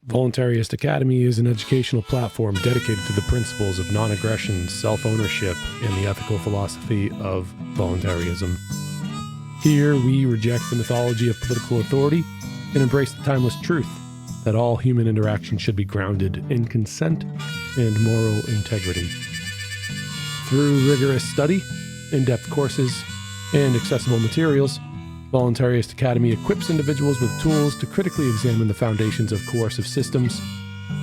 Voluntaryist Academy is an educational platform dedicated to the principles of non-aggression, self-ownership, and the ethical philosophy of voluntarism. Here, we reject the mythology of political authority and embrace the timeless truth that all human interaction should be grounded in consent and moral integrity. Through rigorous study, in-depth courses, and accessible materials, Voluntaryist Academy equips individuals with tools to critically examine the foundations of coercive systems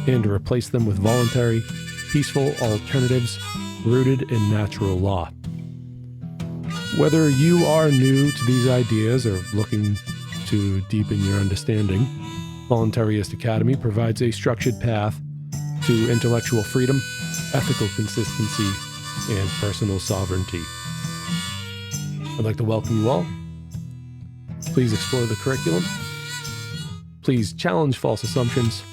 and to replace them with voluntary, peaceful alternatives rooted in natural law. Whether you are new to these ideas or looking to deepen your understanding, Voluntaryist Academy provides a structured path to intellectual freedom, ethical consistency, and personal sovereignty. I'd like to welcome you all. Please explore the curriculum. Please challenge false assumptions.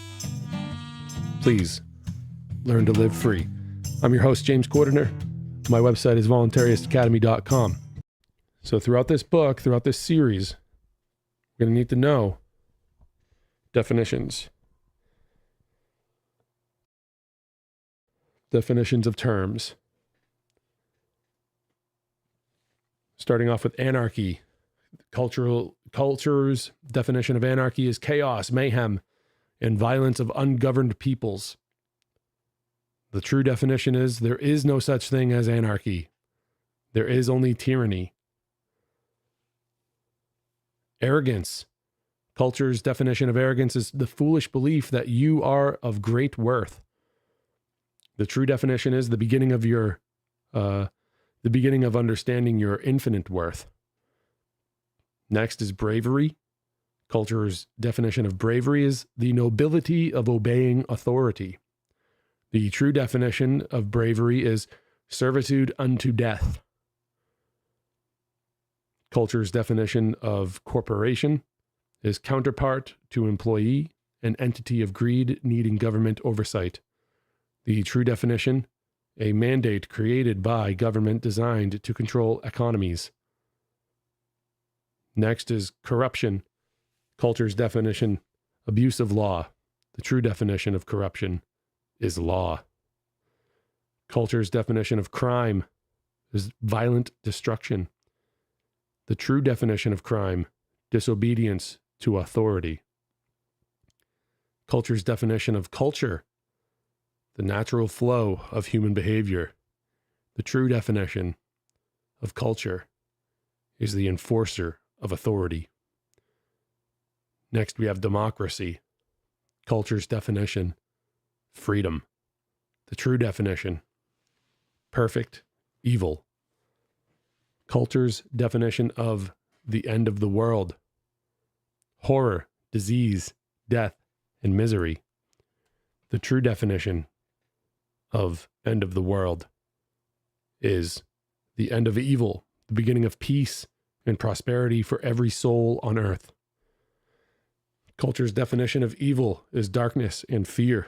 Please learn to live free. I'm your host, James Cordiner. My website is voluntaristacademy.com. So throughout this book, throughout this series, we're going to need to know definitions. Definitions of terms. Starting off with anarchy. Culture's definition of anarchy is chaos, mayhem, and violence of ungoverned peoples. The true definition is there is no such thing as anarchy. There is only tyranny. Arrogance. Culture's definition of arrogance is the foolish belief that you are of great worth. The true definition is the beginning of understanding your infinite worth. Next is bravery. Culture's definition of bravery is the nobility of obeying authority. The true definition of bravery is servitude unto death. Culture's definition of corporation is counterpart to employee, an entity of greed needing government oversight. The true definition, a mandate created by government designed to control economies. Next is corruption. Culture's definition, abuse of law. The true definition of corruption is law. Culture's definition of crime is violent destruction. The true definition of crime, disobedience to authority. Culture's definition of culture, the natural flow of human behavior. The true definition of culture is the enforcer of authority. Next, we have democracy. Culture's definition, freedom. The true definition, perfect evil. Culture's definition of the end of the world, horror, disease, death, and misery. The true definition of end of the world is the end of evil, the beginning of peace and prosperity for every soul on earth. Culture's definition of evil is darkness and fear.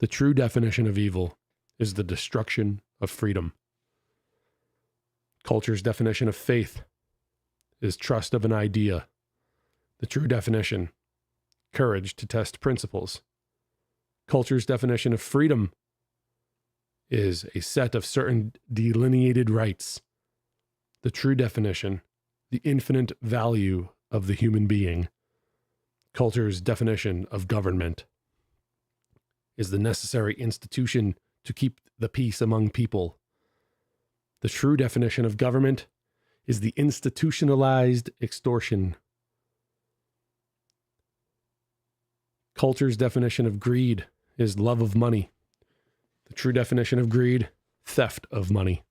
The true definition of evil is the destruction of freedom. Culture's definition of faith is trust of an idea. The true definition, courage to test principles. Culture's definition of freedom is a set of certain delineated rights. The true definition, the infinite value of the human being. Culture's definition of government is the necessary institution to keep the peace among people. The true definition of government is the institutionalized extortion. Culture's definition of greed is love of money. The true definition of greed, theft of money.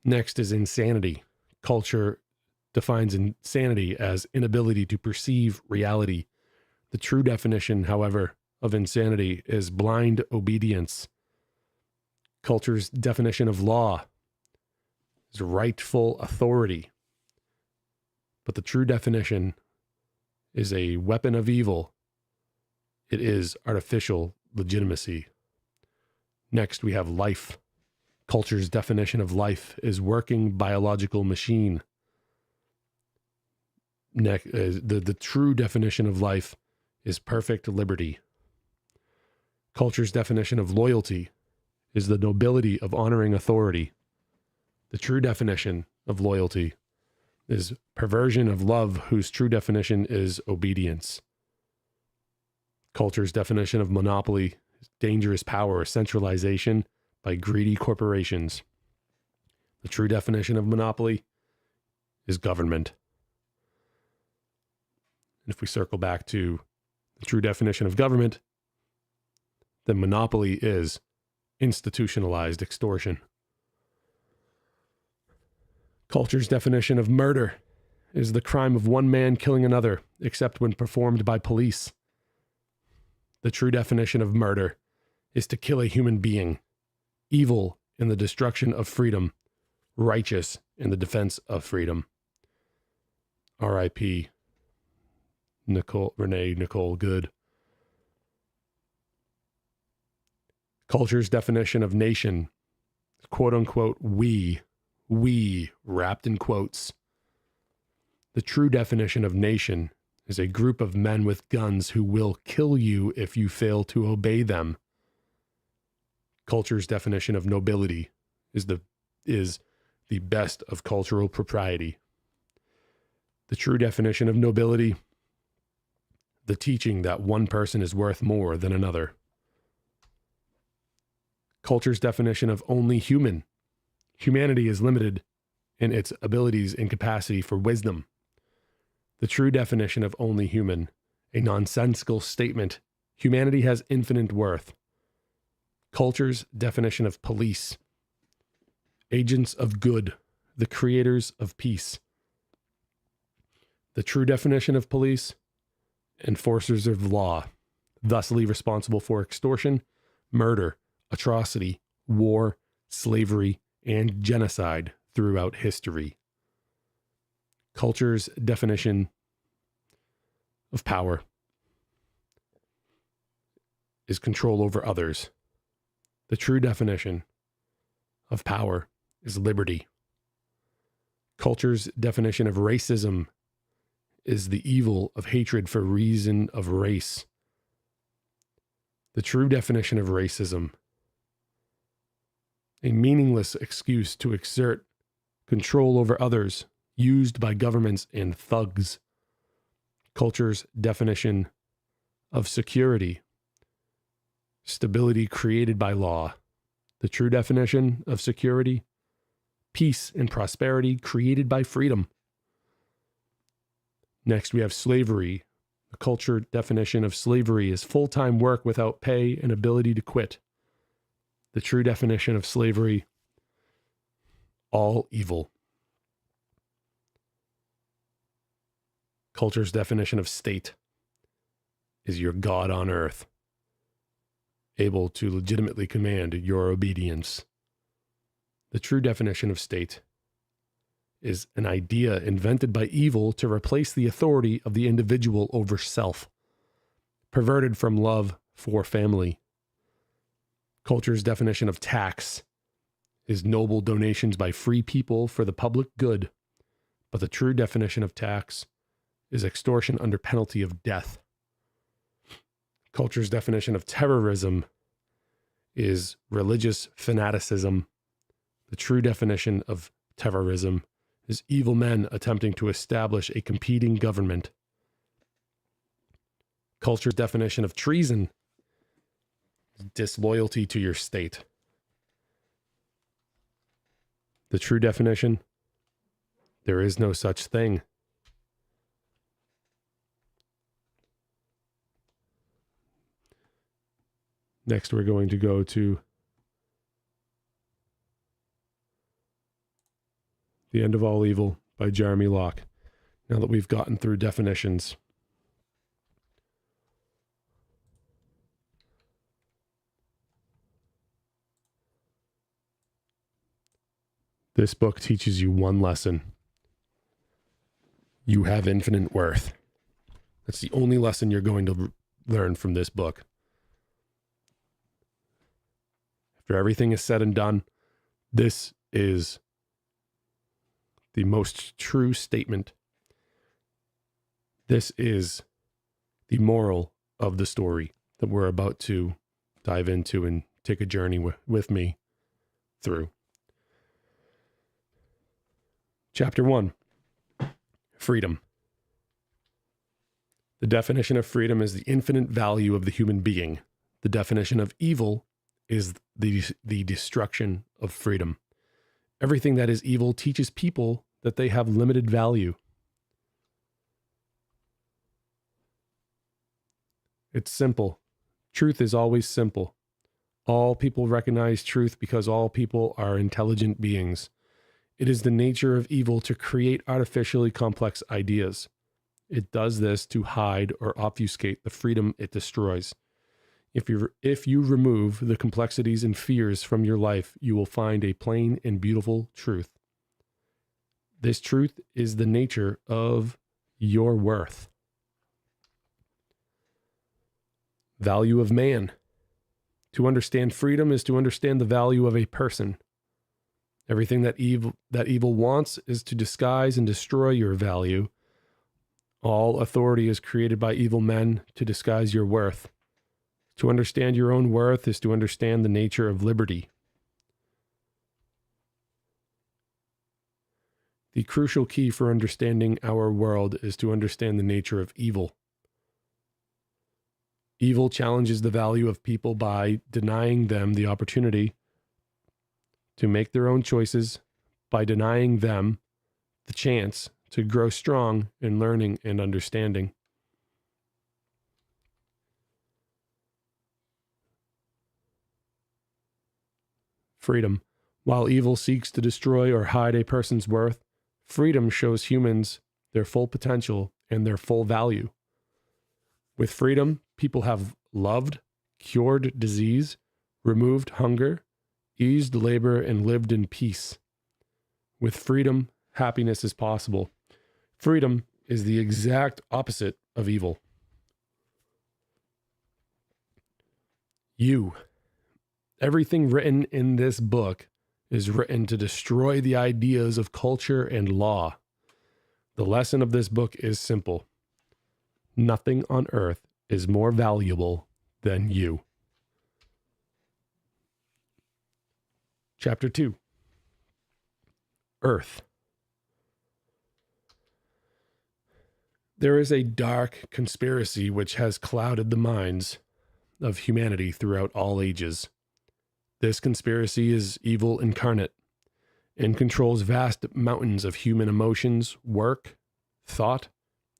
Next is insanity. Culture defines insanity as inability to perceive reality. The true definition, however, of insanity is blind obedience. Culture's definition of law is rightful authority. But the true definition is a weapon of evil. It is artificial legitimacy. Next, we have life. Culture's definition of life is working biological machine. The true definition of life is perfect liberty. Culture's definition of loyalty is the nobility of honoring authority. The true definition of loyalty is perversion of love, whose true definition is obedience. Culture's definition of monopoly is dangerous power or centralization by greedy corporations. The true definition of monopoly is government. And if we circle back to the true definition of government, then monopoly is institutionalized extortion. Culture's definition of murder is the crime of one man killing another, except when performed by police. The true definition of murder is to kill a human being, evil in the destruction of freedom, righteous in the defense of freedom. R.I.P. Renee Nicole Good. Culture's definition of nation, quote unquote, we, wrapped in quotes. The true definition of nation is a group of men with guns who will kill you if you fail to obey them. Culture's definition of nobility is the best of cultural propriety. The true definition of nobility, the teaching that one person is worth more than another. Culture's definition of only human. Humanity is limited in its abilities and capacity for wisdom. The true definition of only human, a nonsensical statement. Humanity has infinite worth. Culture's definition of police. Agents of good, the creators of peace. The true definition of police, enforcers of law, thusly responsible for extortion, murder, atrocity, war, slavery, and genocide throughout history. Culture's definition of power is control over others. The true definition of power is liberty. Culture's definition of racism is the evil of hatred for reason of race. The true definition of racism, a meaningless excuse to exert control over others used by governments and thugs. Culture's definition of security, stability created by law. The true definition of security, peace and prosperity created by freedom. Next, we have slavery. The culture definition of slavery is full-time work without pay and ability to quit. The true definition of slavery, all evil. Culture's definition of state is your God on earth, able to legitimately command your obedience. The true definition of state is an idea invented by evil to replace the authority of the individual over self, perverted from love for family. Culture's definition of tax is noble donations by free people for the public good, but the true definition of tax is extortion under penalty of death. Culture's definition of terrorism is religious fanaticism. The true definition of terrorism is evil men attempting to establish a competing government. Culture's definition of treason is disloyalty to your state. The true definition, there is no such thing. Next, we're going to go to The End of All Evil by Jeremy Locke. Now that we've gotten through definitions, this book teaches you one lesson. You have infinite worth. That's the only lesson you're going to learn from this book. After everything is said and done, this is the most true statement. This is the moral of the story that we're about to dive into and take a journey with me through. Chapter 1, freedom. The definition of freedom is the infinite value of the human being. The definition of evil is the destruction of freedom. Everything that is evil teaches people that they have limited value. It's simple. Truth is always simple. All people recognize truth because all people are intelligent beings. It is the nature of evil to create artificially complex ideas. It does this to hide or obfuscate the freedom it destroys. If you remove the complexities and fears from your life, you will find a plain and beautiful truth. This truth is the nature of your worth. Value of man. To understand freedom is to understand the value of a person. Everything that evil wants is to disguise and destroy your value. All authority is created by evil men to disguise your worth. To understand your own worth is to understand the nature of liberty. The crucial key for understanding our world is to understand the nature of evil. Evil challenges the value of people by denying them the opportunity to make their own choices, by denying them the chance to grow strong in learning and understanding. Freedom. While evil seeks to destroy or hide a person's worth, freedom shows humans their full potential and their full value. With freedom, people have loved, cured disease, removed hunger, eased labor, and lived in peace. With freedom, happiness is possible. Freedom is the exact opposite of evil. You. Everything written in this book is written to destroy the ideas of culture and law. The lesson of this book is simple. Nothing on earth is more valuable than you. Chapter 2. Earth. There is a dark conspiracy which has clouded the minds of humanity throughout all ages. This conspiracy is evil incarnate and controls vast mountains of human emotions, work, thought,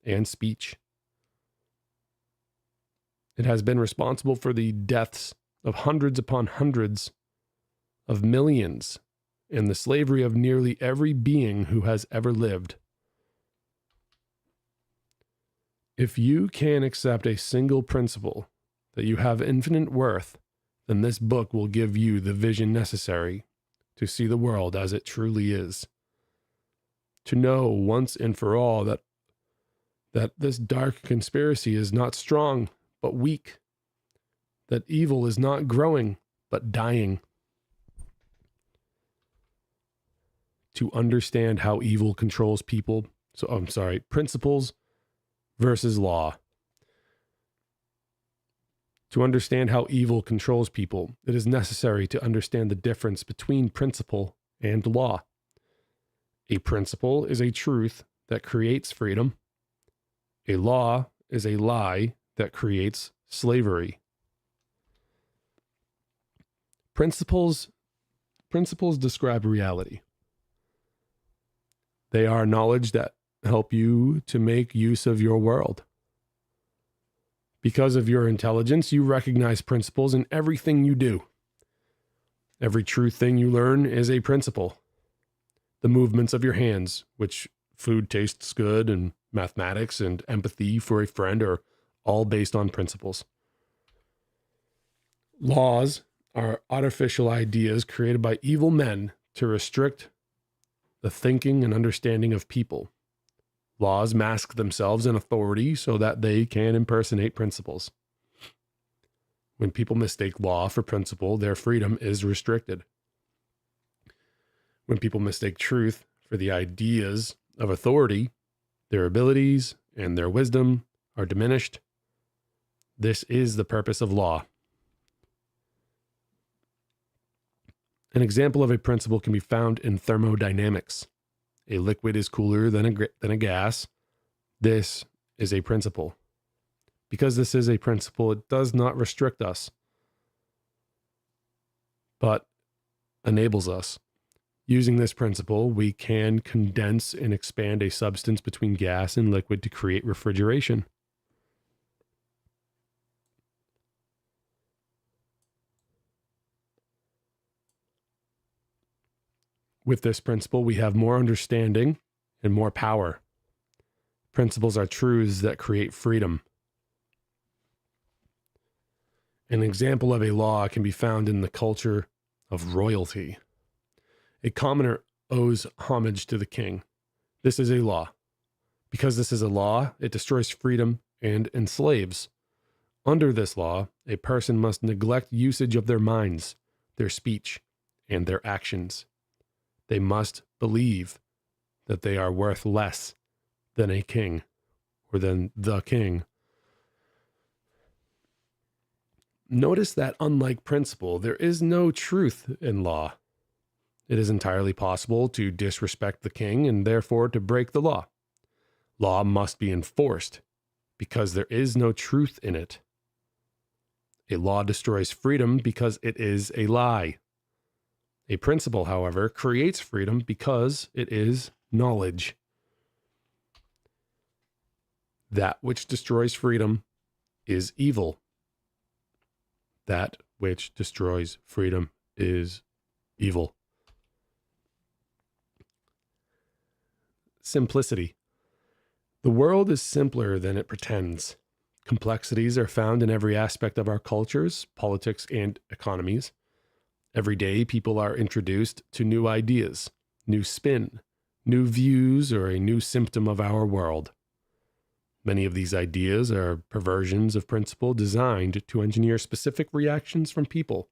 and speech. It has been responsible for the deaths of hundreds upon hundreds of millions and the slavery of nearly every being who has ever lived. If you can accept a single principle that you have infinite worth, then this book will give you the vision necessary to see the world as it truly is. To know once and for all that this dark conspiracy is not strong, but weak. That evil is not growing, but dying. To understand how evil controls people. Principles versus law. To understand how evil controls people, it is necessary to understand the difference between principle and law. A principle is a truth that creates freedom. A law is a lie that creates slavery. Principles describe reality. They are knowledge that help you to make use of your world. Because of your intelligence, you recognize principles in everything you do. Every true thing you learn is a principle. The movements of your hands, which food tastes good, and mathematics and empathy for a friend are all based on principles. Laws are artificial ideas created by evil men to restrict the thinking and understanding of people. Laws mask themselves in authority so that they can impersonate principles. When people mistake law for principle, their freedom is restricted. When people mistake truth for the ideas of authority, their abilities and their wisdom are diminished. This is the purpose of law. An example of a principle can be found in thermodynamics. A liquid is cooler than a gas. This is a principle. Because this is a principle, it does not restrict us, but enables us. Using this principle, we can condense and expand a substance between gas and liquid to create refrigeration. With this principle, we have more understanding and more power. Principles are truths that create freedom. An example of a law can be found in the culture of royalty. A commoner owes homage to the king. This is a law. Because this is a law, it destroys freedom and enslaves. Under this law, a person must neglect usage of their minds, their speech, and their actions. They must believe that they are worth less than a king or than the king. Notice that unlike principle, there is no truth in law. It is entirely possible to disrespect the king and therefore to break the law. Law must be enforced because there is no truth in it. A law destroys freedom because it is a lie. A principle, however, creates freedom because it is knowledge. That which destroys freedom is evil. That which destroys freedom is evil. Simplicity. The world is simpler than it pretends. Complexities are found in every aspect of our cultures, politics, and economies. Every day, people are introduced to new ideas, new spin, new views, or a new symptom of our world. Many of these ideas are perversions of principle designed to engineer specific reactions from people.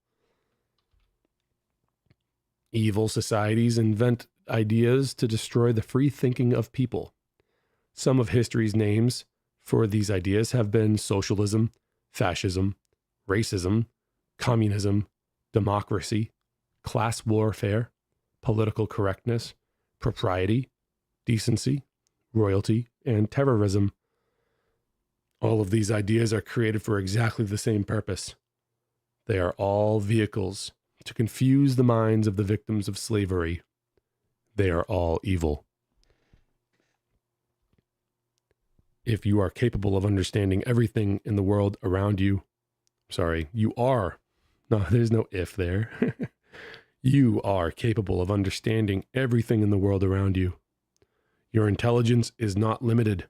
Evil societies invent ideas to destroy the free thinking of people. Some of history's names for these ideas have been socialism, fascism, racism, communism, democracy, class warfare, political correctness, propriety, decency, royalty, and terrorism. All of these ideas are created for exactly the same purpose. They are all vehicles to confuse the minds of the victims of slavery. They are all evil. If you are capable of understanding everything in the world around you, you are. No, there's no if there. You are capable of understanding everything in the world around you. Your intelligence is not limited.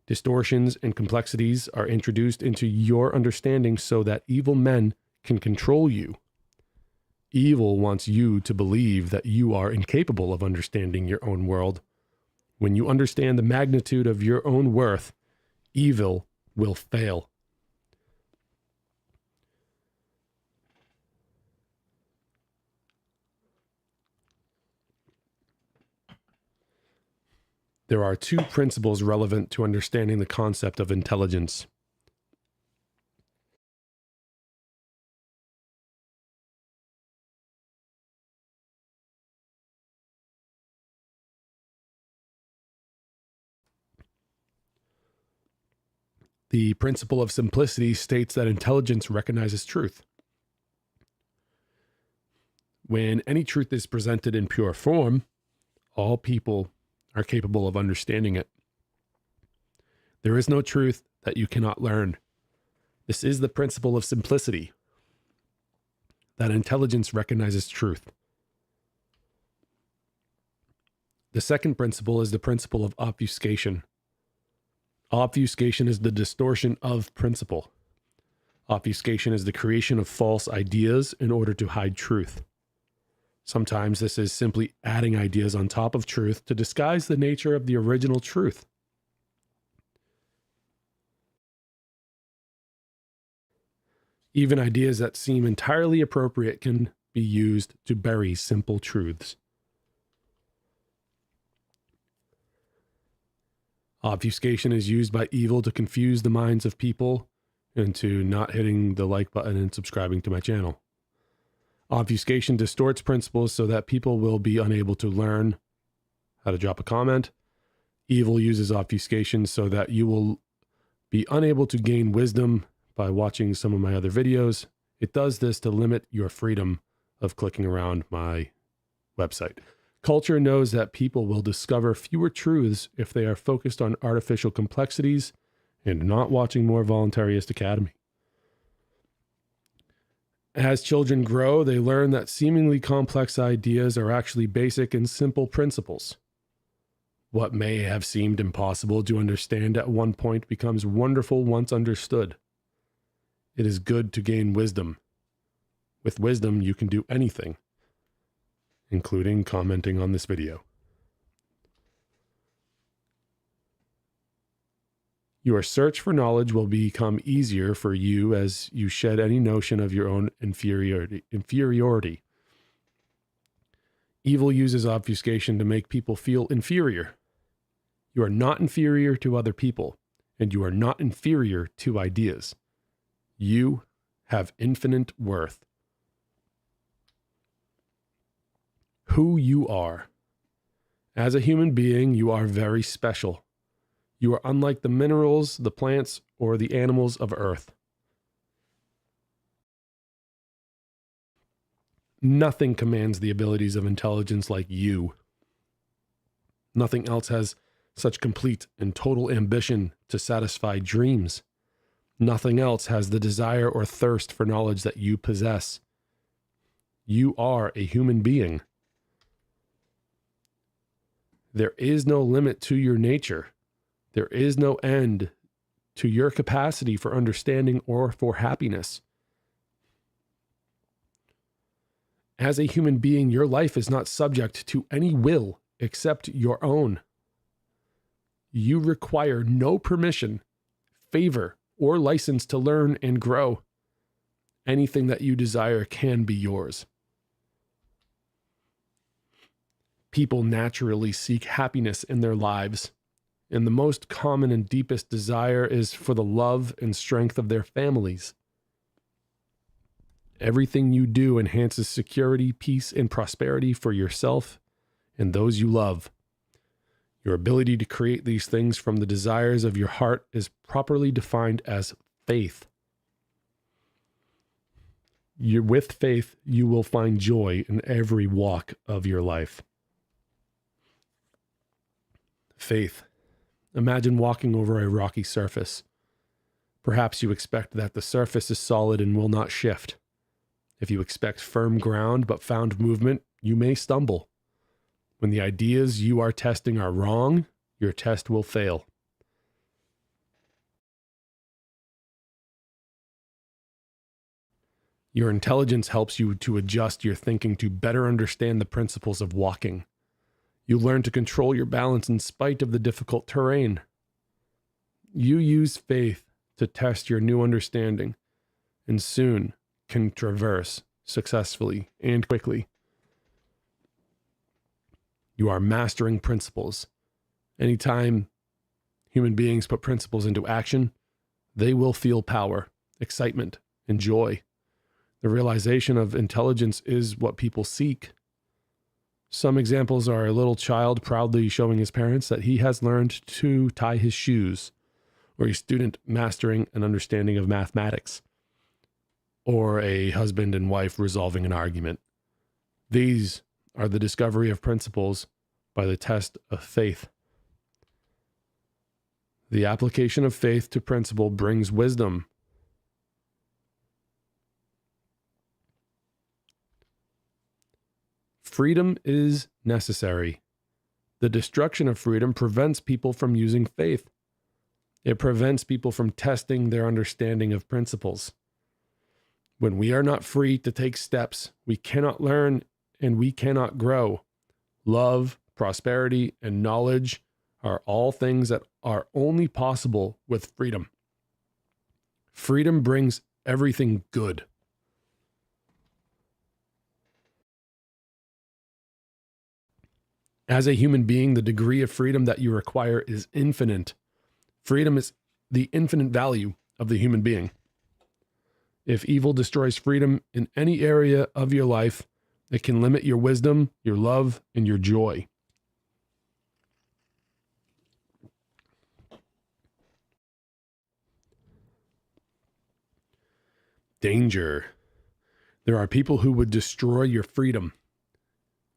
Distortions and complexities are introduced into your understanding so that evil men can control you. Evil wants you to believe that you are incapable of understanding your own world. When you understand the magnitude of your own worth, evil will fail. There are two principles relevant to understanding the concept of intelligence. The principle of simplicity states that intelligence recognizes truth. When any truth is presented in pure form, all people are capable of understanding it. There is no truth that you cannot learn. This is the principle of simplicity, that intelligence recognizes truth. The second principle is the principle of obfuscation. Obfuscation is the distortion of principle. Obfuscation is the creation of false ideas in order to hide truth. Sometimes this is simply adding ideas on top of truth to disguise the nature of the original truth. Even ideas that seem entirely appropriate can be used to bury simple truths. Obfuscation is used by evil to confuse the minds of people into not hitting the like button and subscribing to my channel. Obfuscation distorts principles so that people will be unable to learn how to drop a comment. Evil uses obfuscation so that you will be unable to gain wisdom by watching some of my other videos. It does this to limit your freedom of clicking around my website. Culture knows that people will discover fewer truths if they are focused on artificial complexities and not watching more Voluntaryist Academy. As children grow, they learn that seemingly complex ideas are actually basic and simple principles. What may have seemed impossible to understand at one point becomes wonderful once understood. It is good to gain wisdom. With wisdom, you can do anything, including commenting on this video. Your search for knowledge will become easier for you as you shed any notion of your own inferiority. Evil uses obfuscation to make people feel inferior. You are not inferior to other people, and you are not inferior to ideas. You have infinite worth. Who you are. As a human being, you are very special. You are unlike the minerals, the plants, or the animals of Earth. Nothing commands the abilities of intelligence like you. Nothing else has such complete and total ambition to satisfy dreams. Nothing else has the desire or thirst for knowledge that you possess. You are a human being. There is no limit to your nature. There is no end to your capacity for understanding or for happiness. As a human being, your life is not subject to any will except your own. You require no permission, favor, or license to learn and grow. Anything that you desire can be yours. People naturally seek happiness in their lives, and the most common and deepest desire is for the love and strength of their families. Everything you do enhances security, peace, and prosperity for yourself and those you love. Your ability to create these things from the desires of your heart is properly defined as faith. With faith, you will find joy in every walk of your life. Faith. Imagine walking over a rocky surface. Perhaps you expect that the surface is solid and will not shift. If you expect firm ground but found movement, you may stumble. When the ideas you are testing are wrong, your test will fail. Your intelligence helps you to adjust your thinking to better understand the principles of walking. You learn to control your balance in spite of the difficult terrain. You use faith to test your new understanding, and soon can traverse successfully and quickly. You are mastering principles. Anytime human beings put principles into action, they will feel power, excitement, and joy. The realization of intelligence is what people seek. Some examples are a little child proudly showing his parents that he has learned to tie his shoes, or a student mastering an understanding of mathematics, or a husband and wife resolving an argument. These are the discovery of principles by the test of faith. The application of faith to principle brings wisdom. Freedom is necessary. The destruction of freedom prevents people from using faith. It prevents people from testing their understanding of principles. When we are not free to take steps, we cannot learn and we cannot grow. Love, prosperity, and knowledge are all things that are only possible with freedom. Freedom brings everything good. As a human being, the degree of freedom that you require is infinite. Freedom is the infinite value of the human being. If evil destroys freedom in any area of your life, it can limit your wisdom, your love, and your joy. Danger. There are people who would destroy your freedom.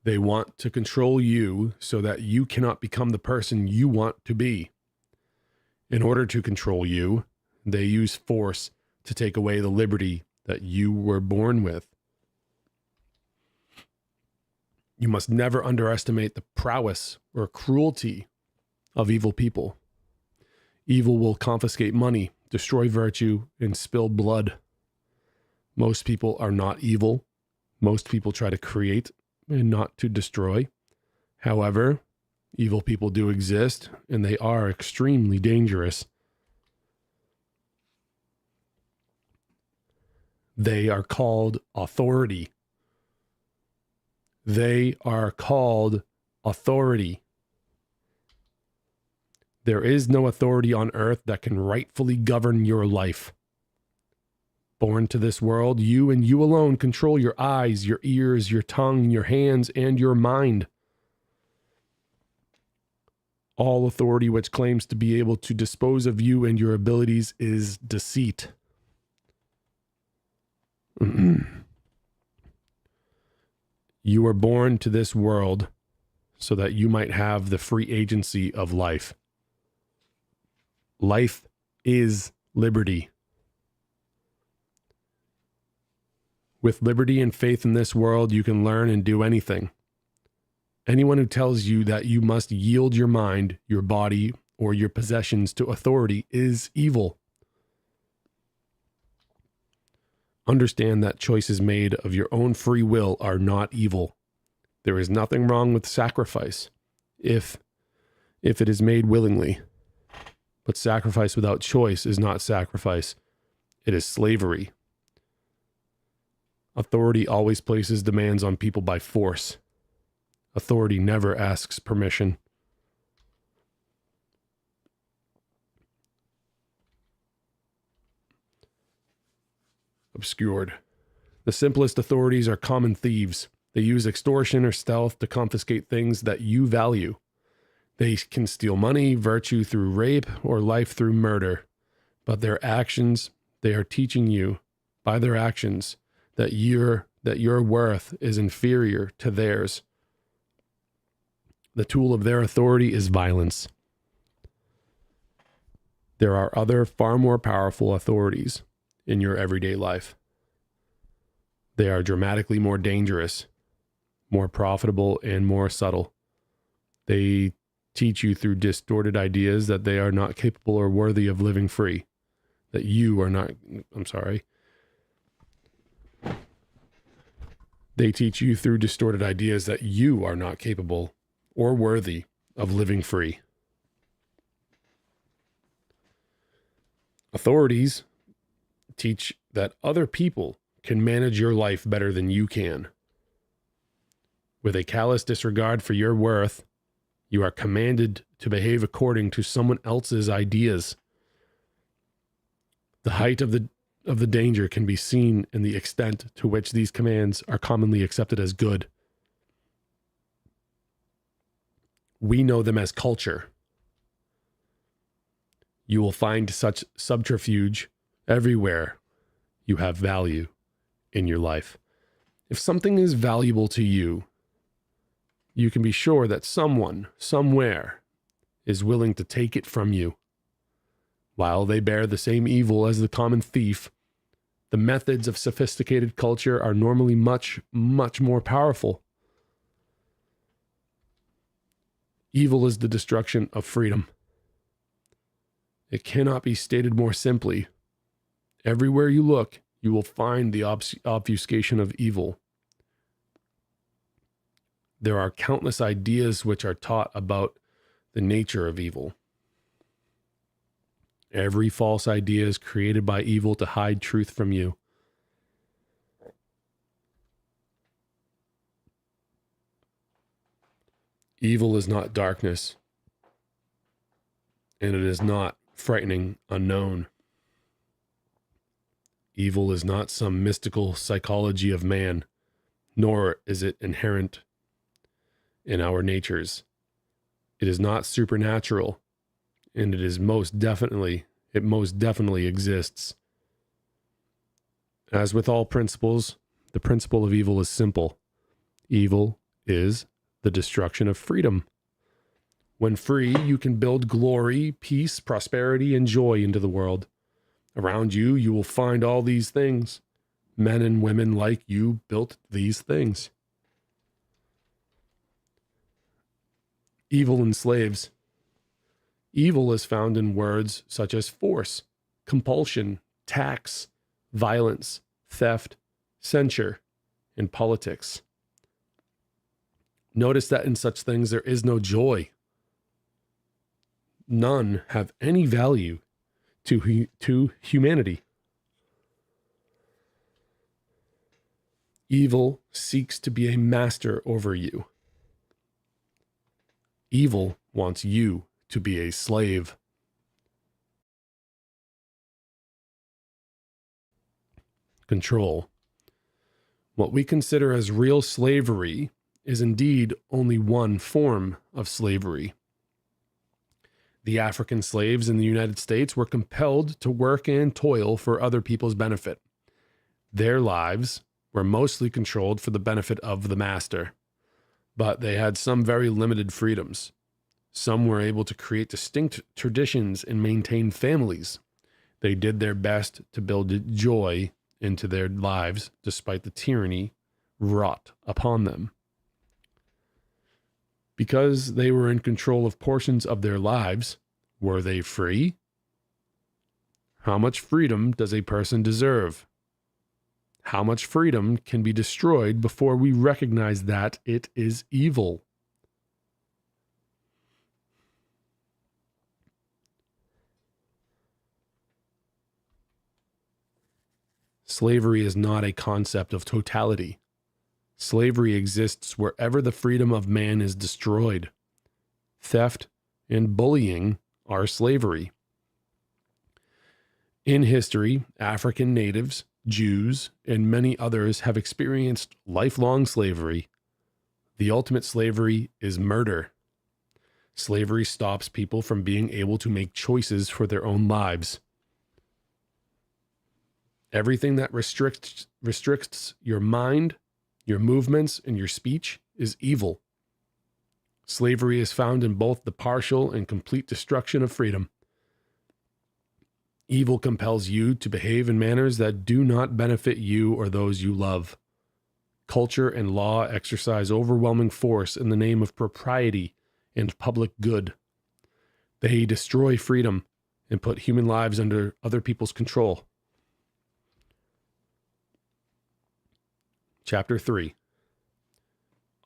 They want to control you so that you cannot become the person you want to be. In order to control you, they use force to take away the liberty that you were born with. You must never underestimate the prowess or cruelty of evil people. Evil will confiscate money, destroy virtue, and spill blood. Most people are not evil. Most people try to create and not to destroy. However, evil people do exist, and they are extremely dangerous. They are called authority. They are called authority. There is no authority on earth that can rightfully govern your life. Born to this world, you and you alone control your eyes, your ears, your tongue, your hands, and your mind. All authority which claims to be able to dispose of you and your abilities is deceit. You were born to this world so that you might have the free agency of life. Life is liberty. With liberty and faith in this world, you can learn and do anything. Anyone who tells you that you must yield your mind, your body, or your possessions to authority is evil. Understand that choices made of your own free will are not evil. There is nothing wrong with sacrifice, if it is made willingly. But sacrifice without choice is not sacrifice. It is slavery. Authority always places demands on people by force. Authority never asks permission. Obscured. The simplest authorities are common thieves. They use extortion or stealth to confiscate things that you value. They can steal money, virtue through rape, or life through murder. But their actions, they are teaching you by their actions that your worth is inferior to theirs. The tool of their authority is violence. There are other far more powerful authorities in your everyday life. They are dramatically more dangerous, more profitable, and more subtle. They teach you through distorted ideas that they are not capable or worthy of living free. That you are not, They teach you through distorted ideas that you are not capable or worthy of living free. Authorities teach that other people can manage your life better than you can. With a callous disregard for your worth, you are commanded to behave according to someone else's ideas. The height of the danger can be seen in the extent to which these commands are commonly accepted as good. We know them as culture. You will find such subterfuge everywhere you have value in your life. If something is valuable to you, you can be sure that someone, somewhere, is willing to take it from you. While they bear the same evil as the common thief, the methods of sophisticated culture are normally much, much more powerful. Evil is the destruction of freedom. It cannot be stated more simply. Everywhere you look, you will find the obfuscation of evil. There are countless ideas which are taught about the nature of evil. Every false idea is created by evil to hide truth from you. Evil is not darkness, and it is not frightening unknown. Evil is not some mystical psychology of man, nor is it inherent in our natures. It is not supernatural, and it most definitely exists. As with all principles, the principle of evil is simple. Evil is the destruction of freedom. When free, you can build glory, peace, prosperity, and joy into the world. Around you, you will find all these things. Men and women like you built these things. Evil enslaves. Evil is found in words such as force, compulsion, tax, violence, theft, censure, and politics. Notice that in such things there is no joy. None have any value to humanity. Evil seeks to be a master over you. Evil wants you to be a slave. Control. What we consider as real slavery is indeed only one form of slavery. The African slaves in the United States were compelled to work and toil for other people's benefit. Their lives were mostly controlled for the benefit of the master, but they had some very limited freedoms. Some were able to create distinct traditions and maintain families. They did their best to build joy into their lives despite the tyranny wrought upon them. Because they were in control of portions of their lives, were they free? How much freedom does a person deserve? How much freedom can be destroyed before we recognize that it is evil? Slavery is not a concept of totality. Slavery exists wherever the freedom of man is destroyed. Theft and bullying are slavery. In history, African natives, Jews, and many others have experienced lifelong slavery. The ultimate slavery is murder. Slavery stops people from being able to make choices for their own lives. Everything that restricts your mind, your movements, and your speech is evil. Slavery is found in both the partial and complete destruction of freedom. Evil compels you to behave in manners that do not benefit you or those you love. Culture and law exercise overwhelming force in the name of propriety and public good. They destroy freedom and put human lives under other people's control. Chapter 3.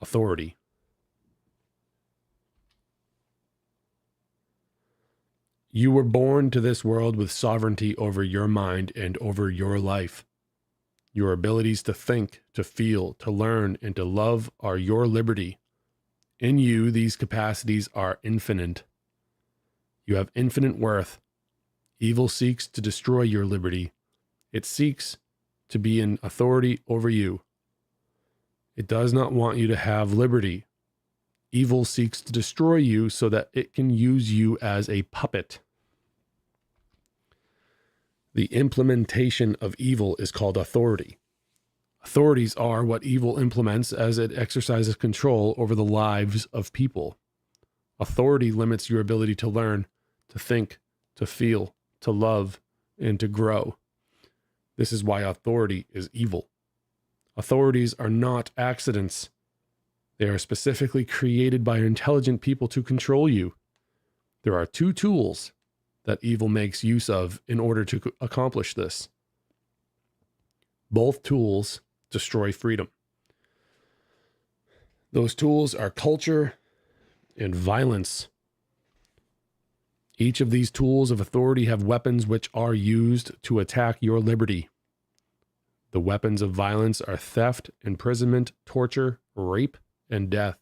Authority. You were born to this world with sovereignty over your mind and over your life. Your abilities to think, to feel, to learn, and to love are your liberty. In you, these capacities are infinite. You have infinite worth. Evil seeks to destroy your liberty. It seeks to be in authority over you. It does not want you to have liberty. Evil seeks to destroy you so that it can use you as a puppet. The implementation of evil is called authority. Authorities are what evil implements as it exercises control over the lives of people. Authority limits your ability to learn, to think, to feel, to love, and to grow. This is why authority is evil. Authorities are not accidents. They are specifically created by intelligent people to control you. There are two tools that evil makes use of in order to accomplish this. Both tools destroy freedom. Those tools are culture and violence. Each of these tools of authority have weapons which are used to attack your liberty. The weapons of violence are theft, imprisonment, torture, rape, and death.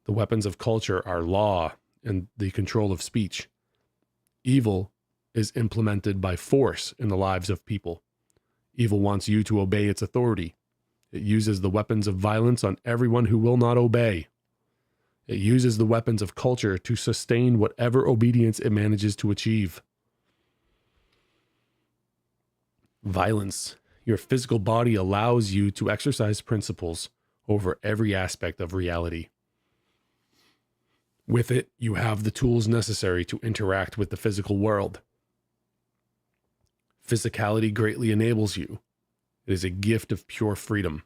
The weapons of culture are law and the control of speech. Evil is implemented by force in the lives of people. Evil wants you to obey its authority. It uses the weapons of violence on everyone who will not obey. It uses the weapons of culture to sustain whatever obedience it manages to achieve. Violence. Your physical body allows you to exercise principles over every aspect of reality. With it, you have the tools necessary to interact with the physical world. Physicality greatly enables you. It is a gift of pure freedom.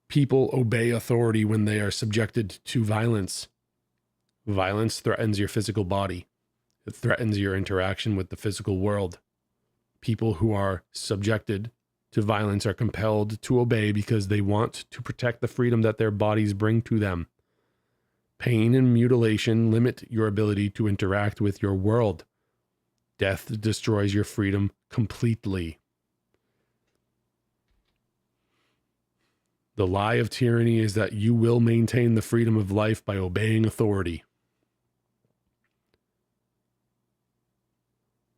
People obey authority when they are subjected to violence. Violence threatens your physical body. It threatens your interaction with the physical world. People who are subjected to violence are compelled to obey because they want to protect the freedom that their bodies bring to them. Pain and mutilation limit your ability to interact with your world. Death destroys your freedom completely. The lie of tyranny is that you will maintain the freedom of life by obeying authority.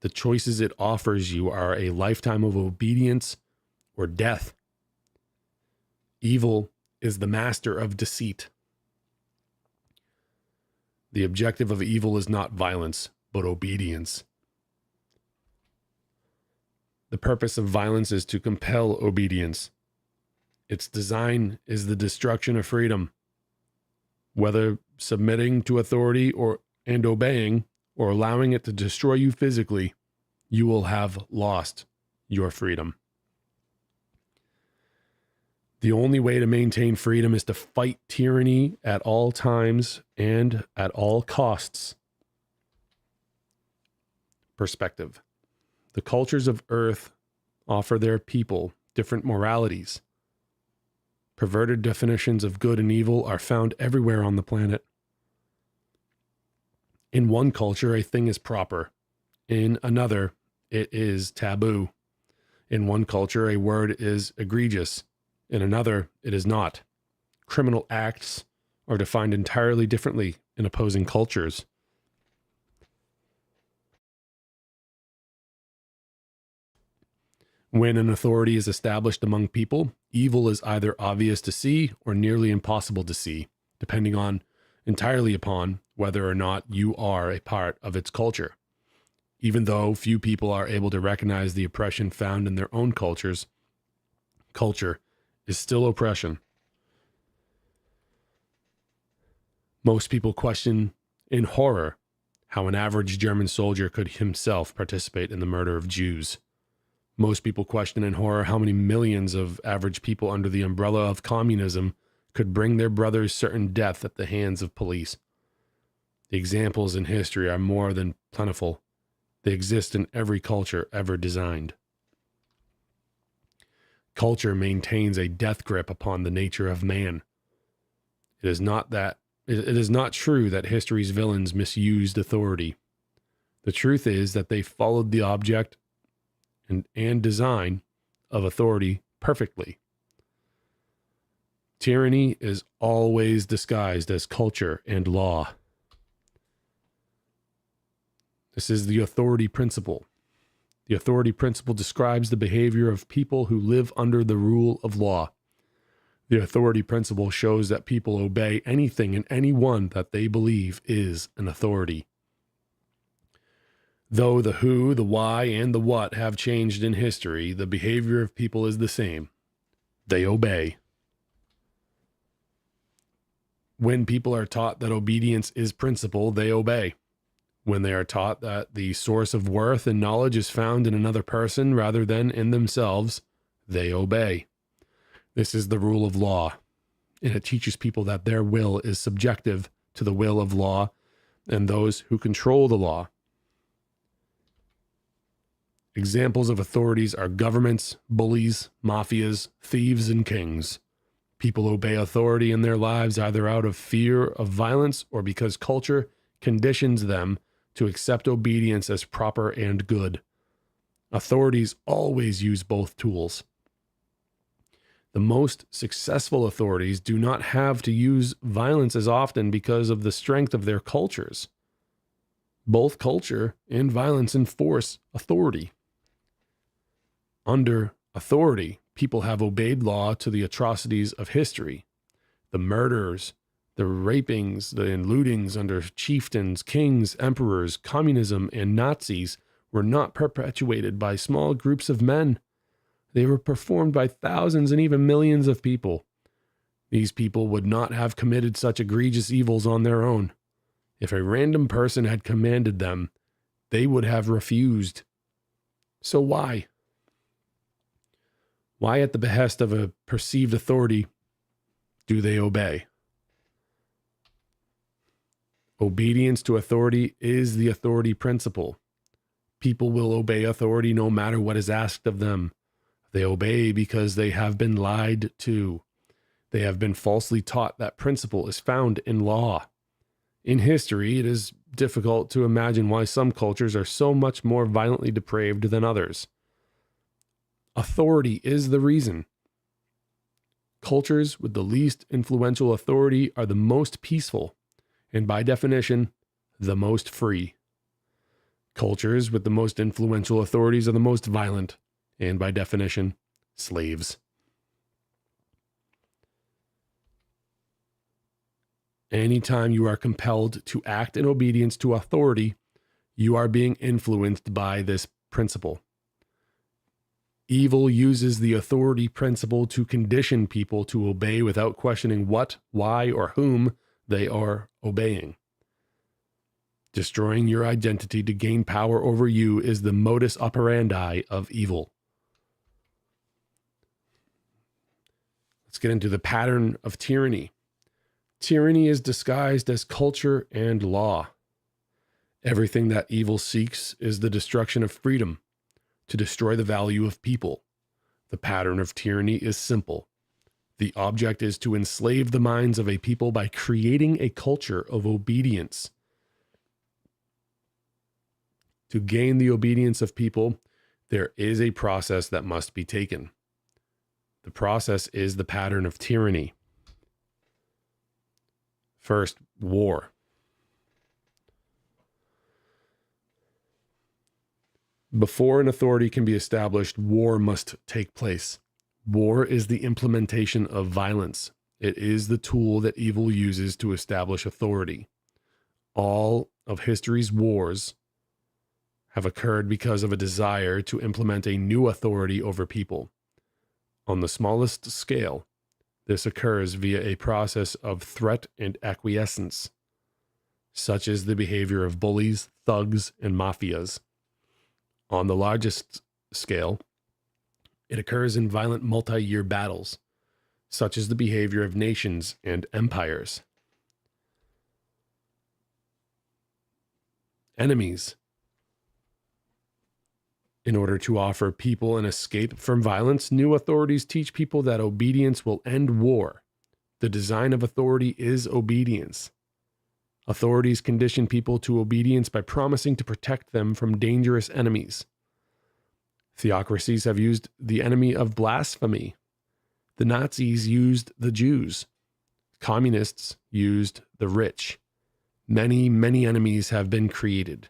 The choices it offers you are a lifetime of obedience or death. Evil is the master of deceit. The objective of evil is not violence, but obedience. The purpose of violence is to compel obedience. Its design is the destruction of freedom. Whether submitting to authority and obeying, or allowing it to destroy you physically, you will have lost your freedom. The only way to maintain freedom is to fight tyranny at all times and at all costs. Perspective. The cultures of Earth offer their people different moralities. Perverted definitions of good and evil are found everywhere on the planet. In one culture, a thing is proper. In another, it is taboo. In one culture, a word is egregious. In another, it is not. Criminal acts are defined entirely differently in opposing cultures. When an authority is established among people, evil is either obvious to see or nearly impossible to see, depending entirely upon whether or not you are a part of its culture. Even though few people are able to recognize the oppression found in their own cultures, culture is still oppression. Most people question in horror how an average German soldier could himself participate in the murder of Jews. Most people question in horror how many millions of average people under the umbrella of communism could bring their brothers certain death at the hands of police. The examples in history are more than plentiful. They exist in every culture ever designed. Culture maintains a death grip upon the nature of man. It is not true that history's villains misused authority. The truth is that they followed the object and design of authority perfectly. Tyranny is always disguised as culture and law. This is the authority principle. The authority principle describes the behavior of people who live under the rule of law. The authority principle shows that people obey anything and anyone that they believe is an authority. Though the who, the why, and the what have changed in history, the behavior of people is the same. They obey. When people are taught that obedience is principle, they obey. When they are taught that the source of worth and knowledge is found in another person rather than in themselves, they obey. This is the rule of law, and it teaches people that their will is subjective to the will of law and those who control the law. Examples of authorities are governments, bullies, mafias, thieves, and kings. People obey authority in their lives either out of fear of violence or because culture conditions them to accept obedience as proper and good. Authorities always use both tools. The most successful authorities do not have to use violence as often because of the strength of their cultures. Both culture and violence enforce authority. Under authority, people have obeyed law to the atrocities of history. The murders, the rapings, the lootings under chieftains, kings, emperors, communism, and Nazis were not perpetuated by small groups of men. They were performed by thousands and even millions of people. These people would not have committed such egregious evils on their own. If a random person had commanded them, they would have refused. So why? Why, at the behest of a perceived authority, do they obey? Obedience to authority is the authority principle. People will obey authority no matter what is asked of them. They obey because they have been lied to. They have been falsely taught that principle is found in law. In history, it is difficult to imagine why some cultures are so much more violently depraved than others. Authority is the reason. Cultures with the least influential authority are the most peaceful, and by definition, the most free. Cultures with the most influential authorities are the most violent, and by definition, slaves. Anytime you are compelled to act in obedience to authority, you are being influenced by this principle. Evil uses the authority principle to condition people to obey without questioning what, why, or whom they are obeying. Destroying your identity to gain power over you is the modus operandi of evil. Let's get into the pattern of tyranny. Tyranny is disguised as culture and law. Everything that evil seeks is the destruction of freedom, to destroy the value of people. The pattern of tyranny is simple. The object is to enslave the minds of a people by creating a culture of obedience. To gain the obedience of people, there is a process that must be taken. The process is the pattern of tyranny. First, war. Before an authority can be established, war must take place. War is the implementation of violence. It is the tool that evil uses to establish authority. All of history's wars have occurred because of a desire to implement a new authority over people. On the smallest scale, this occurs via a process of threat and acquiescence, such as the behavior of bullies, thugs, and mafias. On the largest scale, it occurs in violent multi-year battles, such as the behavior of nations and empires. Enemies. In order to offer people an escape from violence, new authorities teach people that obedience will end war. The design of authority is obedience. Authorities condition people to obedience by promising to protect them from dangerous enemies. Theocracies have used the enemy of blasphemy. The Nazis used the Jews. Communists used the rich. Many, many enemies have been created.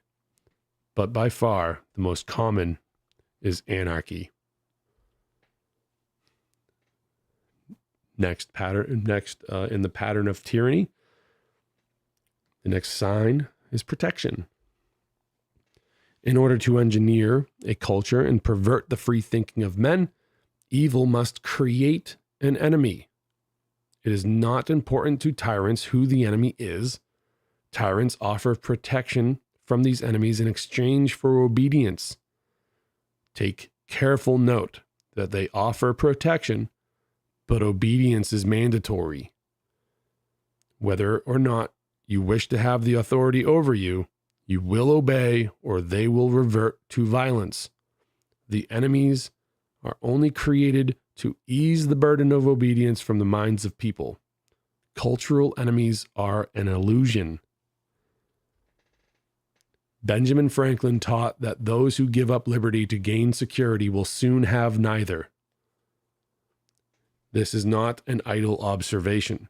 But by far, the most common is anarchy. Next in the pattern of tyranny, the next sign is protection. In order to engineer a culture and pervert the free thinking of men, evil must create an enemy. It is not important to tyrants who the enemy is. Tyrants offer protection from these enemies in exchange for obedience. Take careful note that they offer protection, but obedience is mandatory. Whether or not you wish to have the authority over you, you will obey or they will revert to violence. The enemies are only created to ease the burden of obedience from the minds of people. Cultural enemies are an illusion. Benjamin Franklin taught that those who give up liberty to gain security will soon have neither. This is not an idle observation.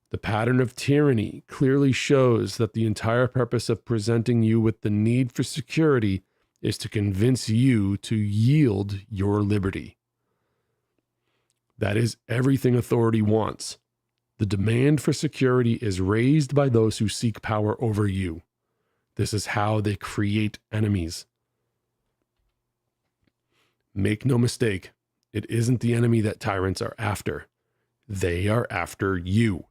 The pattern of tyranny clearly shows that the entire purpose of presenting you with the need for security is to convince you to yield your liberty. That is everything authority wants. The demand for security is raised by those who seek power over you. This is how they create enemies. Make no mistake, it isn't the enemy that tyrants are after. They are after you.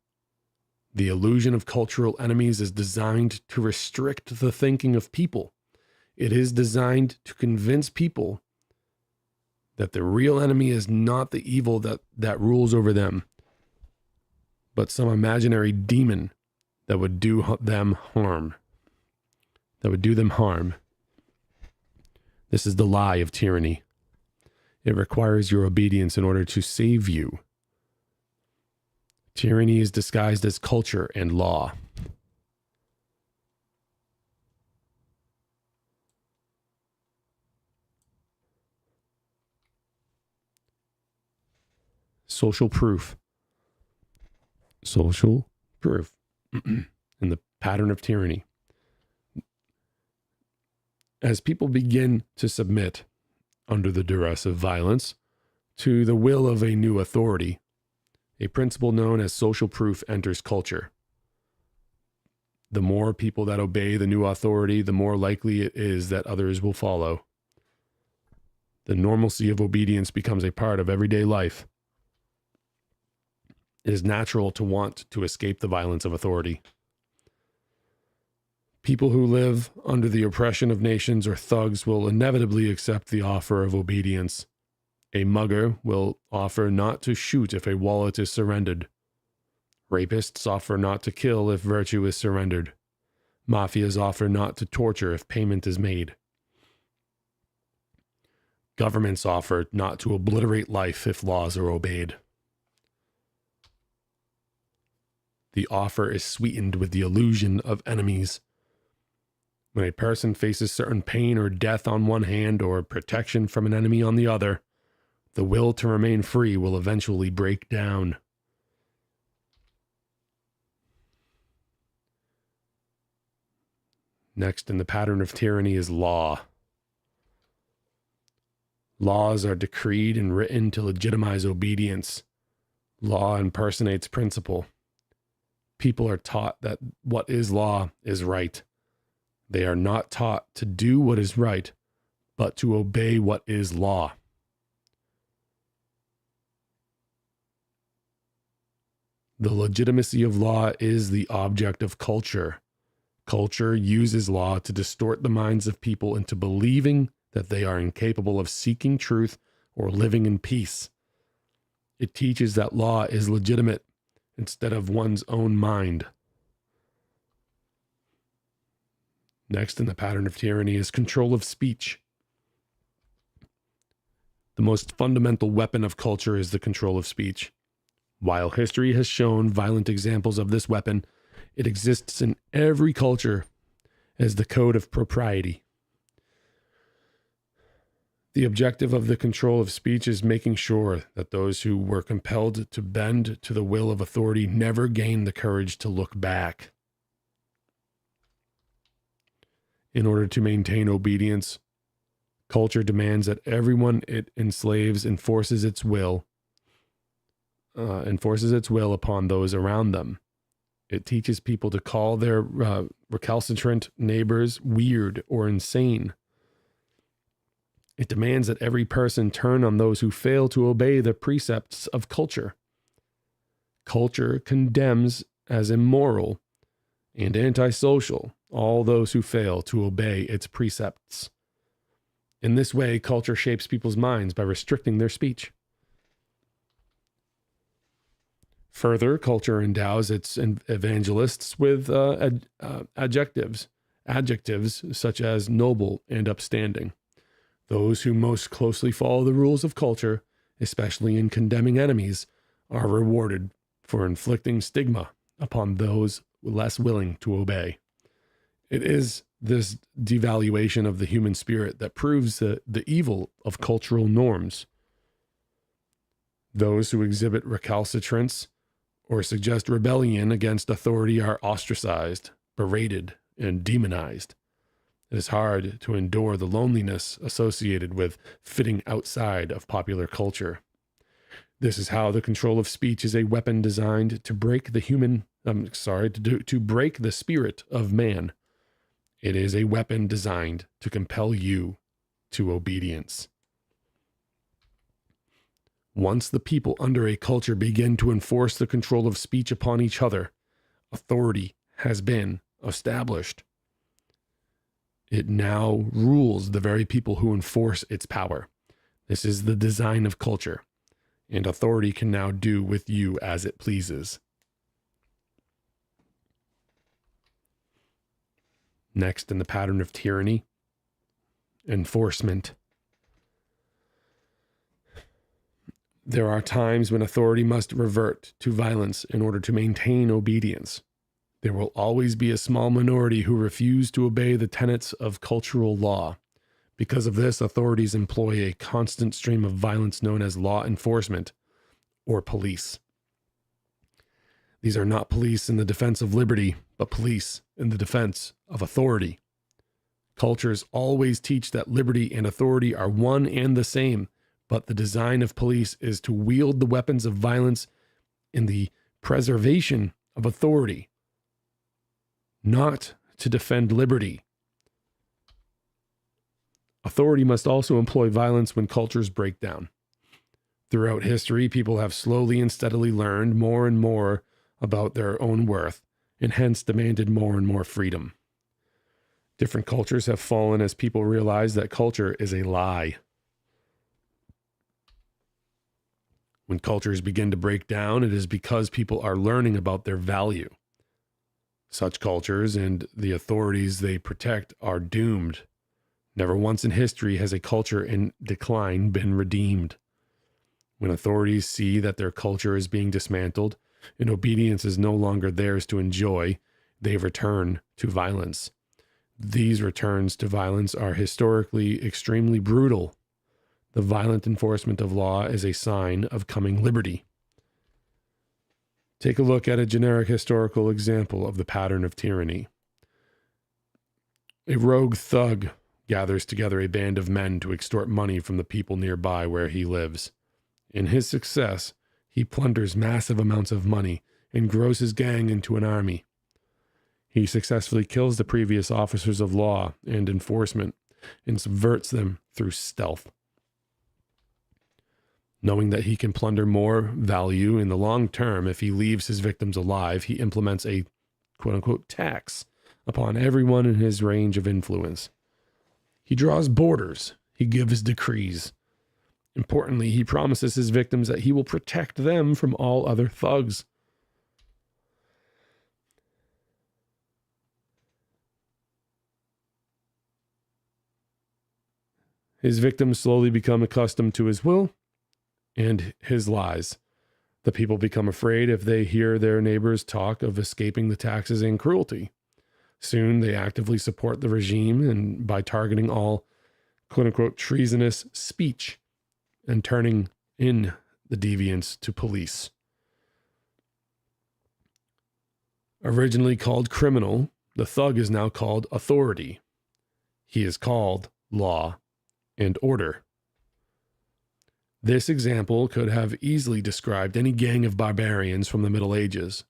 The illusion of cultural enemies is designed to restrict the thinking of people. It is designed to convince people that the real enemy is not the evil that rules over them, but some imaginary demon that would do them harm. This is the lie of tyranny. It requires your obedience in order to save you. Tyranny is disguised as culture and law. Social proof. Social proof in the pattern of tyranny. As people begin to submit under the duress of violence to the will of a new authority, a principle known as social proof enters culture. The more people that obey the new authority, the more likely it is that others will follow. The normalcy of obedience becomes a part of everyday life. It is natural to want to escape the violence of authority. People who live under the oppression of nations or thugs will inevitably accept the offer of obedience. A mugger will offer not to shoot if a wallet is surrendered. Rapists offer not to kill if virtue is surrendered. Mafias offer not to torture if payment is made. Governments offer not to obliterate life if laws are obeyed. The offer is sweetened with the illusion of enemies. When a person faces certain pain or death on one hand or protection from an enemy on the other, the will to remain free will eventually break down. Next in the pattern of tyranny is law. Laws are decreed and written to legitimize obedience. Law impersonates principle. People are taught that what is law is right. They are not taught to do what is right, but to obey what is law. The legitimacy of law is the object of culture. Culture uses law to distort the minds of people into believing that they are incapable of seeking truth or living in peace. It teaches that law is legitimate instead of one's own mind. Next in the pattern of tyranny is control of speech. The most fundamental weapon of culture is the control of speech. While history has shown violent examples of this weapon, it exists in every culture as the code of propriety. The objective of the control of speech is making sure that those who were compelled to bend to the will of authority never gain the courage to look back. In order to maintain obedience, culture demands that everyone it enslaves enforces its will upon those around them. It teaches people to call their recalcitrant neighbors weird or insane. It demands that every person turn on those who fail to obey the precepts of culture. Culture condemns as immoral and antisocial all those who fail to obey its precepts. In this way, culture shapes people's minds by restricting their speech. Further, culture endows its evangelists with adjectives such as noble and upstanding. Those who most closely follow the rules of culture, especially in condemning enemies, are rewarded for inflicting stigma upon those less willing to obey. It is this devaluation of the human spirit that proves the evil of cultural norms. Those who exhibit recalcitrance or suggest rebellion against authority are ostracized, berated, and demonized. It is hard to endure the loneliness associated with fitting outside of popular culture. This is how the control of speech is a weapon designed to break to break the spirit of man. It is a weapon designed to compel you to obedience. Once the people under a culture begin to enforce the control of speech upon each other, authority has been established. It now rules the very people who enforce its power. This is the design of culture, and authority can now do with you as it pleases. Next, in the pattern of tyranny, enforcement. There are times when authority must revert to violence in order to maintain obedience. There will always be a small minority who refuse to obey the tenets of cultural law. Because of this, authorities employ a constant stream of violence known as law enforcement or police. These are not police in the defense of liberty, but police in the defense of authority. Cultures always teach that liberty and authority are one and the same, but the design of police is to wield the weapons of violence in the preservation of authority, not to defend liberty. Authority must also employ violence when cultures break down. Throughout history, people have slowly and steadily learned more and more about their own worth, and hence demanded more and more freedom. Different cultures have fallen as people realize that culture is a lie. When cultures begin to break down, it is because people are learning about their value. Such cultures and the authorities they protect are doomed. Never once in history has a culture in decline been redeemed. When authorities see that their culture is being dismantled and obedience is no longer theirs to enjoy, they return to violence. These returns to violence are historically extremely brutal. The violent enforcement of law is a sign of coming liberty. Take a look at a generic historical example of the pattern of tyranny. A rogue thug gathers together a band of men to extort money from the people nearby where he lives. In his success, he plunders massive amounts of money and grows his gang into an army. He successfully kills the previous officers of law and enforcement and subverts them through stealth. Knowing that he can plunder more value in the long term if he leaves his victims alive, he implements a quote-unquote tax upon everyone in his range of influence. He draws borders. He gives decrees. Importantly, he promises his victims that he will protect them from all other thugs. His victims slowly become accustomed to his will and his lies. The people become afraid if they hear their neighbors talk of escaping the taxes and cruelty. Soon they actively support the regime and by targeting all quote-unquote treasonous speech and turning in the deviants to police. Originally called criminal, the thug is now called authority. He is called law and order. This example could have easily described any gang of barbarians from the Middle Ages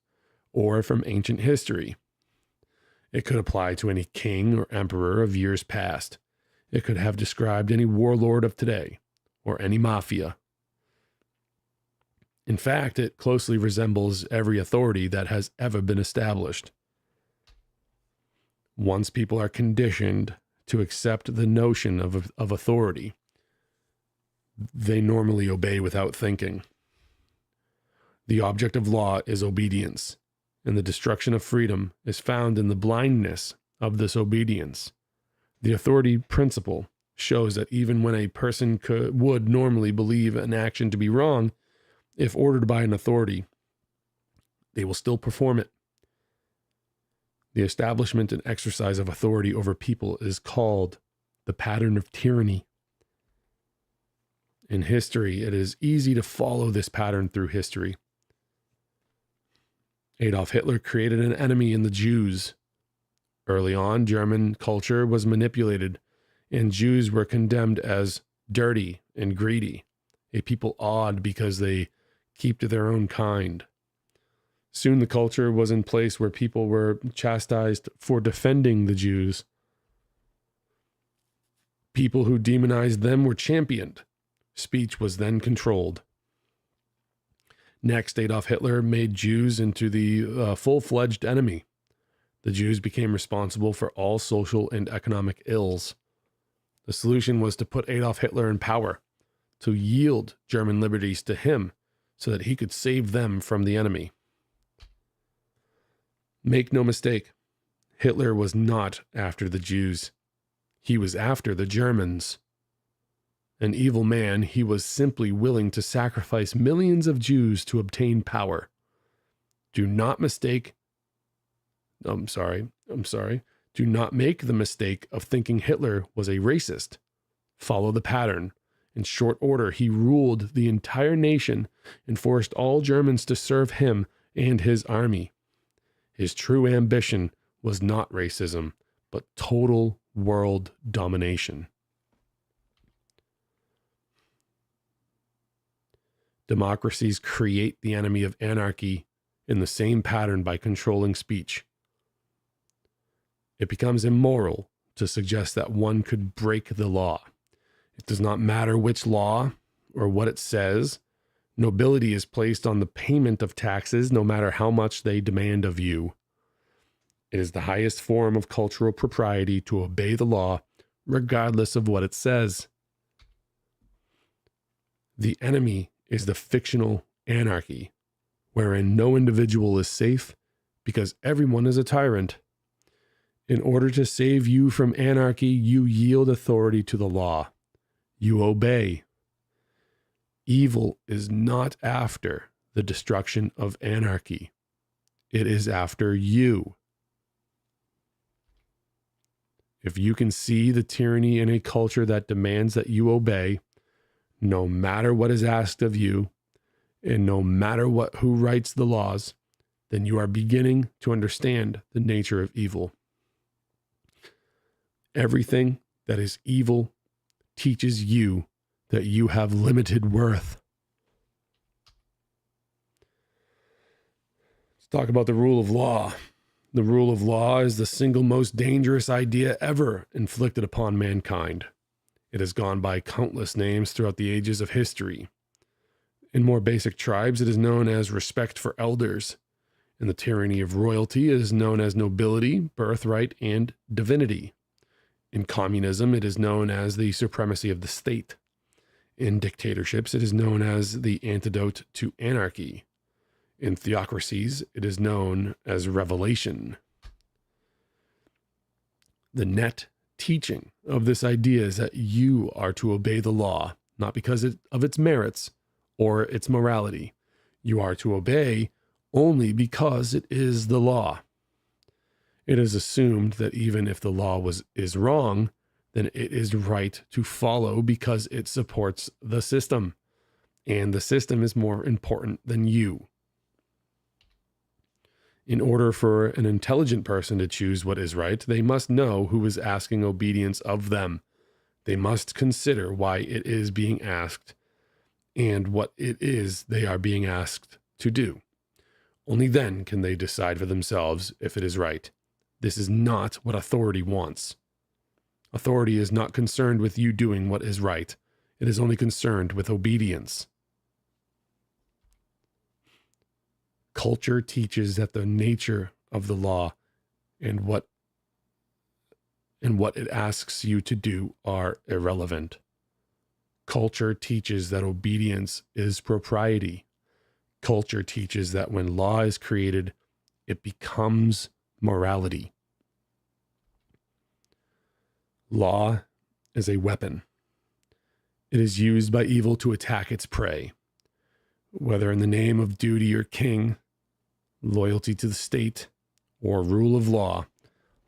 or from ancient history. It could apply to any king or emperor of years past. It could have described any warlord of today or any mafia. In fact, it closely resembles every authority that has ever been established. Once people are conditioned to accept the notion of authority, they normally obey without thinking. The object of law is obedience, and the destruction of freedom is found in the blindness of this obedience. The authority principle shows that even when a person would normally believe an action to be wrong, if ordered by an authority, they will still perform it. The establishment and exercise of authority over people is called the pattern of tyranny. In history, it is easy to follow this pattern through history. Adolf Hitler created an enemy in the Jews Early on, German culture was manipulated, and Jews were condemned as dirty and greedy, a people awed because they keep to their own kind. Soon the culture was in place where people were chastised for defending the Jews. People who demonized them were championed. Speech was then controlled. Next, Adolf Hitler made Jews into the full-fledged enemy. The Jews became responsible for all social and economic ills. The solution was to put Adolf Hitler in power, to yield German liberties to him so that he could save them from the enemy. Make no mistake, Hitler was not after the Jews. He was after the Germans. An evil man, he was simply willing to sacrifice millions of Jews to obtain power. Do not make the mistake of thinking Hitler was a racist. Follow the pattern. In short order, he ruled the entire nation and forced all Germans to serve him and his army. His true ambition was not racism, but total world domination. Democracies create the enemy of anarchy in the same pattern by controlling speech. It becomes immoral to suggest that one could break the law. It does not matter which law or what it says. Nobility is placed on the payment of taxes, no matter how much they demand of you. It is the highest form of cultural propriety to obey the law, regardless of what it says. The enemy is the fictional anarchy, wherein no individual is safe because everyone is a tyrant. In order to save you from anarchy, you yield authority to the law. You obey. Evil is not after the destruction of anarchy. It is after you. If you can see the tyranny in a culture that demands that you obey, no matter what is asked of you, and no matter who writes the laws, then you are beginning to understand the nature of evil. Everything that is evil teaches you that you have limited worth. Let's talk about the rule of law. The rule of law is the single most dangerous idea ever inflicted upon mankind. It has gone by countless names throughout the ages of history. In more basic tribes, it is known as respect for elders. In the tyranny of royalty, it is known as nobility, birthright, and divinity. In communism, it is known as the supremacy of the state. In dictatorships, it is known as the antidote to anarchy. In theocracies, it is known as revelation. The net teaching of this idea is that you are to obey the law, not because of its merits or its morality. You are to obey only because it is the law. It is assumed that even if the law is wrong, then it is right to follow because it supports the system, and the system is more important than you. In order for an intelligent person to choose what is right, they must know who is asking obedience of them. They must consider why it is being asked and what it is they are being asked to do. Only then can they decide for themselves if it is right. This is not what authority wants. Authority is not concerned with you doing what is right. It is only concerned with obedience. Culture teaches that the nature of the law and what it asks you to do are irrelevant. Culture teaches that obedience is propriety. Culture teaches that when law is created, it becomes morality. Law is a weapon. It is used by evil to attack its prey. Whether in the name of duty or king, loyalty to the state, or rule of law,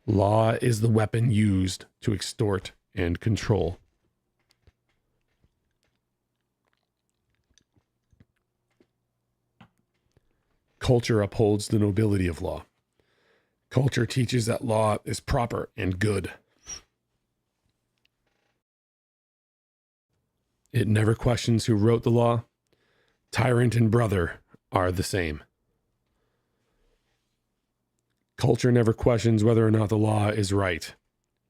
law is the weapon used to extort and control. Culture upholds the nobility of law. Culture teaches that law is proper and good. It never questions who wrote the law. Tyrant and brother are the same. Culture never questions whether or not the law is right.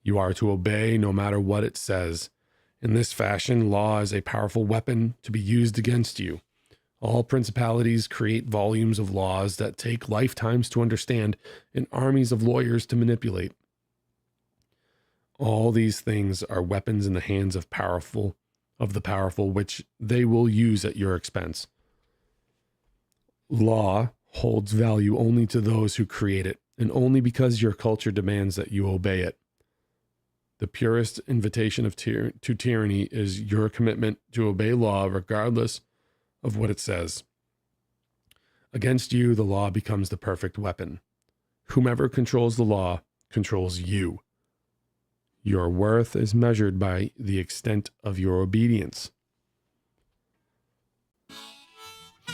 You are to obey no matter what it says. In this fashion, law is a powerful weapon to be used against you. All principalities create volumes of laws that take lifetimes to understand and armies of lawyers to manipulate. All these things are weapons in the hands of the powerful, which they will use at your expense. Law holds value only to those who create it, and only because your culture demands that you obey it. The purest invitation to tyranny is your commitment to obey law regardless of what it says. Against you, the law becomes the perfect weapon. Whomever controls the law controls you. Your worth is measured by the extent of your obedience.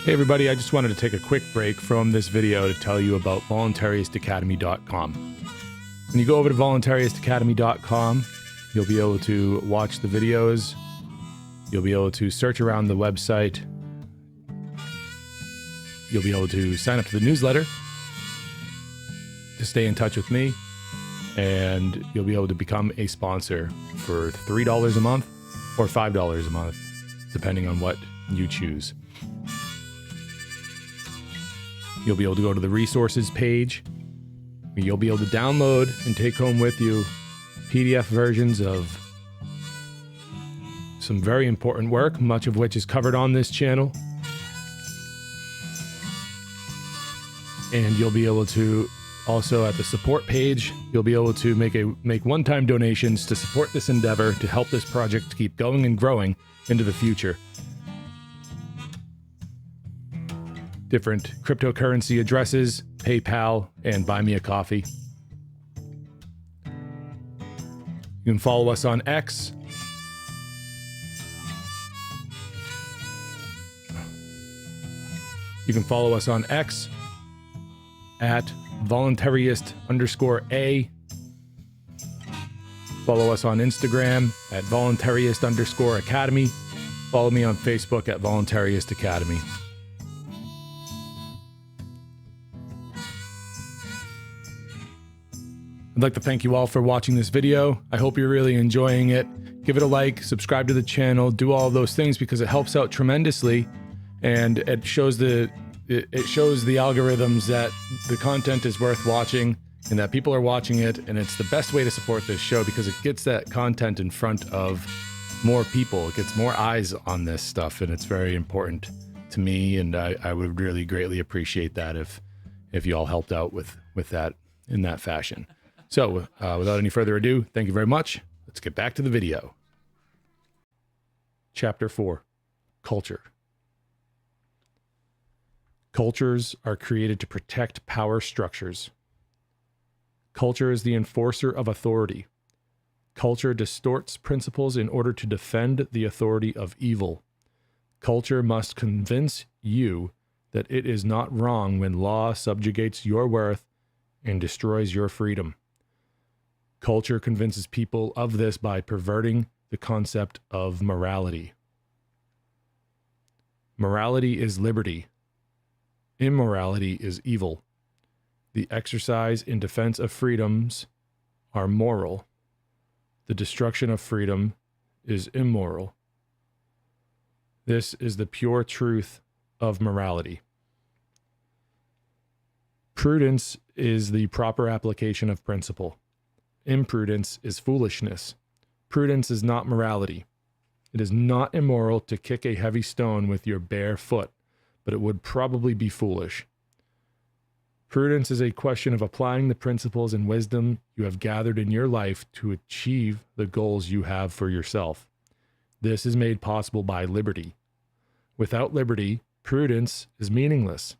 Hey everybody, I just wanted to take a quick break from this video to tell you about voluntaristacademy.com. When you go over to voluntaristacademy.com, you'll be able to watch the videos, you'll be able to search around the website, you'll be able to sign up to the newsletter to stay in touch with me, and you'll be able to become a sponsor for $3 a month or $5 a month, depending on what you choose. You'll be able to go to the resources page. You'll be able to download and take home with you PDF versions of some very important work, much of which is covered on this channel. And you'll be able to also, at the support page, you'll be able to make one-time donations to support this endeavor to help this project keep going and growing into the future. Different cryptocurrency addresses, PayPal, and Buy Me a Coffee. You can follow us on X. You can follow us on X at Voluntaryist_A. Follow us on Instagram at Voluntaryist_Academy. Follow me on Facebook at Voluntaryist Academy. I'd like to thank you all for watching this video. I hope you're really enjoying it. Give it a like, subscribe to the channel, do all those things because it helps out tremendously, and it shows the algorithms that the content is worth watching and that people are watching it, and it's the best way to support this show because it gets that content in front of more people. It gets more eyes on this stuff, and it's very important to me, and I would really greatly appreciate that if you all helped out with that in that fashion. So, without any further ado, thank you very much. Let's get back to the video. Chapter 4, Culture. Cultures are created to protect power structures. Culture is the enforcer of authority. Culture distorts principles in order to defend the authority of evil. Culture must convince you that it is not wrong when law subjugates your worth and destroys your freedom. Culture convinces people of this by perverting the concept of morality. Morality is liberty. Immorality is evil. The exercise in defense of freedoms are moral. The destruction of freedom is immoral. This is the pure truth of morality. Prudence is the proper application of principle. Imprudence is foolishness. Prudence is not morality. It is not immoral to kick a heavy stone with your bare foot, but it would probably be foolish. Prudence is a question of applying the principles and wisdom you have gathered in your life to achieve the goals you have for yourself. This is made possible by liberty. Without liberty, prudence is meaningless.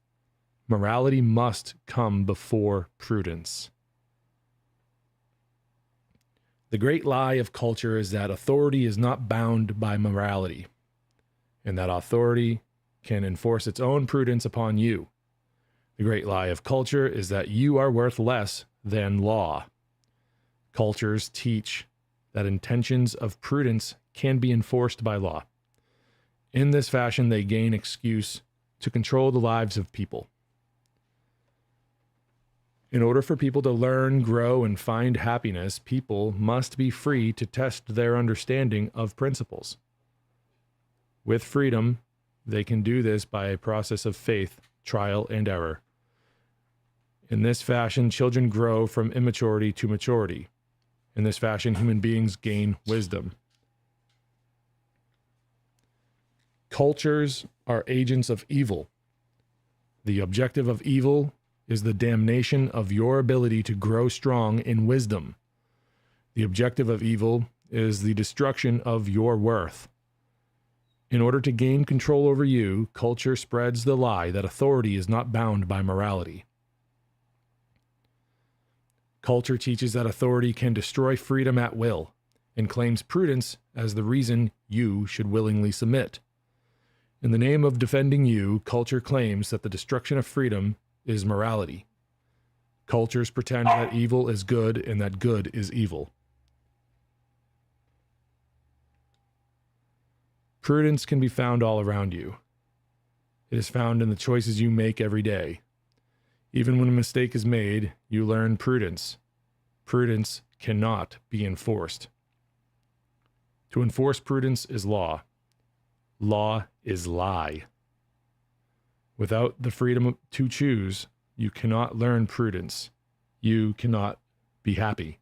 Morality must come before prudence. The great lie of culture is that authority is not bound by morality, and that authority can enforce its own prudence upon you. The great lie of culture is that you are worth less than law. Cultures teach that intentions of prudence can be enforced by law. In this fashion, they gain excuse to control the lives of people. In order for people to learn, grow, and find happiness, people must be free to test their understanding of principles. With freedom, they can do this by a process of faith, trial, and error. In this fashion, children grow from immaturity to maturity. In this fashion, human beings gain wisdom. Cultures are agents of evil. The objective of evil is the damnation of your ability to grow strong in wisdom. The objective of evil is the destruction of your worth. In order to gain control over you, culture spreads the lie that authority is not bound by morality. Culture teaches that authority can destroy freedom at will and claims prudence as the reason you should willingly submit. In the name of defending you, culture claims that the destruction of freedom is morality. Cultures pretend that evil is good and that good is evil. Prudence can be found all around you. It is found in the choices you make every day. Even when a mistake is made, you learn prudence. Prudence cannot be enforced. To enforce prudence is law. Law is lie. Without the freedom to choose, you cannot learn prudence. You cannot be happy.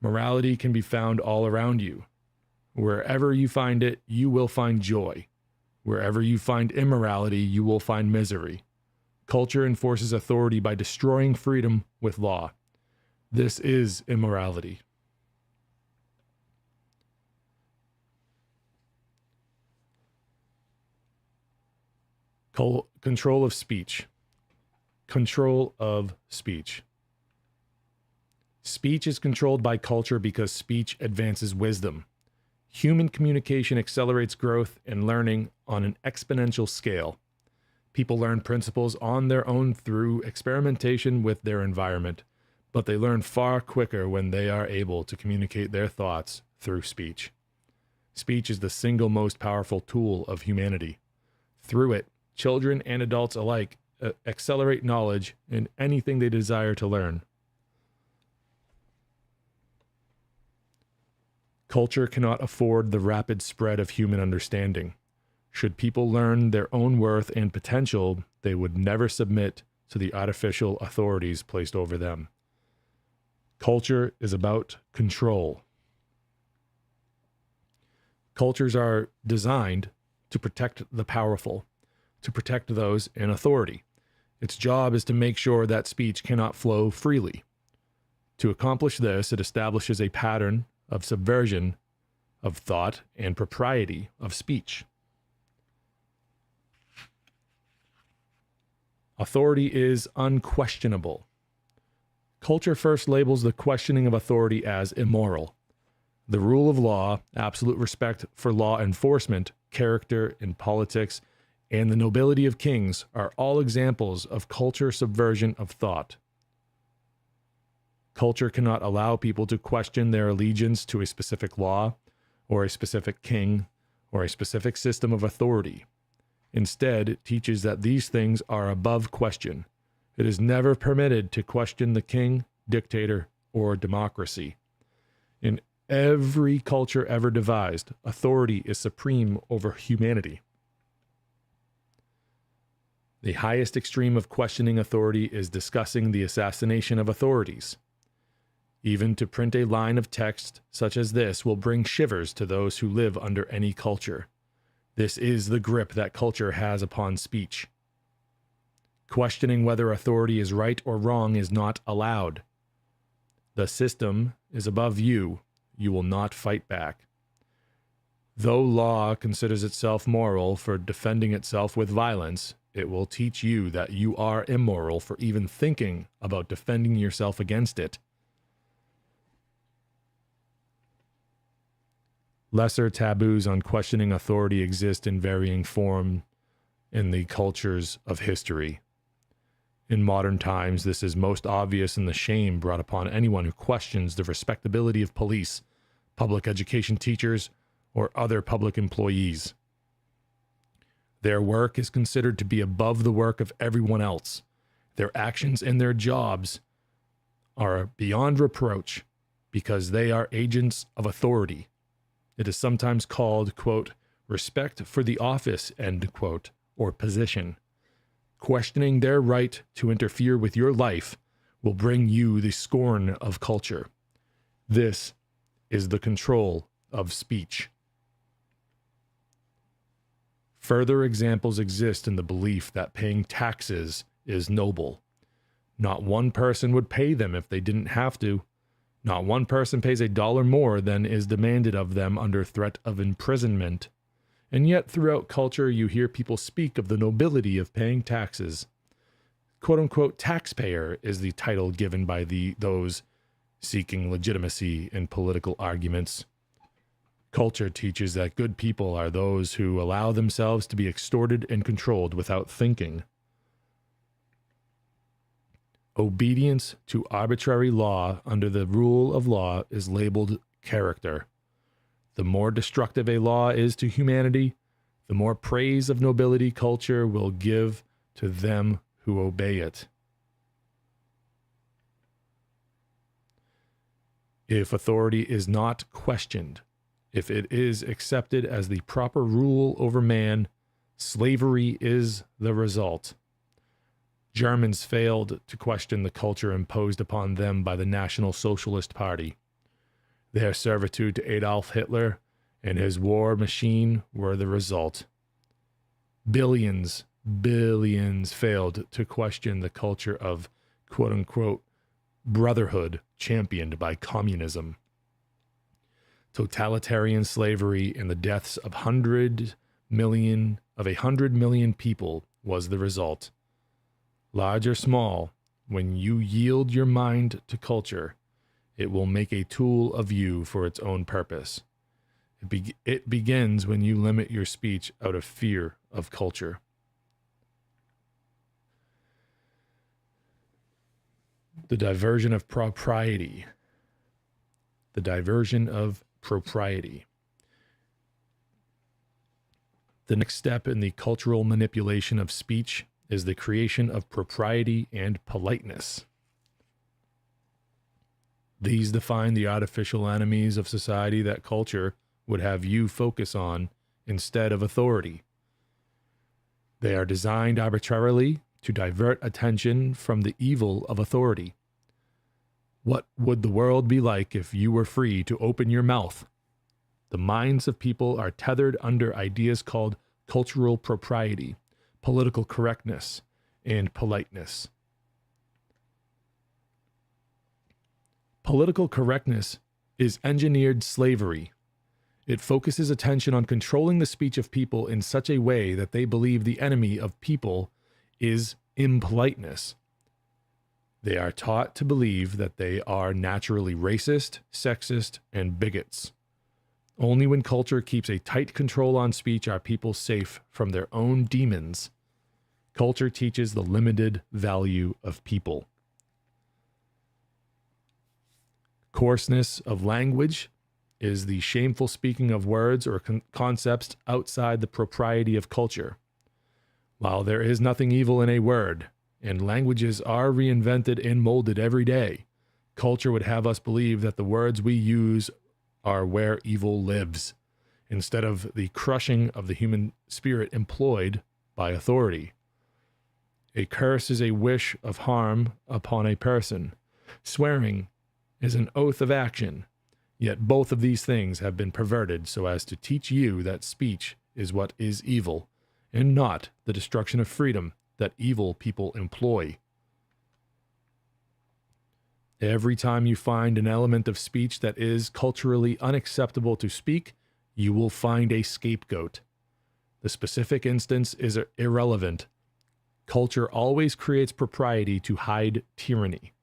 Morality can be found all around you. Wherever you find it, you will find joy. Wherever you find immorality, you will find misery. Culture enforces authority by destroying freedom with law. This is immorality. Control of speech. Control of speech. Speech is controlled by culture because speech advances wisdom. Human communication accelerates growth and learning on an exponential scale. People learn principles on their own through experimentation with their environment, but they learn far quicker when they are able to communicate their thoughts through speech. Speech is the single most powerful tool of humanity. Through it, children and adults alike accelerate knowledge in anything they desire to learn. Culture cannot afford the rapid spread of human understanding. Should people learn their own worth and potential, they would never submit to the artificial authorities placed over them. Culture is about control. Cultures are designed to protect the powerful, to protect those in authority. Its job is to make sure that speech cannot flow freely. To accomplish this, it establishes a pattern of subversion of thought and propriety of speech. Authority is unquestionable. Culture first labels the questioning of authority as immoral. The rule of law, absolute respect for law enforcement, character in politics, and the nobility of kings are all examples of culture subversion of thought. Culture cannot allow people to question their allegiance to a specific law, or a specific king, or a specific system of authority. Instead, it teaches that these things are above question. It is never permitted to question the king, dictator, or democracy. In every culture ever devised, authority is supreme over humanity. The highest extreme of questioning authority is discussing the assassination of authorities. Even to print a line of text such as this will bring shivers to those who live under any culture. This is the grip that culture has upon speech. Questioning whether authority is right or wrong is not allowed. The system is above you. You will not fight back. Though law considers itself moral for defending itself with violence, it will teach you that you are immoral for even thinking about defending yourself against it. Lesser taboos on questioning authority exist in varying form in the cultures of history. In modern times, this is most obvious in the shame brought upon anyone who questions the respectability of police, public education teachers, or other public employees. Their work is considered to be above the work of everyone else. Their actions in their jobs are beyond reproach because they are agents of authority. It is sometimes called, quote, respect for the office, end quote, or position. Questioning their right to interfere with your life will bring you the scorn of culture. This is the control of speech. Further examples exist in the belief that paying taxes is noble. Not one person would pay them if they didn't have to. Not one person pays $1 more than is demanded of them under threat of imprisonment. And yet throughout culture you hear people speak of the nobility of paying taxes. Quote-unquote taxpayer is the title given by those seeking legitimacy in political arguments. Culture teaches that good people are those who allow themselves to be extorted and controlled without thinking. Obedience to arbitrary law under the rule of law is labeled character. The more destructive a law is to humanity, the more praise of nobility culture will give to them who obey it. If authority is not questioned, if it is accepted as the proper rule over man, slavery is the result. Germans failed to question the culture imposed upon them by the National Socialist Party. Their servitude to Adolf Hitler and his war machine were the result. Billions failed to question the culture of quote-unquote brotherhood championed by communism. Totalitarian slavery and the deaths of 100 million people was the result. Large or small, when you yield your mind to culture, it will make a tool of you for its own purpose. It begins when you limit your speech out of fear of culture. The diversion of propriety. The diversion of propriety. The next step in the cultural manipulation of speech is the creation of propriety and politeness. These define the artificial enemies of society that culture would have you focus on instead of authority. They are designed arbitrarily to divert attention from the evil of authority. What would the world be like if you were free to open your mouth? The minds of people are tethered under ideas called cultural propriety, political correctness, and politeness. Political correctness is engineered slavery. It focuses attention on controlling the speech of people in such a way that they believe the enemy of people is impoliteness. They are taught to believe that they are naturally racist, sexist, and bigots. Only when culture keeps a tight control on speech are people safe from their own demons. Culture teaches the limited value of people. Coarseness of language is the shameful speaking of words or concepts outside the propriety of culture. While there is nothing evil in a word, and languages are reinvented and molded every day, culture would have us believe that the words we use are where evil lives, instead of the crushing of the human spirit employed by authority. A curse is a wish of harm upon a person. Swearing is an oath of action, yet both of these things have been perverted so as to teach you that speech is what is evil, and not the destruction of freedom that evil people employ. Every time you find an element of speech that is culturally unacceptable to speak, you will find a scapegoat. The specific instance is irrelevant. Culture always creates propriety to hide tyranny.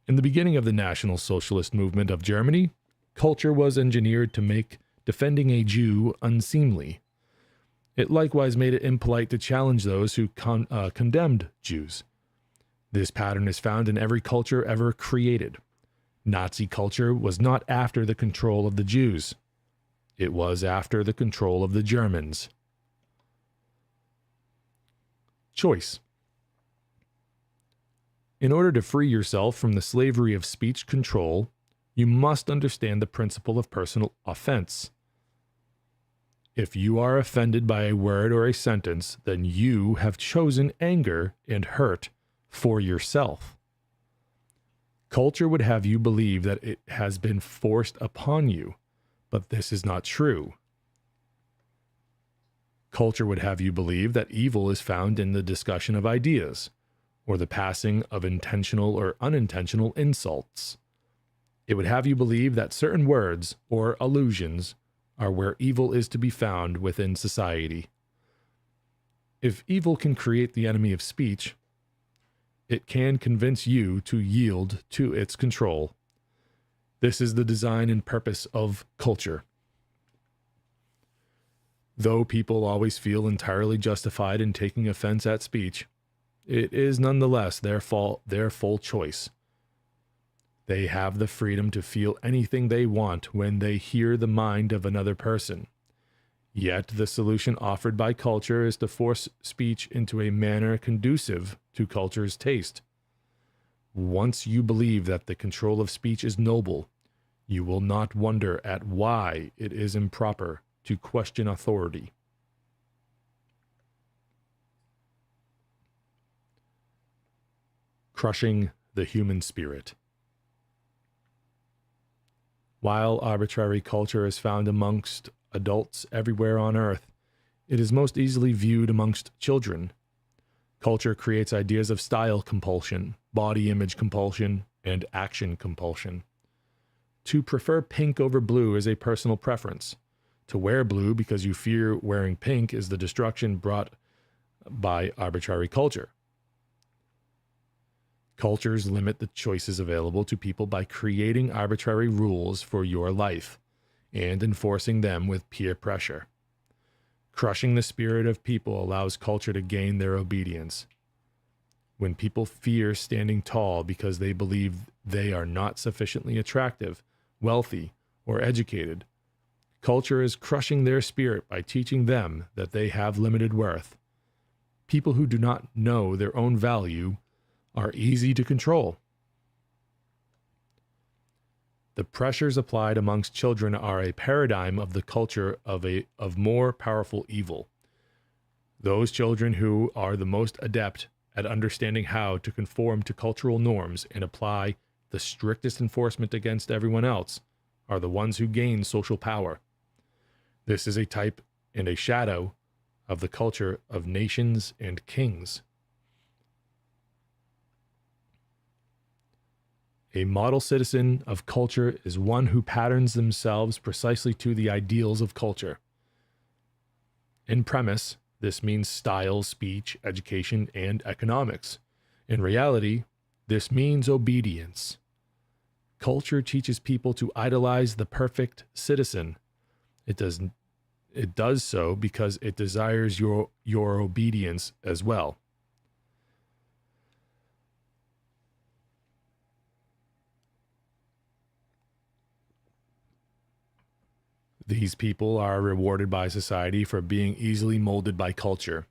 In the beginning of the National Socialist movement of Germany, culture was engineered to make defending a Jew unseemly. It likewise made it impolite to challenge those who condemned Jews. This pattern is found in every culture ever created. Nazi culture was not after the control of the Jews. It was after the control of the Germans. Choice. In order to free yourself from the slavery of speech control, you must understand the principle of personal offense. If you are offended by a word or a sentence, then you have chosen anger and hurt for yourself. Culture would have you believe that it has been forced upon you, but this is not true. Culture would have you believe that evil is found in the discussion of ideas, or the passing of intentional or unintentional insults. It would have you believe that certain words or allusions are where evil is to be found within society. If evil can create the enemy of speech, it can convince you to yield to its control. This is the design and purpose of culture. Though people always feel entirely justified in taking offense at speech, it is nonetheless their full choice. They have the freedom to feel anything they want when they hear the mind of another person. Yet the solution offered by culture is to force speech into a manner conducive to culture's taste. Once you believe that the control of speech is noble, you will not wonder at why it is improper to question authority. Crushing the human spirit. While arbitrary culture is found amongst adults everywhere on earth, it is most easily viewed amongst children. Culture creates ideas of style compulsion, body image compulsion, and action compulsion. To prefer pink over blue is a personal preference. To wear blue because you fear wearing pink is the destruction brought by arbitrary culture. Cultures limit the choices available to people by creating arbitrary rules for your life and enforcing them with peer pressure. Crushing the spirit of people allows culture to gain their obedience. When people fear standing tall because they believe they are not sufficiently attractive, wealthy, or educated, culture is crushing their spirit by teaching them that they have limited worth. People who do not know their own value are easy to control. The pressures applied amongst children are a paradigm of the culture of more powerful evil. Those children who are the most adept at understanding how to conform to cultural norms and apply the strictest enforcement against everyone else are the ones who gain social power. This is a type and a shadow of the culture of nations and kings. A model citizen of culture is one who patterns themselves precisely to the ideals of culture. In premise, this means style, speech, education, and economics. In reality, this means obedience. Culture teaches people to idolize the perfect citizen. It does so because it desires your obedience as well. These people are rewarded by society for being easily molded by culture.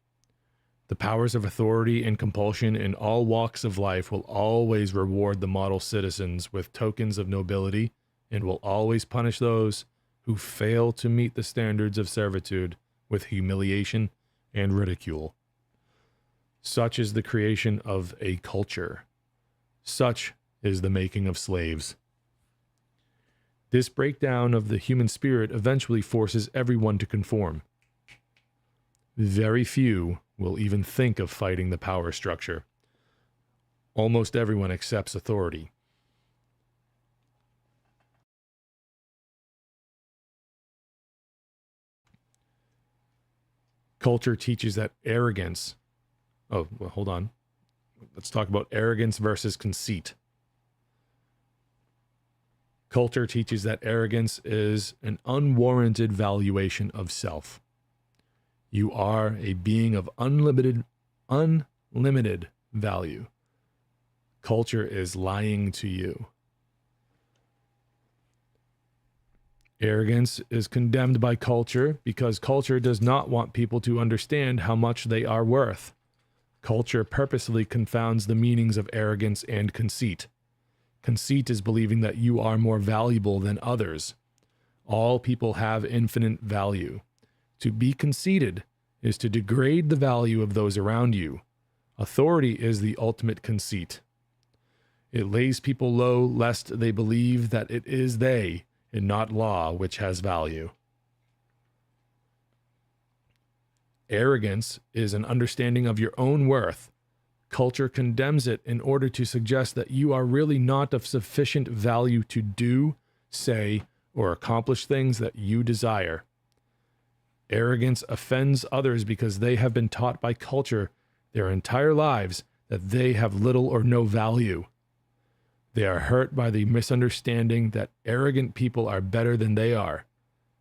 The powers of authority and compulsion in all walks of life will always reward the model citizens with tokens of nobility and will always punish those who fail to meet the standards of servitude with humiliation and ridicule. Such is the creation of a culture. Such is the making of slaves. This breakdown of the human spirit eventually forces everyone to conform. Very few will even think of fighting the power structure. Almost everyone accepts authority. Culture teaches that arrogance. Oh, well, hold on. Let's talk about arrogance versus conceit. Culture teaches that arrogance is an unwarranted valuation of self. You are a being of unlimited value. Culture is lying to you. Arrogance is condemned by culture because culture does not want people to understand how much they are worth. Culture purposely confounds the meanings of arrogance and conceit. Conceit is believing that you are more valuable than others. All people have infinite value. To be conceited is to degrade the value of those around you. Authority is the ultimate conceit. It lays people low lest they believe that it is they and not law which has value. Arrogance is an understanding of your own worth. Culture condemns it in order to suggest that you are really not of sufficient value to do, say, or accomplish things that you desire. Arrogance offends others because they have been taught by culture their entire lives that they have little or no value. They are hurt by the misunderstanding that arrogant people are better than they are.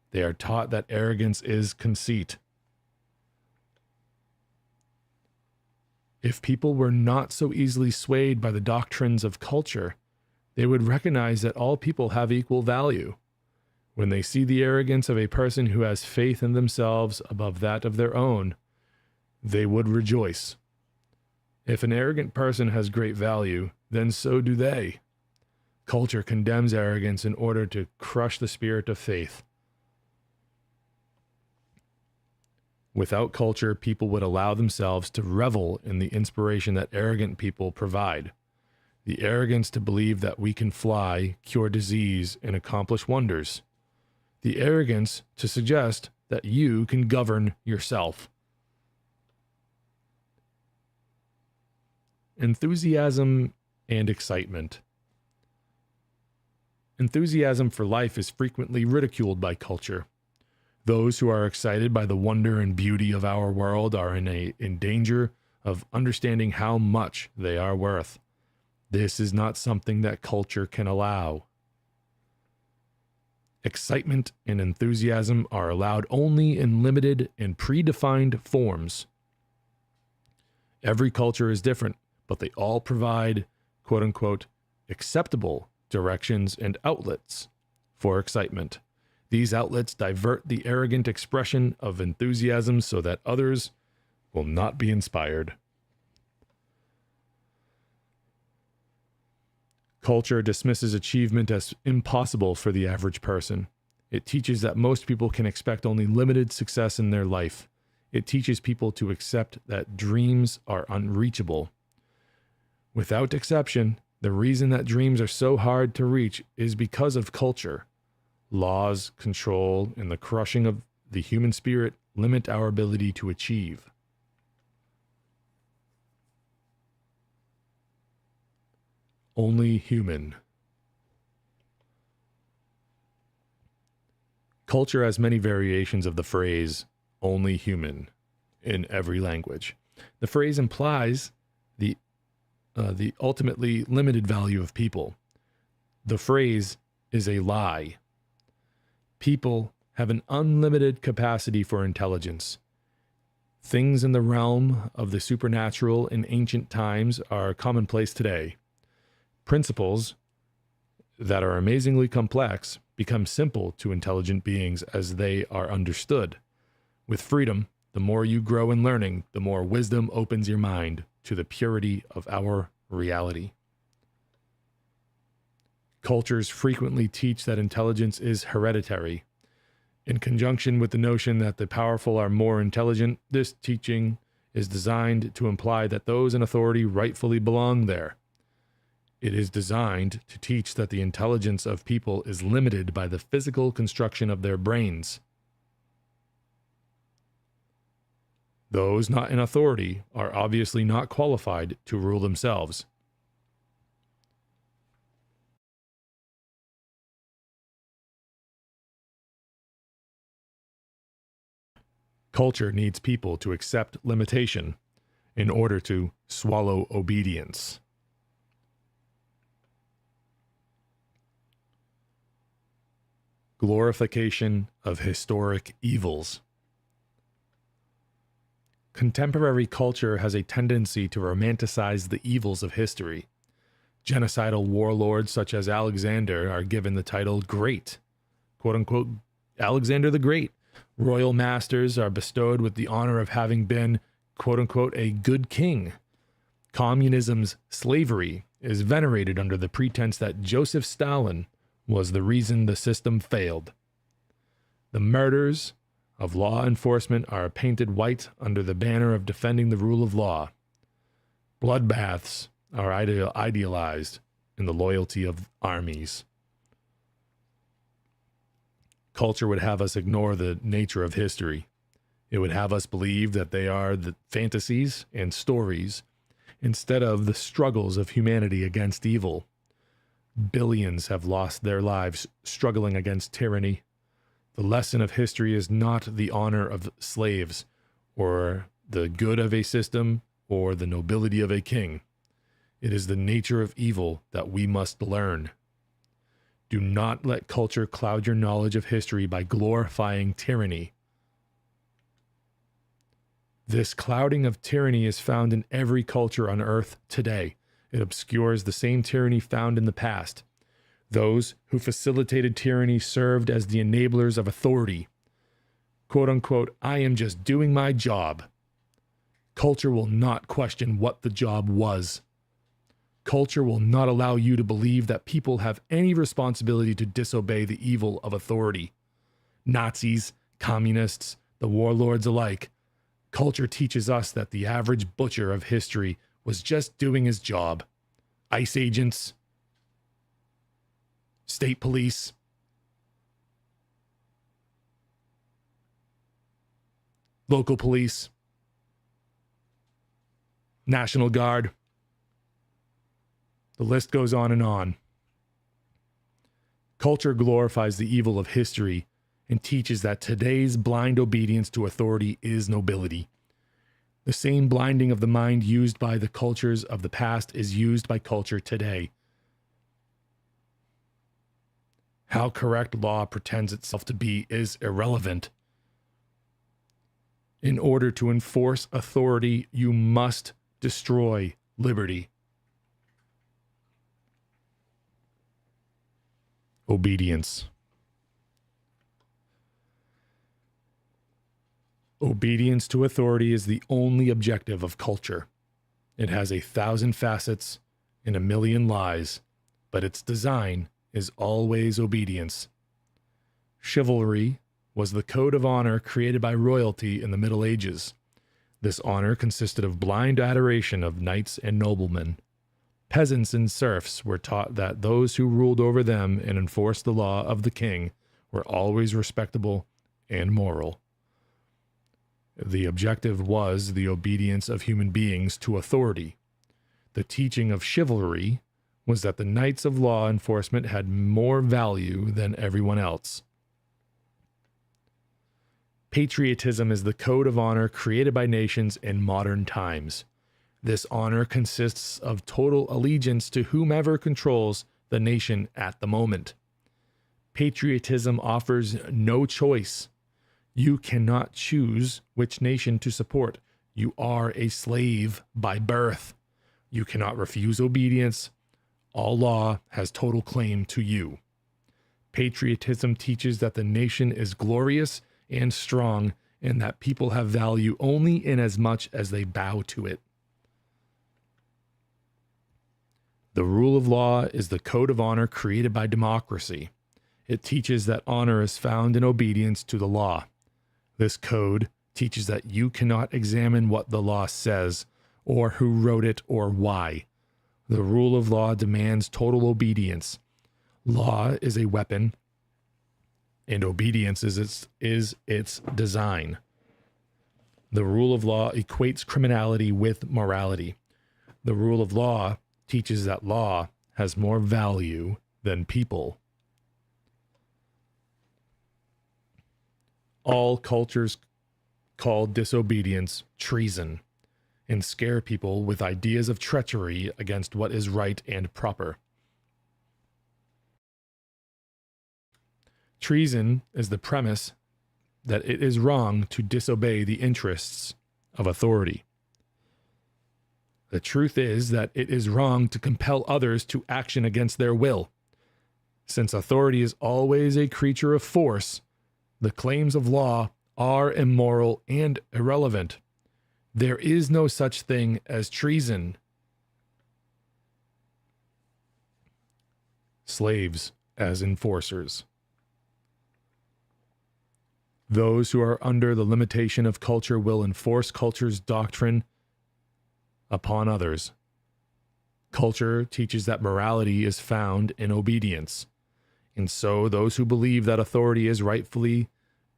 They are taught that arrogance is conceit. If people were not so easily swayed by the doctrines of culture, they would recognize that all people have equal value. When they see the arrogance of a person who has faith in themselves above that of their own, they would rejoice. If an arrogant person has great value, then so do they. Culture condemns arrogance in order to crush the spirit of faith. Without culture, people would allow themselves to revel in the inspiration that arrogant people provide. The arrogance to believe that we can fly, cure disease, and accomplish wonders. The arrogance to suggest that you can govern yourself. Enthusiasm and excitement. Enthusiasm for life is frequently ridiculed by culture. Those who are excited by the wonder and beauty of our world are in danger of understanding how much they are worth. This is not something that culture can allow. Excitement and enthusiasm are allowed only in limited and predefined forms. Every culture is different, but they all provide, quote-unquote, acceptable directions and outlets for excitement. These outlets divert the arrogant expression of enthusiasm so that others will not be inspired. Culture dismisses achievement as impossible for the average person. It teaches that most people can expect only limited success in their life. It teaches people to accept that dreams are unreachable. Without exception, the reason that dreams are so hard to reach is because of culture. Laws, control, and the crushing of the human spirit limit our ability to achieve. Only human. Culture has many variations of the phrase, only human, in every language. The phrase implies the ultimately limited value of people. The phrase is a lie. People have an unlimited capacity for intelligence. Things in the realm of the supernatural in ancient times are commonplace today. Principles that are amazingly complex become simple to intelligent beings as they are understood. With freedom, the more you grow in learning, the more wisdom opens your mind to the purity of our reality. Cultures frequently teach that intelligence is hereditary. In conjunction with the notion that the powerful are more intelligent, this teaching is designed to imply that those in authority rightfully belong there. It is designed to teach that the intelligence of people is limited by the physical construction of their brains. Those not in authority are obviously not qualified to rule themselves. Culture needs people to accept limitation in order to swallow obedience. Glorification of historic evils. Contemporary culture has a tendency to romanticize the evils of history. Genocidal warlords such as Alexander are given the title Great, quote unquote, Alexander the Great. Royal masters are bestowed with the honor of having been, quote unquote, a good king. Communism's slavery is venerated under the pretense that Joseph Stalin was the reason the system failed. The murders of law enforcement are painted white under the banner of defending the rule of law. Bloodbaths are idealized in the loyalty of armies. Culture would have us ignore the nature of history. It would have us believe that they are the fantasies and stories instead of the struggles of humanity against evil. Billions have lost their lives struggling against tyranny. The lesson of history is not the honor of slaves, or the good of a system, or the nobility of a king. It is the nature of evil that we must learn. Do not let culture cloud your knowledge of history by glorifying tyranny. This clouding of tyranny is found in every culture on earth today. It obscures the same tyranny found in the past. Those who facilitated tyranny served as the enablers of authority. Quote unquote, I am just doing my job. Culture will not question what the job was. Culture will not allow you to believe that people have any responsibility to disobey the evil of authority. Nazis, communists, the warlords alike. Culture teaches us that the average butcher of history was just doing his job. ICE agents, state police, local police, National Guard. The list goes on and on. Culture glorifies the evil of history and teaches that today's blind obedience to authority is nobility. The same blinding of the mind used by the cultures of the past is used by culture today. How correct law pretends itself to be is irrelevant. In order to enforce authority, you must destroy liberty. Obedience. Obedience to authority is the only objective of culture. It has 1,000 facets and 1,000,000 lies, but its design is always obedience. Chivalry was the code of honor created by royalty in the Middle Ages. This honor consisted of blind adoration of knights and noblemen. Peasants and serfs were taught that those who ruled over them and enforced the law of the king were always respectable and moral. The objective was the obedience of human beings to authority. The teaching of chivalry was that the knights of law enforcement had more value than everyone else. Patriotism is the code of honor created by nations in modern times. This honor consists of total allegiance to whomever controls the nation at the moment. Patriotism offers no choice. You cannot choose which nation to support. You are a slave by birth. You cannot refuse obedience. All law has total claim to you. Patriotism teaches that the nation is glorious and strong, and that people have value only inasmuch as they bow to it. The rule of law is the code of honor created by democracy. It teaches that honor is found in obedience to the law. This code teaches that you cannot examine what the law says, or who wrote it, or why. The rule of law demands total obedience. Law is a weapon, and obedience is its design. The rule of law equates criminality with morality. The rule of law teaches that law has more value than people. All cultures call disobedience treason and scare people with ideas of treachery against what is right and proper. Treason is the premise that it is wrong to disobey the interests of authority. The truth is that it is wrong to compel others to action against their will. Since authority is always a creature of force, the claims of law are immoral and irrelevant. There is no such thing as treason. Slaves as enforcers. Those who are under the limitation of culture will enforce culture's doctrine upon others. Culture teaches that morality is found in obedience, and so those who believe that authority is rightfully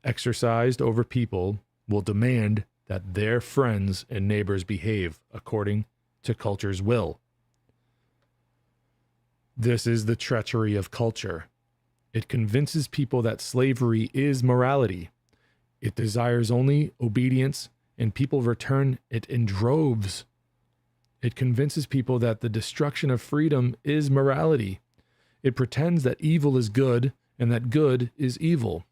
exercised over people will demand that their friends and neighbors behave according to culture's will. This is the treachery of culture. It convinces people that slavery is morality. It desires only obedience, and people return it in droves. It convinces people that the destruction of freedom is morality. It pretends that evil is good and that good is evil.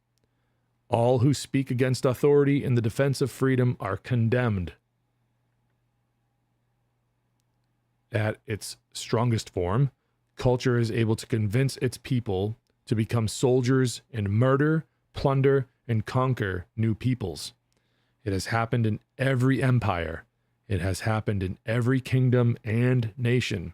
All who speak against authority in the defense of freedom are condemned. At its strongest form, culture is able to convince its people to become soldiers and murder, plunder, and conquer new peoples. It has happened in every empire. It has happened in every kingdom and nation,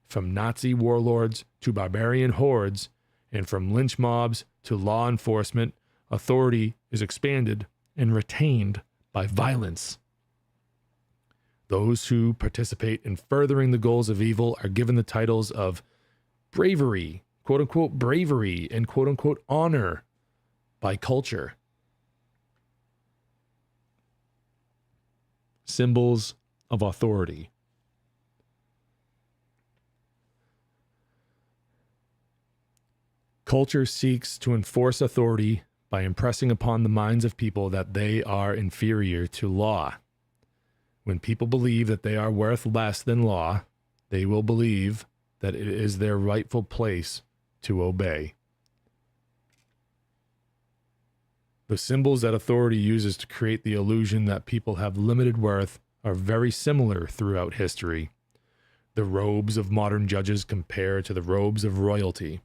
from Nazi warlords to barbarian hordes, and from lynch mobs to law enforcement. Authority is expanded and retained by violence. Those who participate in furthering the goals of evil are given the titles of bravery, quote unquote bravery, and quote unquote honor by culture. Symbols of authority. Culture seeks to enforce authority by impressing upon the minds of people that they are inferior to law. When people believe that they are worth less than law, they will believe that it is their rightful place to obey. The symbols that authority uses to create the illusion that people have limited worth are very similar throughout history. The robes of modern judges compare to the robes of royalty.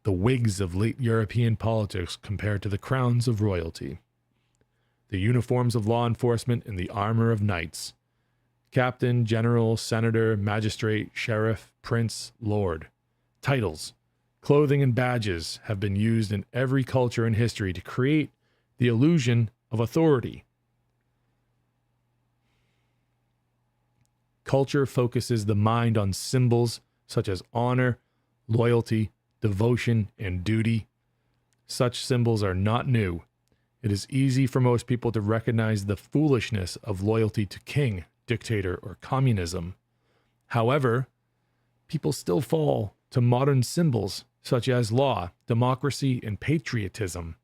The wigs of late European politics compared to the crowns of royalty. The uniforms of law enforcement and the armor of knights. Captain, general, senator, magistrate, sheriff, prince, lord. Titles, clothing, and badges have been used in every culture in history to create the illusion of authority. Culture focuses the mind on symbols such as honor, loyalty, devotion, and duty. Such symbols are not new. It is easy for most people to recognize the foolishness of loyalty to king, dictator, or communism. However, people still fall to modern symbols such as law, democracy, and patriotism.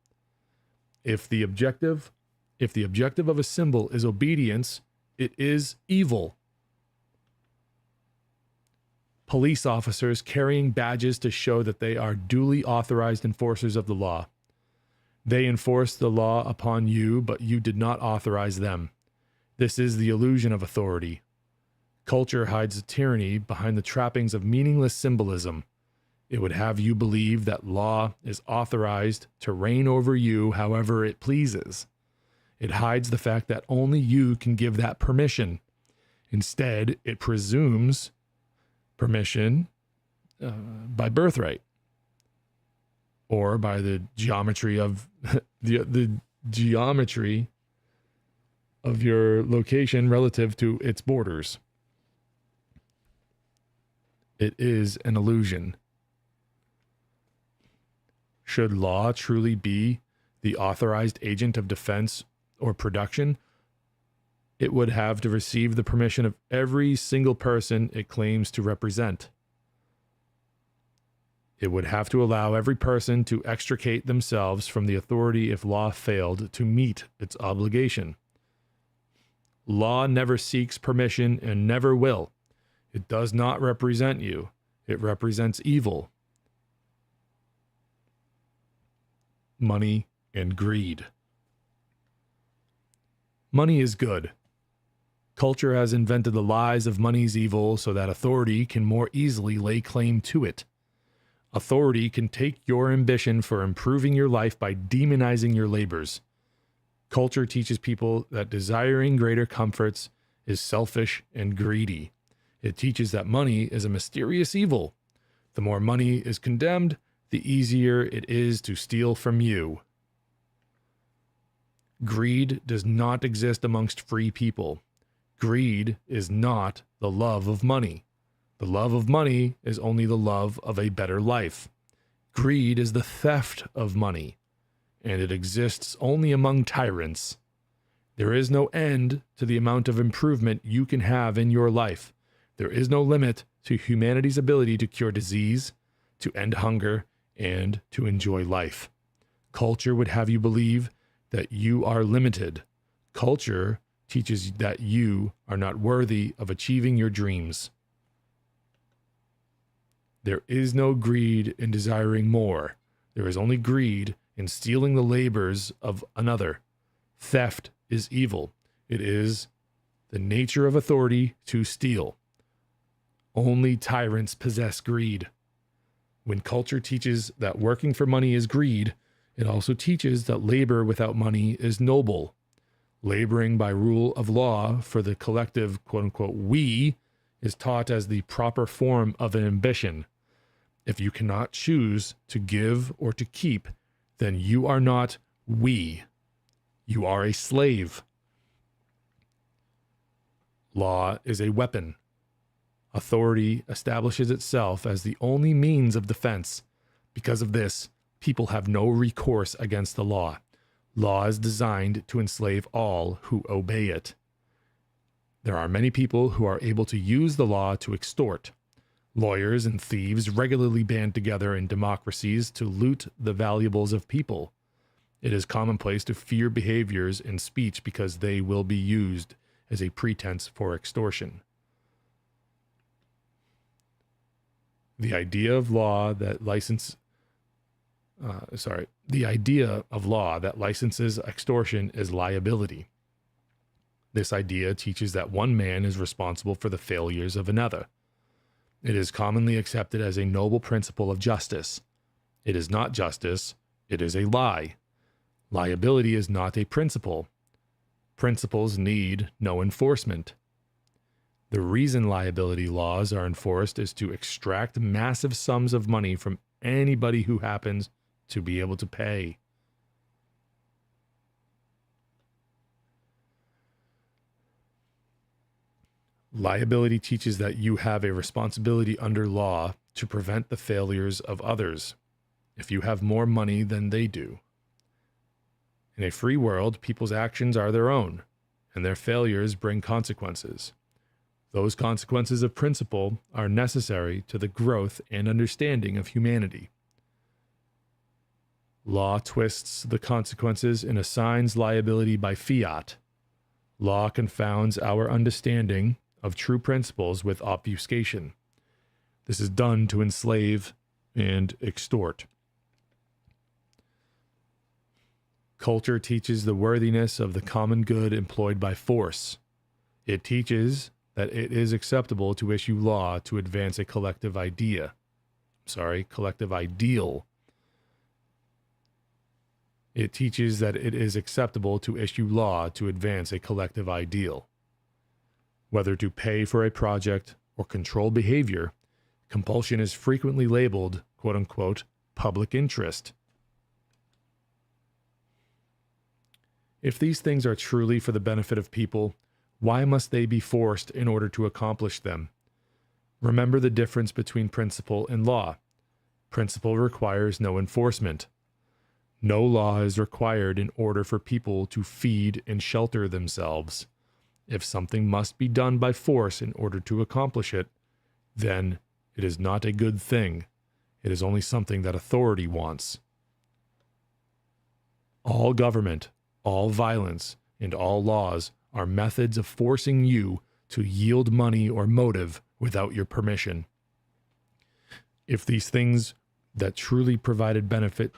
If the objective of a symbol is obedience, it is evil. Police officers carrying badges to show that they are duly authorized enforcers of the law. They enforce the law upon you, but you did not authorize them. This is the illusion of authority. Culture hides the tyranny behind the trappings of meaningless symbolism. It would have you believe that law is authorized to reign over you however it pleases. It hides the fact that only you can give that permission. Instead, it presumes permission by birthright or by the geometry of the geometry of your location relative to its borders. It is an illusion. Should law truly be the authorized agent of defense or production, it would have to receive the permission of every single person it claims to represent. It would have to allow every person to extricate themselves from the authority if law failed to meet its obligation. Law never seeks permission and never will. It does not represent you. It represents evil, money, and greed. Money is good. Culture has invented the lies of money's evil so that authority can more easily lay claim to it. Authority can take your ambition for improving your life by demonizing your labors. Culture teaches people that desiring greater comforts is selfish and greedy. It teaches that money is a mysterious evil. The more money is condemned, the easier it is to steal from you. Greed does not exist amongst free people. Greed is not the love of money. The love of money is only the love of a better life. Greed is the theft of money, and it exists only among tyrants. There is no end to the amount of improvement you can have in your life. There is no limit to humanity's ability to cure disease, to end hunger, and to enjoy life. Culture would have you believe that you are limited. Culture teaches that you are not worthy of achieving your dreams. There is no greed in desiring more. There is only greed in stealing the labors of another. Theft is evil. It is the nature of authority to steal. Only tyrants possess greed. When culture teaches that working for money is greed, it also teaches that labor without money is noble. Laboring by rule of law for the collective, quote-unquote, we, is taught as the proper form of an ambition. If you cannot choose to give or to keep, then you are not we. You are a slave. Law is a weapon. Authority establishes itself as the only means of defense. Because of this, people have no recourse against the law. Law is designed to enslave all who obey it. There are many people who are able to use the law to extort. Lawyers and thieves regularly band together in democracies to loot the valuables of people. It is commonplace to fear behaviors in speech because they will be used as a pretense for extortion. The idea of law that licenses extortion is liability. This idea teaches that one man is responsible for the failures of another. It is commonly accepted as a noble principle of justice. It is not justice, it is a lie. Liability is not a principle. Principles need no enforcement. The reason liability laws are enforced is to extract massive sums of money from anybody who happens to be able to pay. Liability teaches that you have a responsibility under law to prevent the failures of others if you have more money than they do. In a free world, people's actions are their own, and their failures bring consequences. Those consequences of principle are necessary to the growth and understanding of humanity. Law twists the consequences and assigns liability by fiat. Law confounds our understanding of true principles with obfuscation. This is done to enslave and extort. Culture teaches the worthiness of the common good employed by force. It teaches that it is acceptable to issue law to advance a collective ideal. It teaches that it is acceptable to issue law to advance a collective ideal. Whether to pay for a project or control behavior, compulsion is frequently labeled, quote-unquote, public interest. If these things are truly for the benefit of people, why must they be forced in order to accomplish them? Remember the difference between principle and law. Principle requires no enforcement. No law is required in order for people to feed and shelter themselves. If something must be done by force in order to accomplish it, then it is not a good thing. It is only something that authority wants. All government, all violence, and all laws are methods of forcing you to yield money or motive without your permission. If these were things that truly provided benefit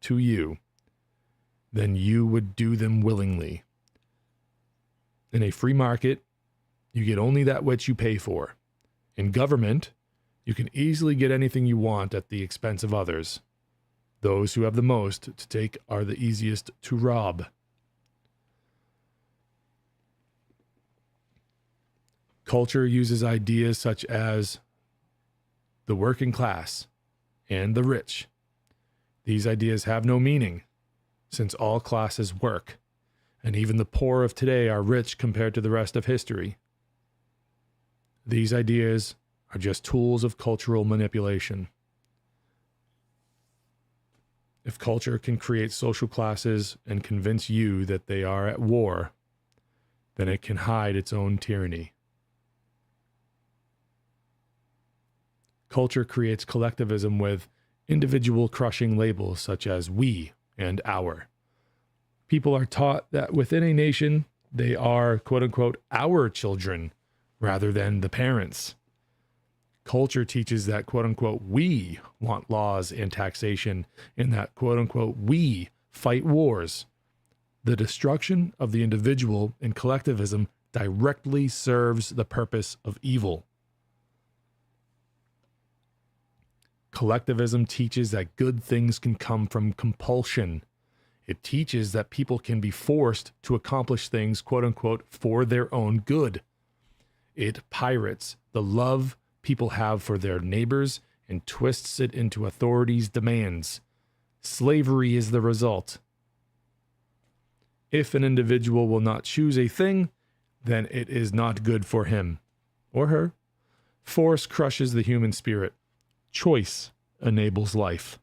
to you, then you would do them willingly. In a free market, you get only that which you pay for. In government, you can easily get anything you want at the expense of others. Those who have the most to take are the easiest to rob. Culture uses ideas such as the working class and the rich. These ideas have no meaning, since all classes work, and even the poor of today are rich compared to the rest of history. These ideas are just tools of cultural manipulation. If culture can create social classes and convince you that they are at war, then it can hide its own tyranny. Culture creates collectivism with individual crushing labels such as we and our. People are taught that within a nation, they are, quote unquote, our children rather than the parents. Culture teaches that, quote unquote, we want laws and taxation, and that, quote unquote, we fight wars. The destruction of the individual in collectivism directly serves the purpose of evil. Collectivism teaches that good things can come from compulsion. It teaches that people can be forced to accomplish things, quote unquote, for their own good. It pirates the love people have for their neighbors and twists it into authority's demands. Slavery is the result. If an individual will not choose a thing, then it is not good for him or her. Force crushes the human spirit. Choice enables life.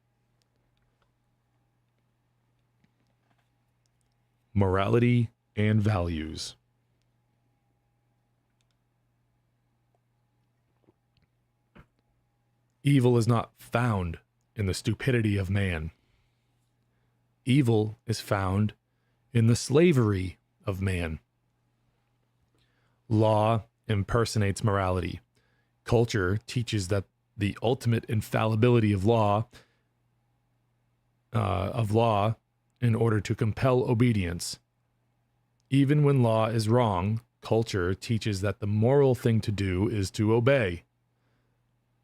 Morality and values. Evil is not found in the stupidity of man. Evil is found in the slavery of man. Law impersonates morality. Culture teaches that the ultimate infallibility of law in order to compel obedience. Even when law is wrong, culture teaches that the moral thing to do is to obey.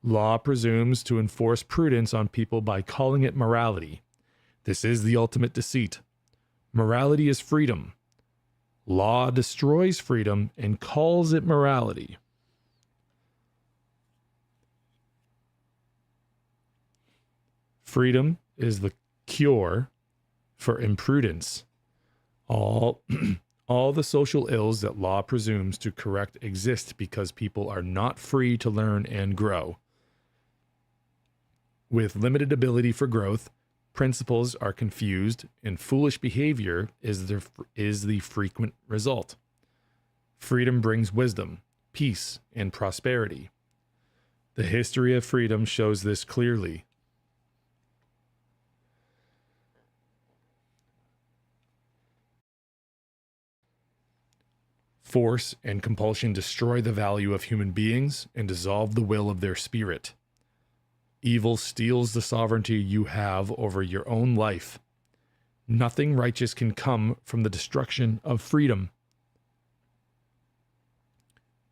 Law presumes to enforce prudence on people by calling it morality. This is the ultimate deceit. Morality is freedom. Law destroys freedom and calls it morality. Freedom is the cure for imprudence. All the social ills that law presumes to correct exist because people are not free to learn and grow. With limited ability for growth, principles are confused, and foolish behavior is the frequent result. Freedom brings wisdom, peace, and prosperity. The history of freedom shows this clearly. Force and compulsion destroy the value of human beings and dissolve the will of their spirit. Evil steals the sovereignty you have over your own life. Nothing righteous can come from the destruction of freedom.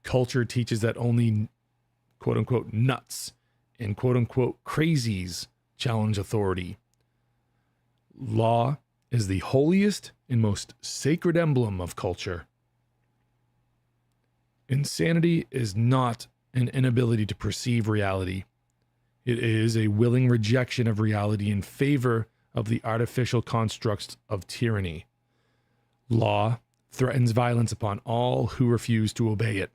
Culture teaches that only, quote unquote, nuts and quote unquote crazies challenge authority. Law is the holiest and most sacred emblem of culture. Insanity is not an inability to perceive reality. It is a willing rejection of reality in favor of the artificial constructs of tyranny. Law threatens violence upon all who refuse to obey it.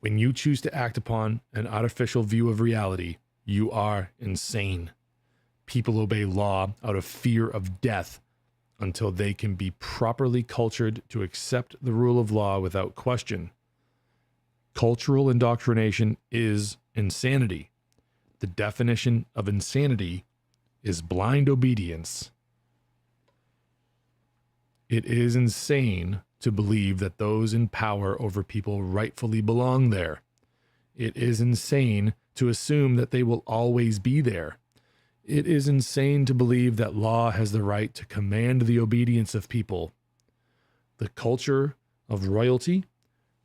When you choose to act upon an artificial view of reality, you are insane. People obey law out of fear of death until they can be properly cultured to accept the rule of law without question. Cultural indoctrination is insanity. The definition of insanity is blind obedience. It is insane to believe that those in power over people rightfully belong there. It is insane to assume that they will always be there. It is insane to believe that law has the right to command the obedience of people. The culture of royalty,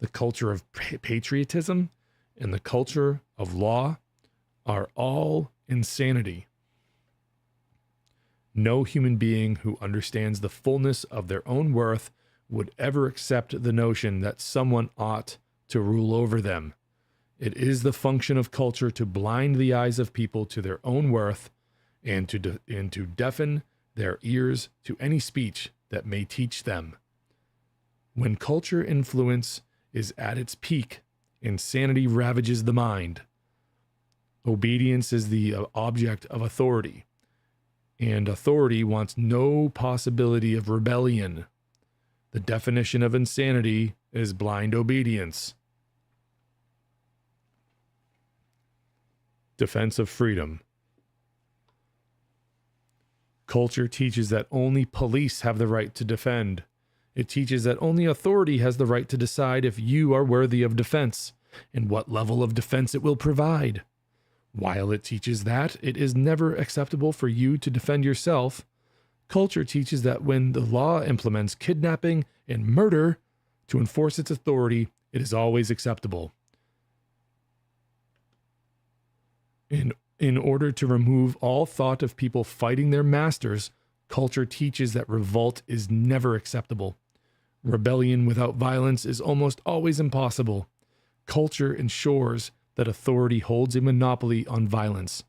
the culture of patriotism, and the culture of law are all insanity. No human being who understands the fullness of their own worth would ever accept the notion that someone ought to rule over them. It is the function of culture to blind the eyes of people to their own worth and to deafen their ears to any speech that may teach them. When culture influence is at its peak, insanity ravages the mind. Obedience is the object of authority, and authority wants no possibility of rebellion. The definition of insanity is blind obedience. Defense of freedom. Culture teaches that only police have the right to defend. It teaches that only authority has the right to decide if you are worthy of defense and what level of defense it will provide. While it teaches that it is never acceptable for you to defend yourself, culture teaches that when the law implements kidnapping and murder to enforce its authority, it is always acceptable. In order to remove all thought of people fighting their masters, culture teaches that revolt is never acceptable. Rebellion without violence is almost always impossible. Culture ensures that authority holds a monopoly on violence,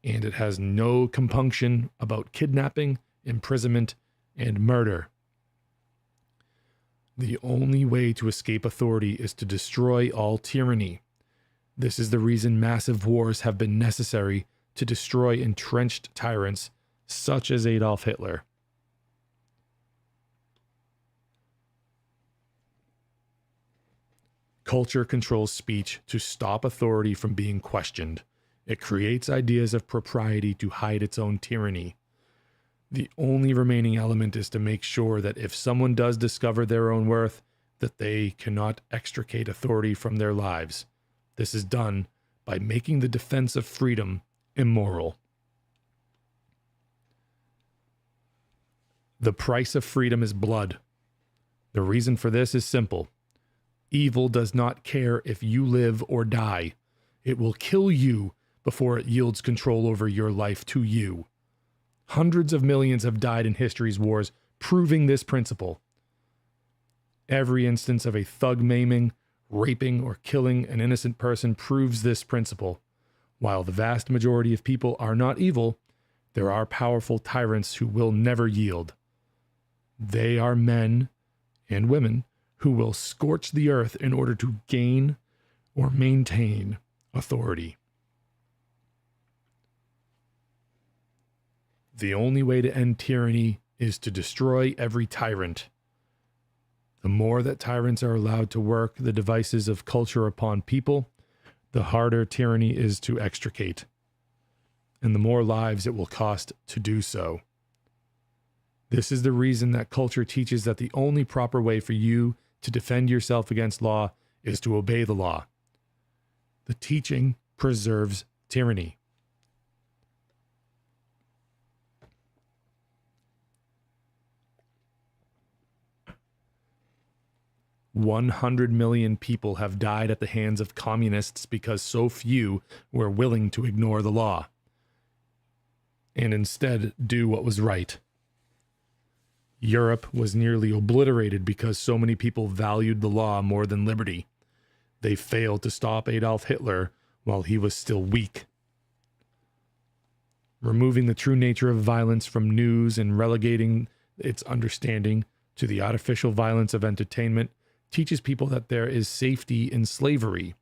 and it has no compunction about kidnapping, imprisonment, and murder. The only way to escape authority is to destroy all tyranny. This is the reason massive wars have been necessary to destroy entrenched tyrants such as Adolf Hitler. Culture controls speech to stop authority from being questioned. It creates ideas of propriety to hide its own tyranny. The only remaining element is to make sure that if someone does discover their own worth, that they cannot extricate authority from their lives. This is done by making the defense of freedom immoral. The price of freedom is blood. The reason for this is simple. Evil does not care if you live or die. It will kill you before it yields control over your life to you. Hundreds of millions have died in history's wars, proving this principle. Every instance of a thug maiming, raping, or killing an innocent person proves this principle. While the vast majority of people are not evil, there are powerful tyrants who will never yield. They are men and women who will scorch the earth in order to gain or maintain authority. The only way to end tyranny is to destroy every tyrant. The more that tyrants are allowed to work the devices of culture upon people, the harder tyranny is to extricate, and the more lives it will cost to do so. This is the reason that culture teaches that the only proper way for you to defend yourself against law is to obey the law. The teaching preserves tyranny. $100 million people have died at the hands of communists because so few were willing to ignore the law and instead do what was right. Europe was nearly obliterated because so many people valued the law more than liberty. They failed to stop Adolf Hitler while he was still weak. Removing the true nature of violence from news and relegating its understanding to the artificial violence of entertainment teaches people that there is safety in slavery.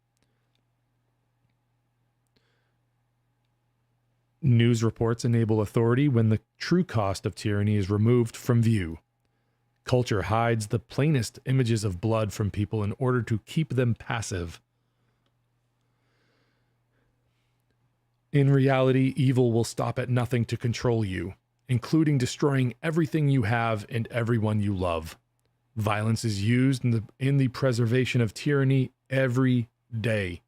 News reports enable authority when the true cost of tyranny is removed from view. Culture hides the plainest images of blood from people in order to keep them passive. In reality, evil will stop at nothing to control you, including destroying everything you have and everyone you love. Violence is used in the preservation of tyranny every day.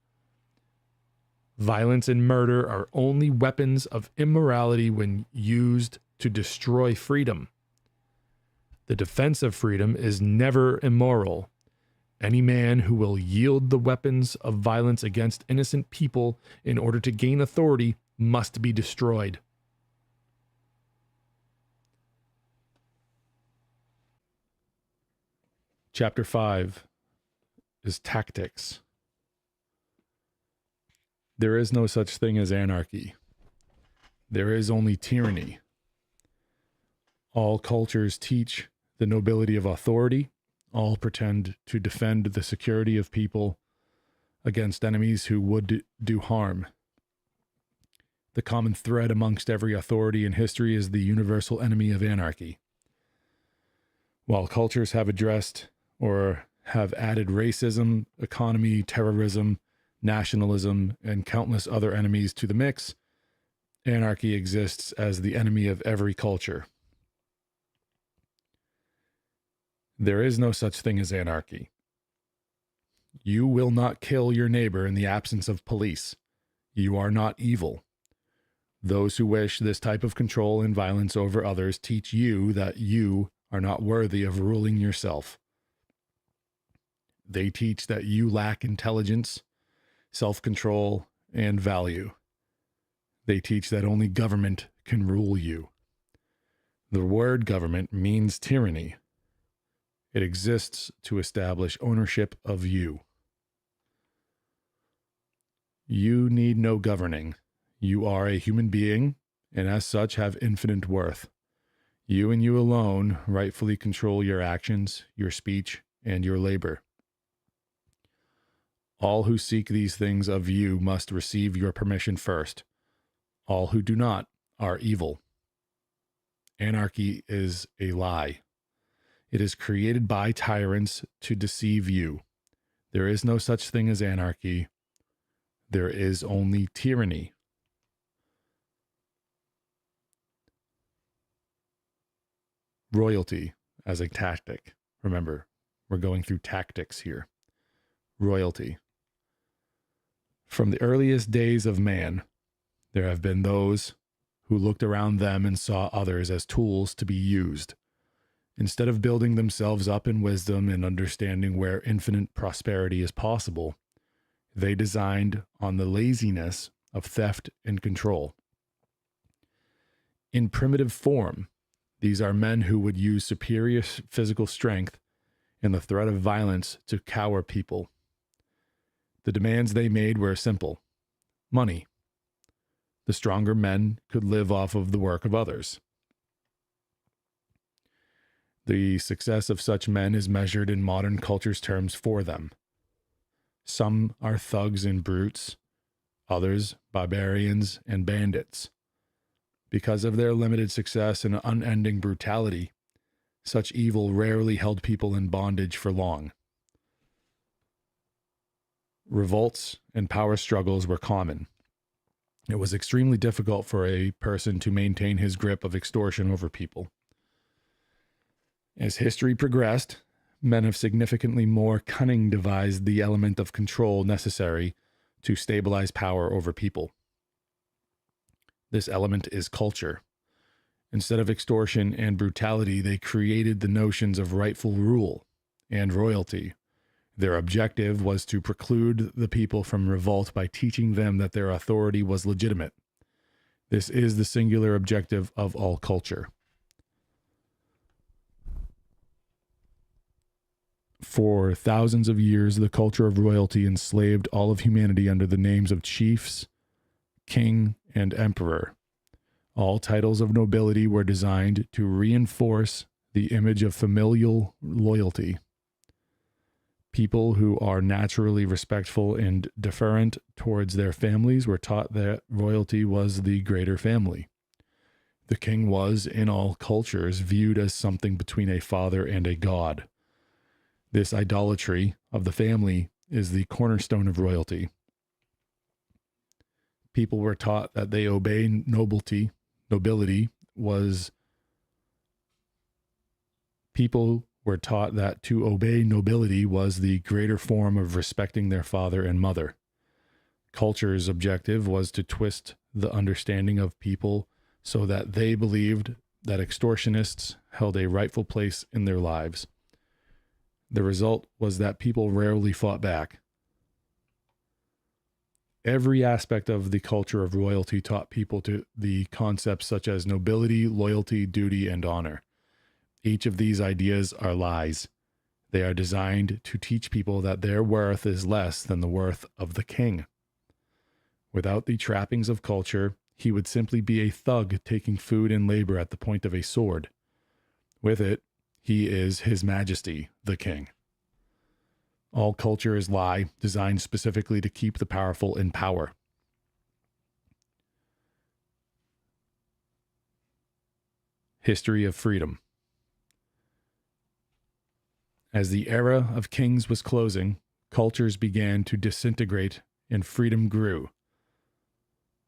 Violence and murder are only weapons of immorality when used to destroy freedom. The defense of freedom is never immoral. Any man who will yield the weapons of violence against innocent people in order to gain authority must be destroyed. Chapter 5 is tactics. There is no such thing as anarchy. There is only tyranny. All cultures teach the nobility of authority. All pretend to defend the security of people against enemies who would do harm. The common thread amongst every authority in history is the universal enemy of anarchy. While cultures have addressed or have added racism, economy, terrorism, nationalism, and countless other enemies to the mix, anarchy exists as the enemy of every culture. There is no such thing as anarchy. You will not kill your neighbor in the absence of police. You are not evil. Those who wish this type of control and violence over others teach you that you are not worthy of ruling yourself. They teach that you lack intelligence, self-control, and value. They teach that only government can rule you. The word government means tyranny. It exists to establish ownership of you. You need no governing. You are a human being, and as such have infinite worth. You and you alone rightfully control your actions, your speech, and your labor. All who seek these things of you must receive your permission first. All who do not are evil. Anarchy is a lie. It is created by tyrants to deceive you. There is no such thing as anarchy. There is only tyranny. Royalty as a tactic. Remember, we're going through tactics here. Royalty. From the earliest days of man, there have been those who looked around them and saw others as tools to be used. Instead of building themselves up in wisdom and understanding where infinite prosperity is possible, they designed on the laziness of theft and control. In primitive form, these are men who would use superior physical strength and the threat of violence to cower people. The demands they made were simple: money. The stronger men could live off of the work of others. The success of such men is measured in modern culture's terms for them. Some are thugs and brutes, others barbarians and bandits. Because of their limited success and unending brutality, such evil rarely held people in bondage for long. Revolts and power struggles were common. It was extremely difficult for a person to maintain his grip of extortion over people. As history progressed, men of significantly more cunning devised the element of control necessary to stabilize power over people. This element is culture. Instead of extortion and brutality, they created the notions of rightful rule and royalty. Their objective was to preclude the people from revolt by teaching them that their authority was legitimate. This is the singular objective of all culture. For thousands of years, the culture of royalty enslaved all of humanity under the names of chiefs, king, and emperor. All titles of nobility were designed to reinforce the image of familial loyalty. People who are naturally respectful and deferent towards their families were taught that royalty was the greater family. The king was, in all cultures, viewed as something between a father and a god. This idolatry of the family is the cornerstone of royalty. People were taught that they obey nobility was to obey nobility was the greater form of respecting their father and mother. Culture's objective was to twist the understanding of people so that they believed that extortionists held a rightful place in their lives. The result was that people rarely fought back. Every aspect of the culture of royalty taught people to the concepts such as nobility, loyalty, duty, and honor. Each of these ideas are lies. They are designed to teach people that their worth is less than the worth of the king. Without the trappings of culture, he would simply be a thug taking food and labor at the point of a sword. With it, he is His Majesty, the King. All culture is lie, designed specifically to keep the powerful in power. History of freedom. As the era of kings was closing, cultures began to disintegrate and freedom grew.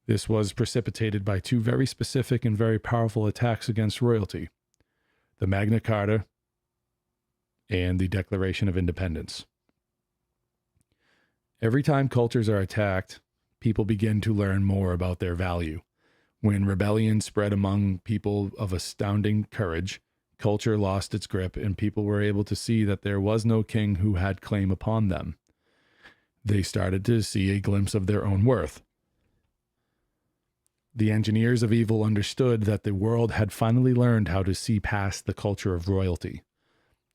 This was precipitated by two very specific and very powerful attacks against royalty: the Magna Carta and the Declaration of Independence. Every time cultures are attacked, people begin to learn more about their value. When rebellion spread among people of astounding courage, culture lost its grip and people were able to see that there was no king who had claim upon them. They started to see a glimpse of their own worth. The engineers of evil understood that the world had finally learned how to see past the culture of royalty.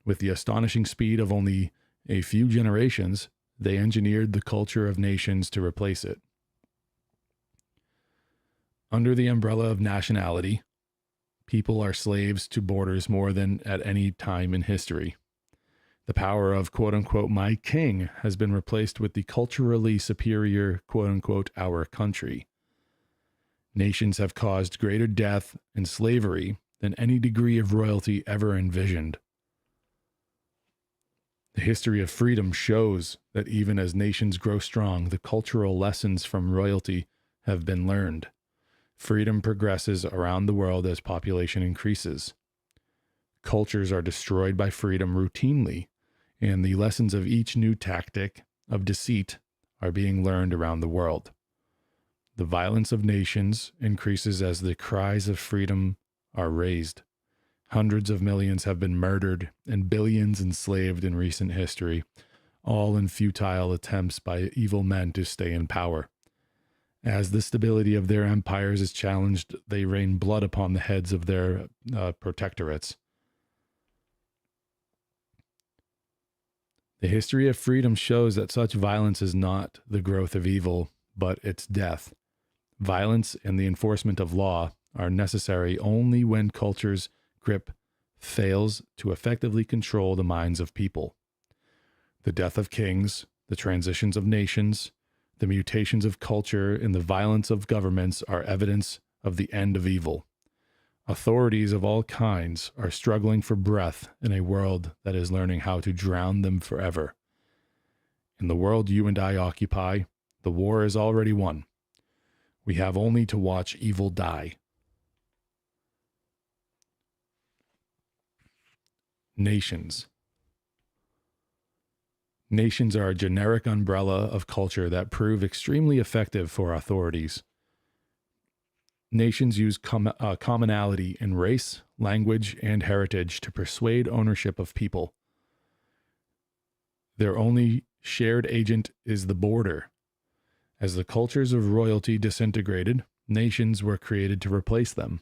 With the astonishing speed of only a few generations, they engineered the culture of nations to replace it. Under the umbrella of nationality, people are slaves to borders more than at any time in history. The power of quote-unquote my king has been replaced with the culturally superior quote-unquote our country. Nations have caused greater death and slavery than any degree of royalty ever envisioned. The history of freedom shows that even as nations grow strong, the cultural lessons from royalty have been learned. Freedom progresses around the world as population increases. Cultures are destroyed by freedom routinely, and the lessons of each new tactic of deceit are being learned around the world. The violence of nations increases as the cries of freedom are raised. Hundreds of millions have been murdered and billions enslaved in recent history, all in futile attempts by evil men to stay in power. As the stability of their empires is challenged, they rain blood upon the heads of their protectorates. The history of freedom shows that such violence is not the growth of evil, but its death. Violence and the enforcement of law are necessary only when culture's grip fails to effectively control the minds of people. The death of kings, the transitions of nations, the mutations of culture, and the violence of governments are evidence of the end of evil. Authorities of all kinds are struggling for breath in a world that is learning how to drown them forever. In the world you and I occupy, the war is already won. We have only to watch evil die. Nations. Nations are a generic umbrella of culture that prove extremely effective for authorities. Nations use commonality in race, language, and heritage to persuade ownership of people. Their only shared agent is the border. As the cultures of royalty disintegrated, nations were created to replace them.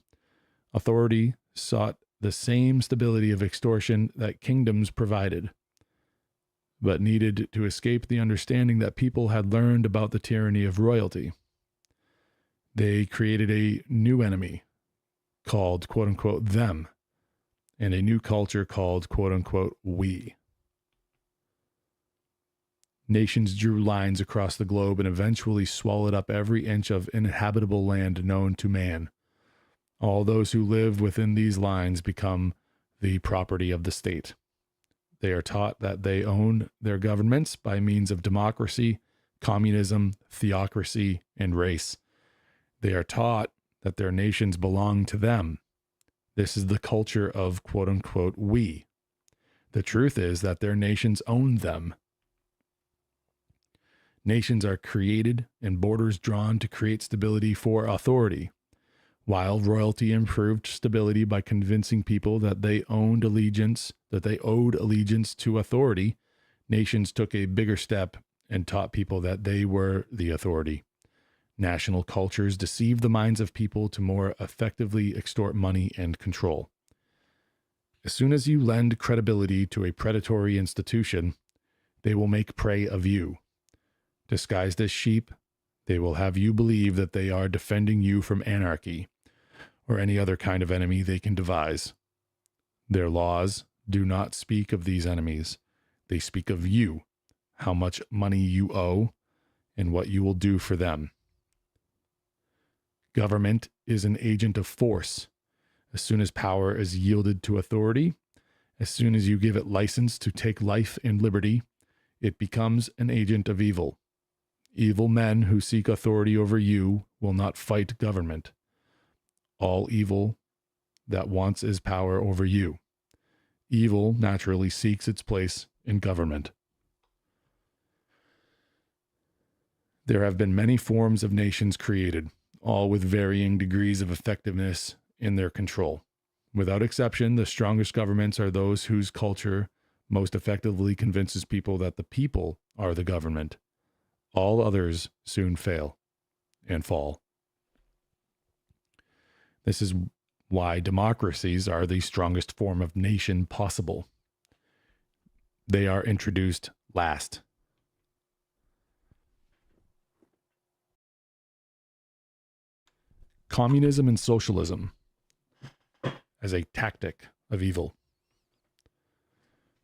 Authority sought the same stability of extortion that kingdoms provided, but needed to escape the understanding that people had learned about the tyranny of royalty. They created a new enemy called quote-unquote them, and a new culture called quote-unquote we. Nations drew lines across the globe and eventually swallowed up every inch of inhabitable land known to man. All those who live within these lines become the property of the state. They are taught that they own their governments by means of democracy, communism, theocracy, and race. They are taught that their nations belong to them. This is the culture of quote-unquote we. The truth is that their nations own them. Nations are created and borders drawn to create stability for authority. While royalty improved stability by convincing people that they owed allegiance to authority, nations took a bigger step and taught people that they were the authority. National cultures deceive the minds of people to more effectively extort money and control. As soon as you lend credibility to a predatory institution, they will make prey of you. Disguised as sheep, they will have you believe that they are defending you from anarchy or any other kind of enemy they can devise. Their laws do not speak of these enemies. They speak of you, how much money you owe, and what you will do for them. Government is an agent of force. As soon as power is yielded to authority, as soon as you give it license to take life and liberty, it becomes an agent of evil. Evil men who seek authority over you will not fight government. All evil that wants is power over you. Evil naturally seeks its place in government. There have been many forms of nations created, all with varying degrees of effectiveness in their control. Without exception, the strongest governments are those whose culture most effectively convinces people that the people are the government. All others soon fail and fall. This is why democracies are the strongest form of nation possible. They are introduced last. Communism and socialism as a tactic of evil.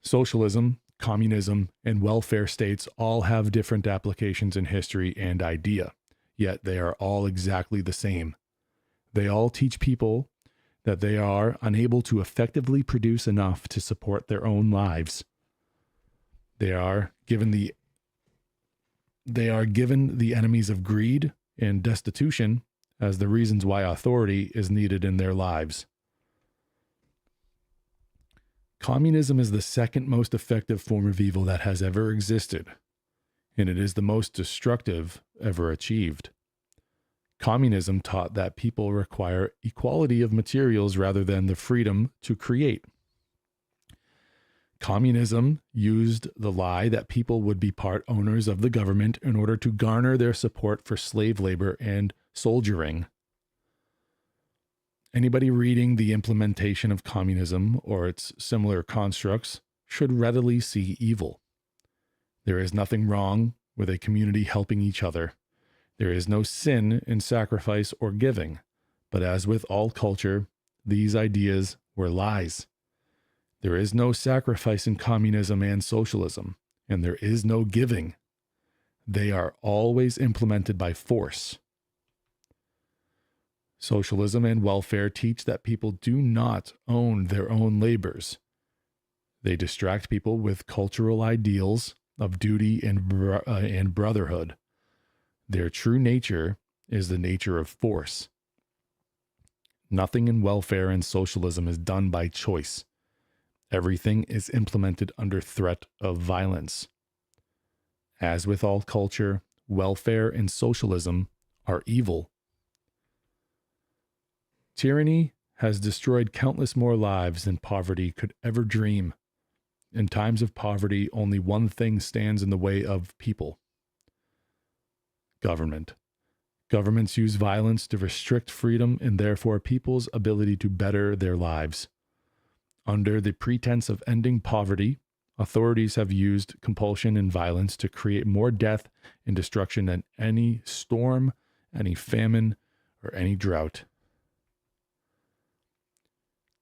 Socialism, communism, and welfare states all have different applications in history and idea, yet they are all exactly the same. They all teach people that they are unable to effectively produce enough to support their own lives. They are given the enemies of greed and destitution as the reasons why authority is needed in their lives. Communism is the second most effective form of evil that has ever existed, and it is the most destructive ever achieved. Communism taught that people require equality of materials rather than the freedom to create. Communism used the lie that people would be part owners of the government in order to garner their support for slave labor and soldiering. Anybody reading the implementation of communism or its similar constructs should readily see evil. There is nothing wrong with a community helping each other. There is no sin in sacrifice or giving, but as with all culture, these ideas were lies. There is no sacrifice in communism and socialism, and there is no giving. They are always implemented by force. Socialism and welfare teach that people do not own their own labors. They distract people with cultural ideals of duty and brotherhood. Their true nature is the nature of force. Nothing in welfare and socialism is done by choice. Everything is implemented under threat of violence. As with all culture, welfare and socialism are evil. Tyranny has destroyed countless more lives than poverty could ever dream. In times of poverty, only one thing stands in the way of people: government. Governments use violence to restrict freedom and therefore people's ability to better their lives. Under the pretense of ending poverty, authorities have used compulsion and violence to create more death and destruction than any storm, any famine, or any drought.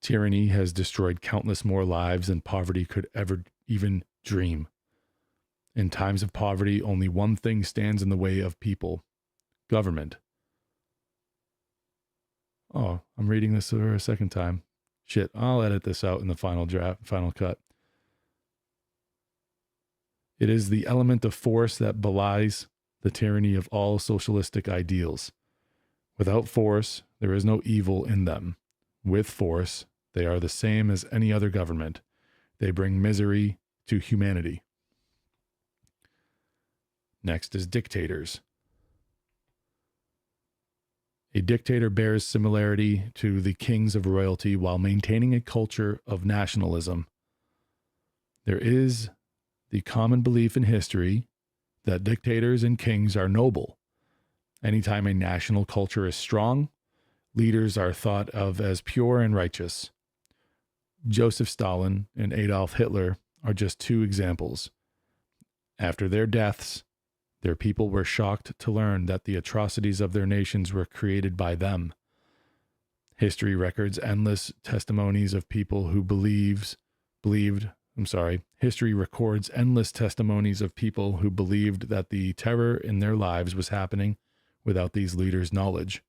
Tyranny has destroyed countless more lives than poverty could ever even dream. In times of poverty, only one thing stands in the way of people: government. Oh, I'm reading this for a second time. Shit, I'll edit this out in the final cut. It is the element of force that belies the tyranny of all socialistic ideals. Without force, there is no evil in them. With force, they are the same as any other government. They bring misery to humanity. Next is dictators. A dictator bears similarity to the kings of royalty while maintaining a culture of nationalism. There is the common belief in history that dictators and kings are noble. Anytime a national culture is strong, leaders are thought of as pure and righteous. Joseph Stalin and Adolf Hitler are just two examples. After their deaths, their people were shocked to learn that the atrocities of their nations were created by them. History records endless testimonies of people who History records endless testimonies of people who believed that the terror in their lives was happening without these leaders' knowledge.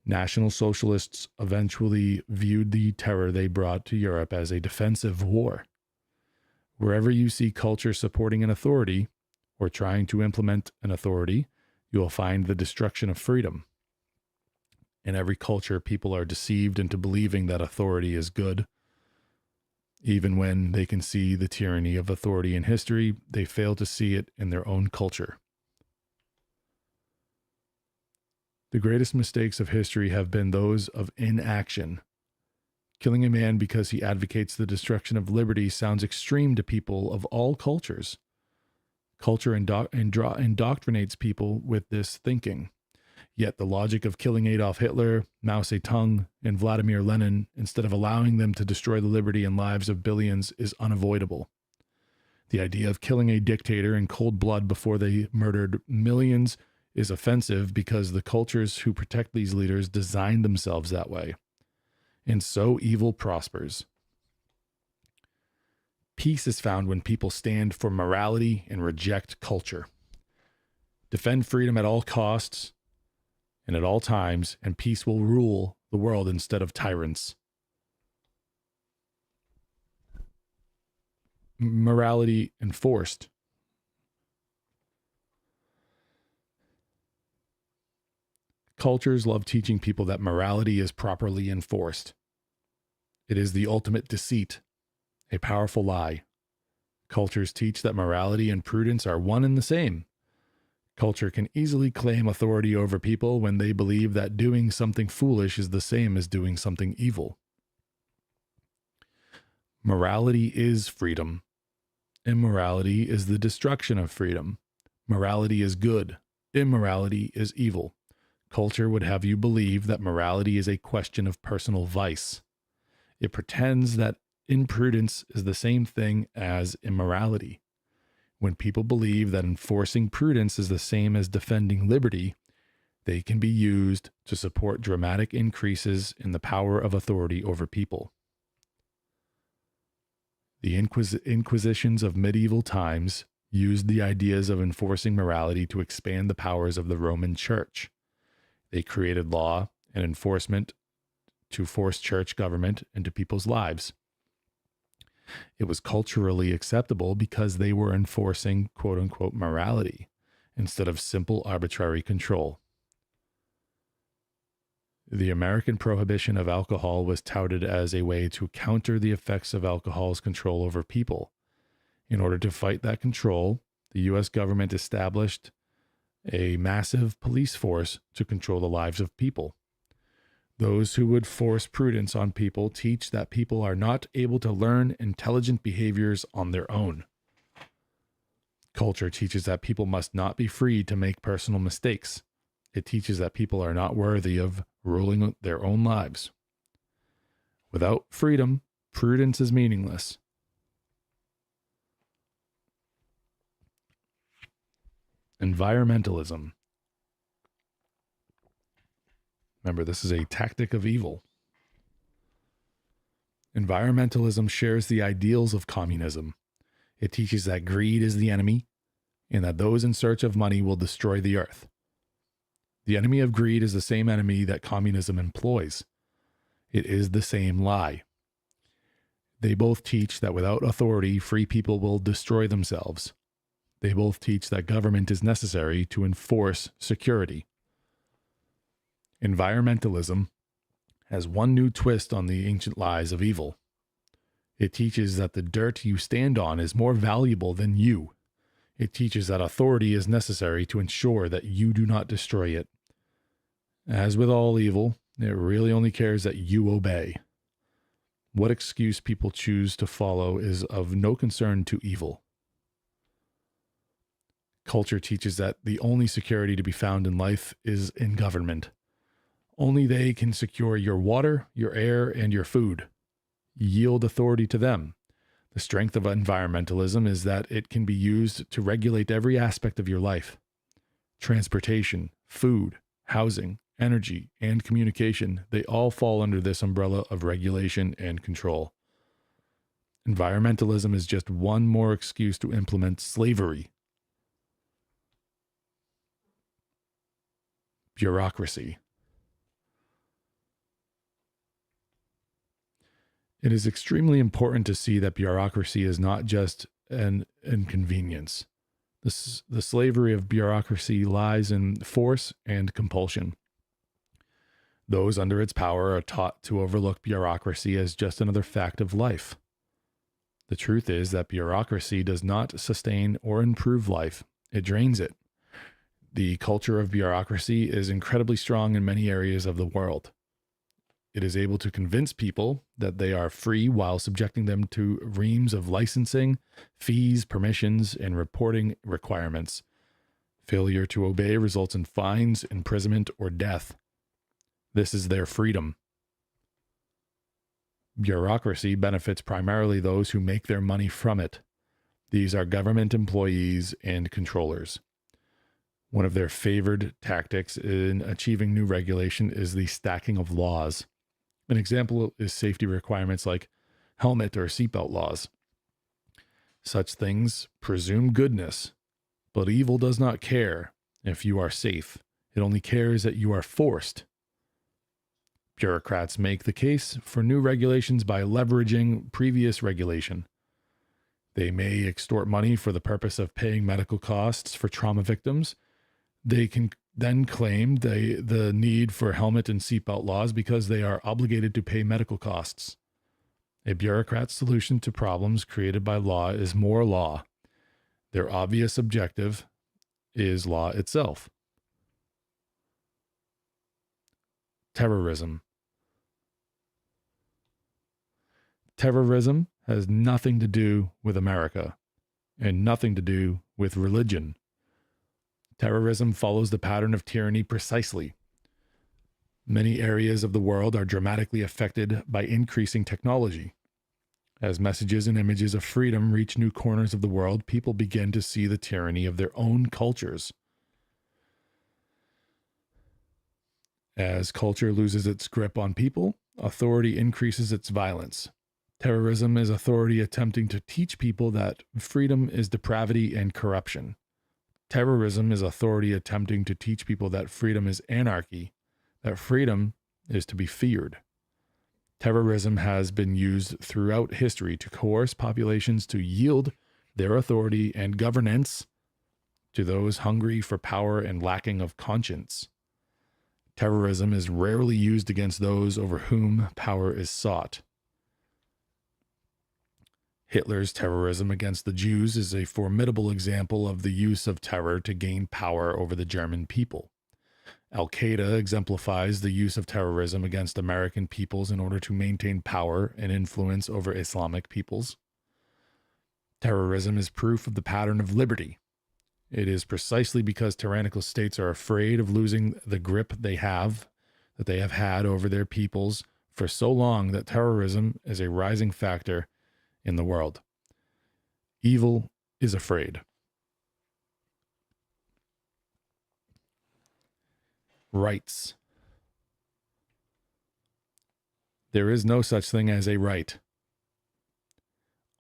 National Socialists eventually viewed the terror they brought to Europe as a defensive war. Wherever you see culture supporting an authority or trying to implement an authority, you will find the destruction of freedom. In every culture, people are deceived into believing that authority is good. Even when they can see the tyranny of authority in history, they fail to see it in their own culture. The greatest mistakes of history have been those of inaction. Killing a man because he advocates the destruction of liberty sounds extreme to people of all cultures. Culture indoctrinates people with this thinking. Yet the logic of killing Adolf Hitler, Mao Zedong, and Vladimir Lenin instead of allowing them to destroy the liberty and lives of billions is unavoidable. The idea of killing a dictator in cold blood before they murdered millions is offensive because the cultures who protect these leaders designed themselves that way. And so evil prospers. Peace is found when people stand for morality and reject culture. Defend freedom at all costs and at all times, and peace will rule the world instead of tyrants. Morality enforced. Cultures love teaching people that morality is properly enforced. It is the ultimate deceit, a powerful lie. Cultures teach that morality and prudence are one and the same. Culture can easily claim authority over people when they believe that doing something foolish is the same as doing something evil. Morality is freedom. Immorality is the destruction of freedom. Morality is good. Immorality is evil. Culture would have you believe that morality is a question of personal vice. It pretends that imprudence is the same thing as immorality. When people believe that enforcing prudence is the same as defending liberty, they can be used to support dramatic increases in the power of authority over people. The Inquisitions of medieval times used the ideas of enforcing morality to expand the powers of the Roman Church. They created law and enforcement to force church government into people's lives. It was culturally acceptable because they were enforcing quote-unquote morality instead of simple arbitrary control. The American prohibition of alcohol was touted as a way to counter the effects of alcohol's control over people. In order to fight that control, the U.S. government established a massive police force to control the lives of people. Those who would force prudence on people teach that people are not able to learn intelligent behaviors on their own. Culture teaches that people must not be free to make personal mistakes. It teaches that people are not worthy of ruling their own lives. Without freedom, prudence is meaningless. Environmentalism. Remember, this is a tactic of evil. Environmentalism shares the ideals of communism. It teaches that greed is the enemy and that those in search of money will destroy the earth. The enemy of greed is the same enemy that communism employs. It is the same lie. They both teach that without authority, free people will destroy themselves. They both teach that government is necessary to enforce security. Environmentalism has one new twist on the ancient lies of evil. It teaches that the dirt you stand on is more valuable than you. It teaches that authority is necessary to ensure that you do not destroy it. As with all evil, it really only cares that you obey. What excuse people choose to follow is of no concern to evil. Culture teaches that the only security to be found in life is in government. Only they can secure your water, your air, and your food. Yield authority to them. The strength of environmentalism is that it can be used to regulate every aspect of your life. Transportation, food, housing, energy, and communication, they all fall under this umbrella of regulation and control. Environmentalism is just one more excuse to implement slavery. Bureaucracy. It is extremely important to see that bureaucracy is not just an inconvenience. The slavery of bureaucracy lies in force and compulsion. Those under its power are taught to overlook bureaucracy as just another fact of life. The truth is that bureaucracy does not sustain or improve life. It drains it. The culture of bureaucracy is incredibly strong in many areas of the world. It is able to convince people that they are free while subjecting them to reams of licensing, fees, permissions, and reporting requirements. Failure to obey results in fines, imprisonment, or death. This is their freedom. Bureaucracy benefits primarily those who make their money from it. These are government employees and controllers. One of their favored tactics in achieving new regulation is the stacking of laws. An example is safety requirements like helmet or seatbelt laws. Such things presume goodness, but evil does not care if you are safe. It only cares that you are forced. Bureaucrats make the case for new regulations by leveraging previous regulation. They may extort money for the purpose of paying medical costs for trauma victims. They can then claim the need for helmet and seatbelt laws because they are obligated to pay medical costs. A bureaucrat's solution to problems created by law is more law. Their obvious objective is law itself. Terrorism. Terrorism has nothing to do with America and nothing to do with religion. Terrorism follows the pattern of tyranny precisely. Many areas of the world are dramatically affected by increasing technology. As messages and images of freedom reach new corners of the world, people begin to see the tyranny of their own cultures. As culture loses its grip on people, authority increases its violence. Terrorism is authority attempting to teach people that freedom is depravity and corruption. Terrorism is authority attempting to teach people that freedom is anarchy, that freedom is to be feared. Terrorism has been used throughout history to coerce populations to yield their authority and governance to those hungry for power and lacking of conscience. Terrorism is rarely used against those over whom power is sought. Hitler's terrorism against the Jews is a formidable example of the use of terror to gain power over the German people. Al-Qaeda exemplifies the use of terrorism against American peoples in order to maintain power and influence over Islamic peoples. Terrorism is proof of the pattern of liberty. It is precisely because tyrannical states are afraid of losing the grip that they have had over their peoples for so long, that terrorism is a rising factor in the world. Evil is afraid. Rights. There is no such thing as a right.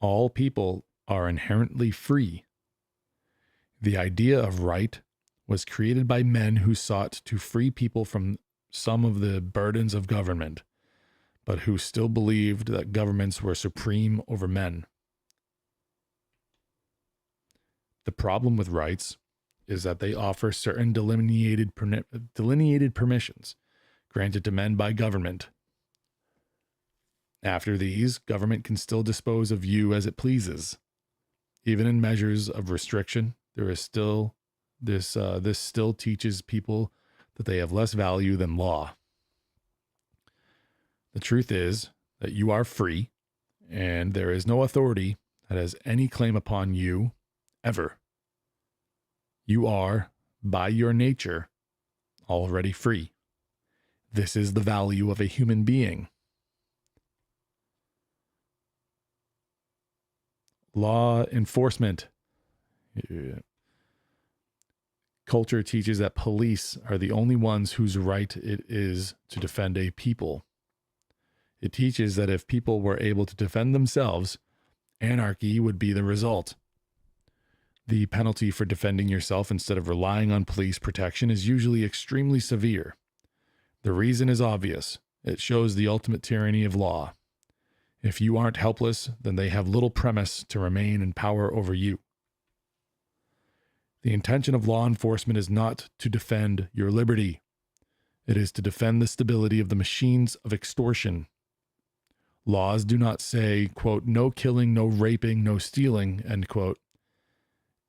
All people are inherently free. The idea of right was created by men who sought to free people from some of the burdens of government, but who still believed that governments were supreme over men. The problem with rights is that they offer certain delineated permissions granted to men by government. After these, government can still dispose of you as it pleases. Even in measures of restriction, there is still this still teaches people that they have less value than law. The truth is that you are free, and there is no authority that has any claim upon you ever. You are, by your nature, already free. This is the value of a human being. Law enforcement. Culture teaches that police are the only ones whose right it is to defend a people. It teaches that if people were able to defend themselves, anarchy would be the result. The penalty for defending yourself instead of relying on police protection is usually extremely severe. The reason is obvious. It shows the ultimate tyranny of law. If you aren't helpless, then they have little premise to remain in power over you. The intention of law enforcement is not to defend your liberty. It is to defend the stability of the machines of extortion. Laws do not say, quote, no killing, no raping, no stealing, end quote.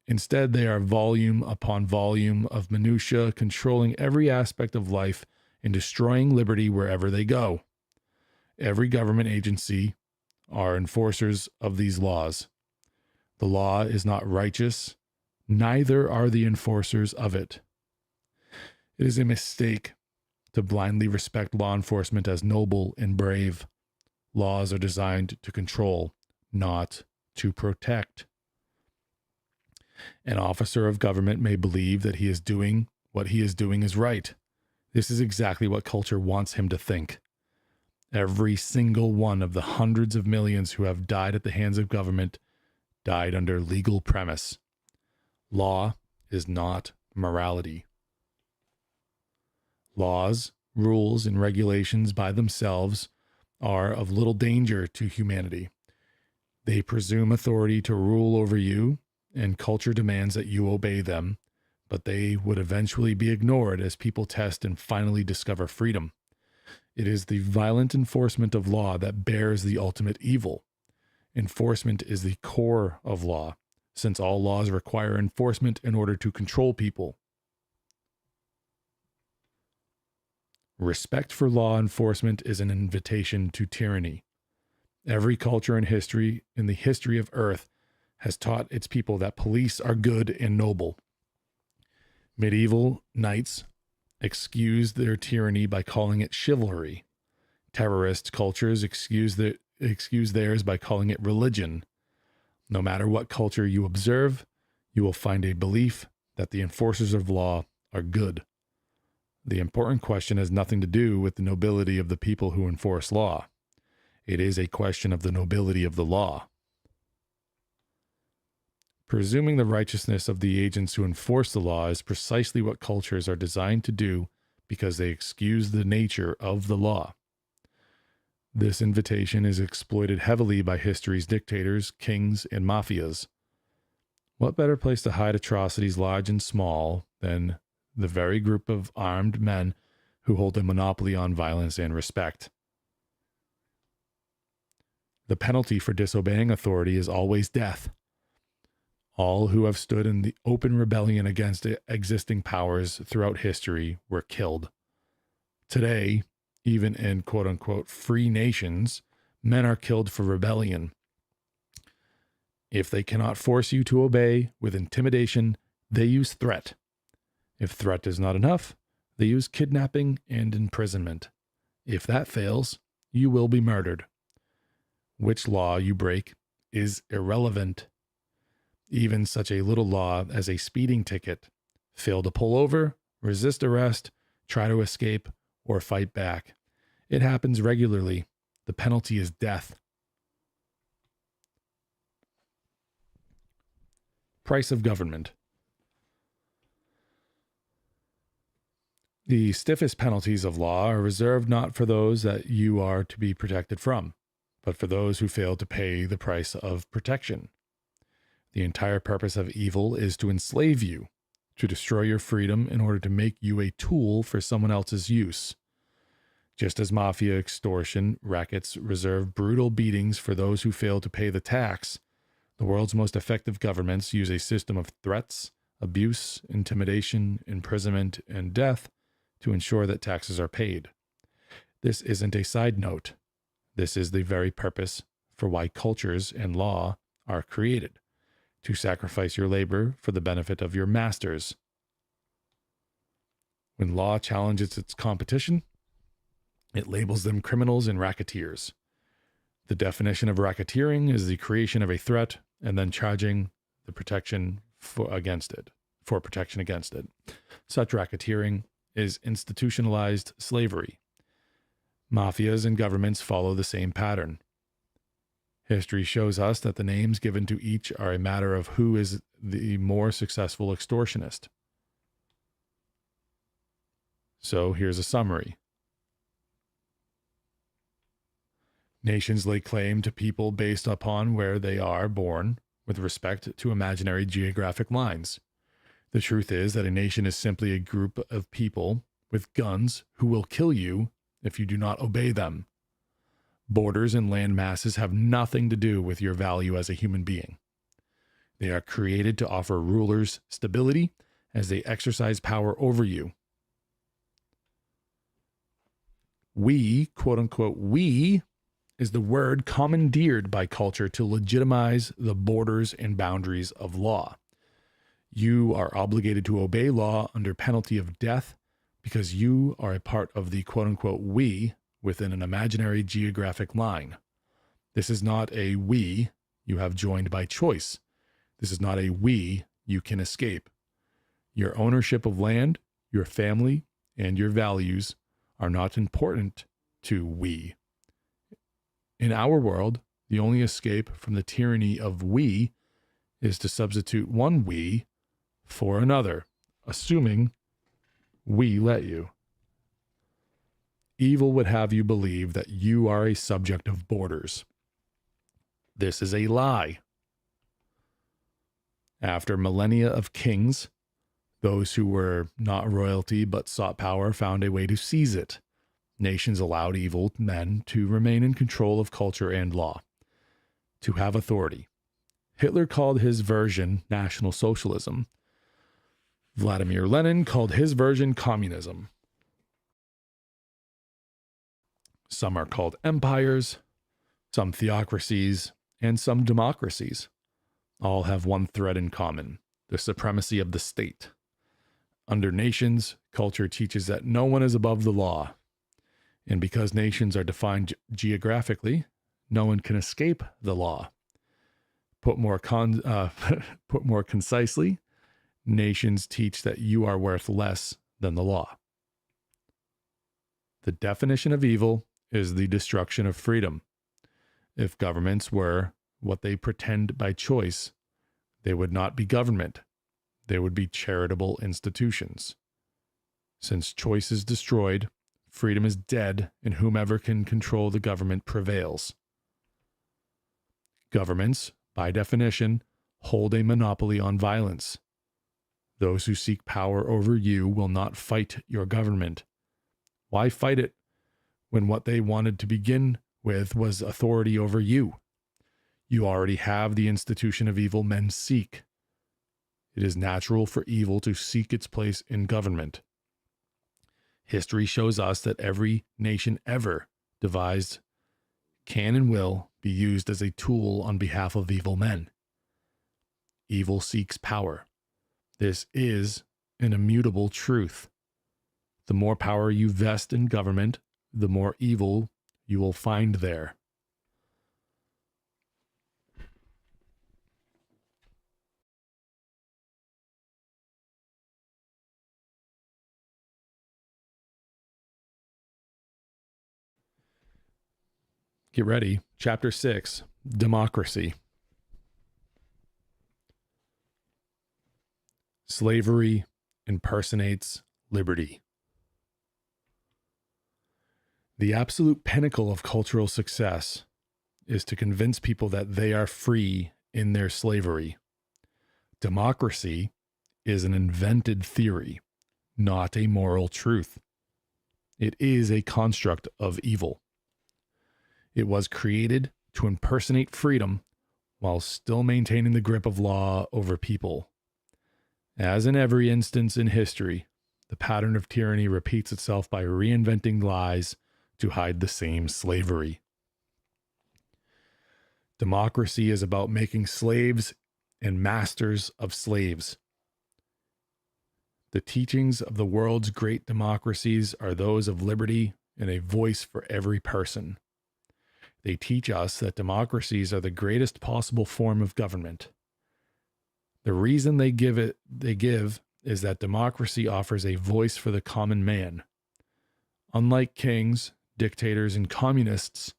Instead, they are volume upon volume of minutia controlling every aspect of life and destroying liberty wherever they go. Every government agency are enforcers of these laws. The law is not righteous, neither are the enforcers of it. It is a mistake to blindly respect law enforcement as noble and brave. Laws are designed to control, not to protect. An officer of government may believe that what he is doing is right. This is exactly what culture wants him to think. Every single one of the hundreds of millions who have died at the hands of government died under legal premise. Law is not morality. Laws, rules, and regulations by themselves are of little danger to humanity. They presume authority to rule over you, and culture demands that you obey them, but they would eventually be ignored as people test and finally discover freedom. It is the violent enforcement of law that bears the ultimate evil. Enforcement is the core of law, since all laws require enforcement in order to control people. Respect for law enforcement is an invitation to tyranny. Every culture in the history of Earth, has taught its people that police are good and noble. Medieval knights excused their tyranny by calling it chivalry. Terrorist cultures excuse theirs by calling it religion. No matter what culture you observe, you will find a belief that the enforcers of law are good. The important question has nothing to do with the nobility of the people who enforce law. It is a question of the nobility of the law. Presuming the righteousness of the agents who enforce the law is precisely what cultures are designed to do because they excuse the nature of the law. This invitation is exploited heavily by history's dictators, kings, and mafias. What better place to hide atrocities large and small than the very group of armed men who hold a monopoly on violence and respect? The penalty for disobeying authority is always death. All who have stood in the open rebellion against existing powers throughout history were killed. Today, even in quote-unquote free nations, men are killed for rebellion. If they cannot force you to obey with intimidation, they use threat. If threat is not enough, they use kidnapping and imprisonment. If that fails, you will be murdered. Which law you break is irrelevant. Even such a little law as a speeding ticket, fail to pull over, resist arrest, try to escape, or fight back. It happens regularly. The penalty is death. Price of government. The stiffest penalties of law are reserved not for those that you are to be protected from, but for those who fail to pay the price of protection. The entire purpose of evil is to enslave you, to destroy your freedom in order to make you a tool for someone else's use. Just as mafia extortion rackets reserve brutal beatings for those who fail to pay the tax, the world's most effective governments use a system of threats abuse, intimidation, imprisonment, and death to ensure that taxes are paid. This isn't a side note. This is the very purpose for why cultures and law are created, to sacrifice your labor for the benefit of your masters. When law challenges its competition, it labels them criminals and racketeers. The definition of racketeering is the creation of a threat and then charging the protection for protection against it. Such racketeering is institutionalized slavery. Mafias and governments follow the same pattern. History shows us that the names given to each are a matter of who is the more successful extortionist. So here's a summary. Nations lay claim to people based upon where they are born with respect to imaginary geographic lines. The truth is that a nation is simply a group of people with guns who will kill you if you do not obey them. Borders and land masses have nothing to do with your value as a human being. They are created to offer rulers stability as they exercise power over you. We, quote unquote, we, is the word commandeered by culture to legitimize the borders and boundaries of law. You are obligated to obey law under penalty of death because you are a part of the quote unquote we within an imaginary geographic line. This is not a we you have joined by choice. This is not a we you can escape. Your ownership of land, your family, and your values are not important to we. In our world, the only escape from the tyranny of we is to substitute one we for another, assuming we let you. Evil would have you believe that you are a subject of borders. This is a lie. After millennia of kings, those who were not royalty but sought power found a way to seize it. Nations allowed evil men to remain in control of culture and law, to have authority. Hitler called his version National Socialism. Vladimir Lenin called his version communism. Some are called empires, some theocracies, and some democracies. All have one thread in common: the supremacy of the state. Under nations, culture teaches that no one is above the law. And because nations are defined geographically, no one can escape the law. Put more concisely, nations teach that you are worth less than the law. The definition of evil is the destruction of freedom. If governments were what they pretend by choice, they would not be government. They would be charitable institutions. Since choice is destroyed, freedom is dead, and whomever can control the government prevails. Governments, by definition, hold a monopoly on violence. Those who seek power over you will not fight your government. Why fight it when what they wanted to begin with was authority over you? You already have the institution of evil men seek. It is natural for evil to seek its place in government. History shows us that every nation ever devised can and will be used as a tool on behalf of evil men. Evil seeks power. This is an immutable truth. The more power you vest in government, the more evil you will find there. Get ready. Chapter 6, Democracy. Slavery impersonates liberty. The absolute pinnacle of cultural success is to convince people that they are free in their slavery. Democracy is an invented theory, not a moral truth. It is a construct of evil. It was created to impersonate freedom while still maintaining the grip of law over people. As in every instance in history, the pattern of tyranny repeats itself by reinventing lies to hide the same slavery. Democracy is about making slaves and masters of slaves. The teachings of the world's great democracies are those of liberty and a voice for every person. They teach us that democracies are the greatest possible form of government. The reason they give is that democracy offers a voice for the common man. Unlike kings, dictators, and communists,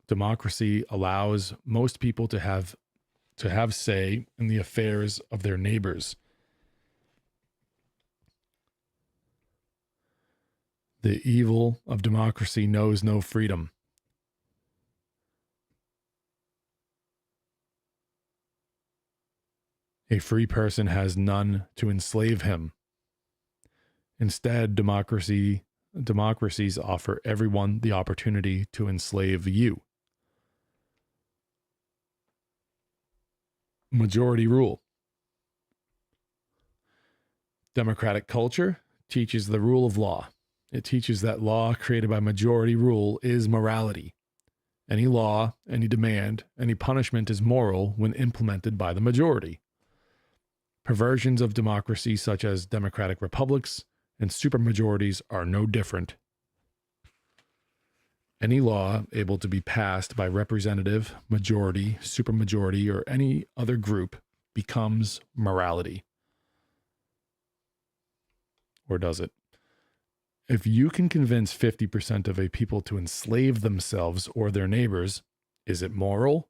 democracy allows most people to have say in the affairs of their neighbors. The evil of democracy knows no freedom. A free person has none to enslave him. Instead, democracies offer everyone the opportunity to enslave you. Majority rule. Democratic culture teaches the rule of law. It teaches that law created by majority rule is morality. Any law, any demand, any punishment is moral when implemented by the majority. Perversions of democracy, such as democratic republics and supermajorities, are no different. Any law able to be passed by representative, majority, supermajority, or any other group becomes morality. Or does it? If you can convince 50% of a people to enslave themselves or their neighbors, is it moral?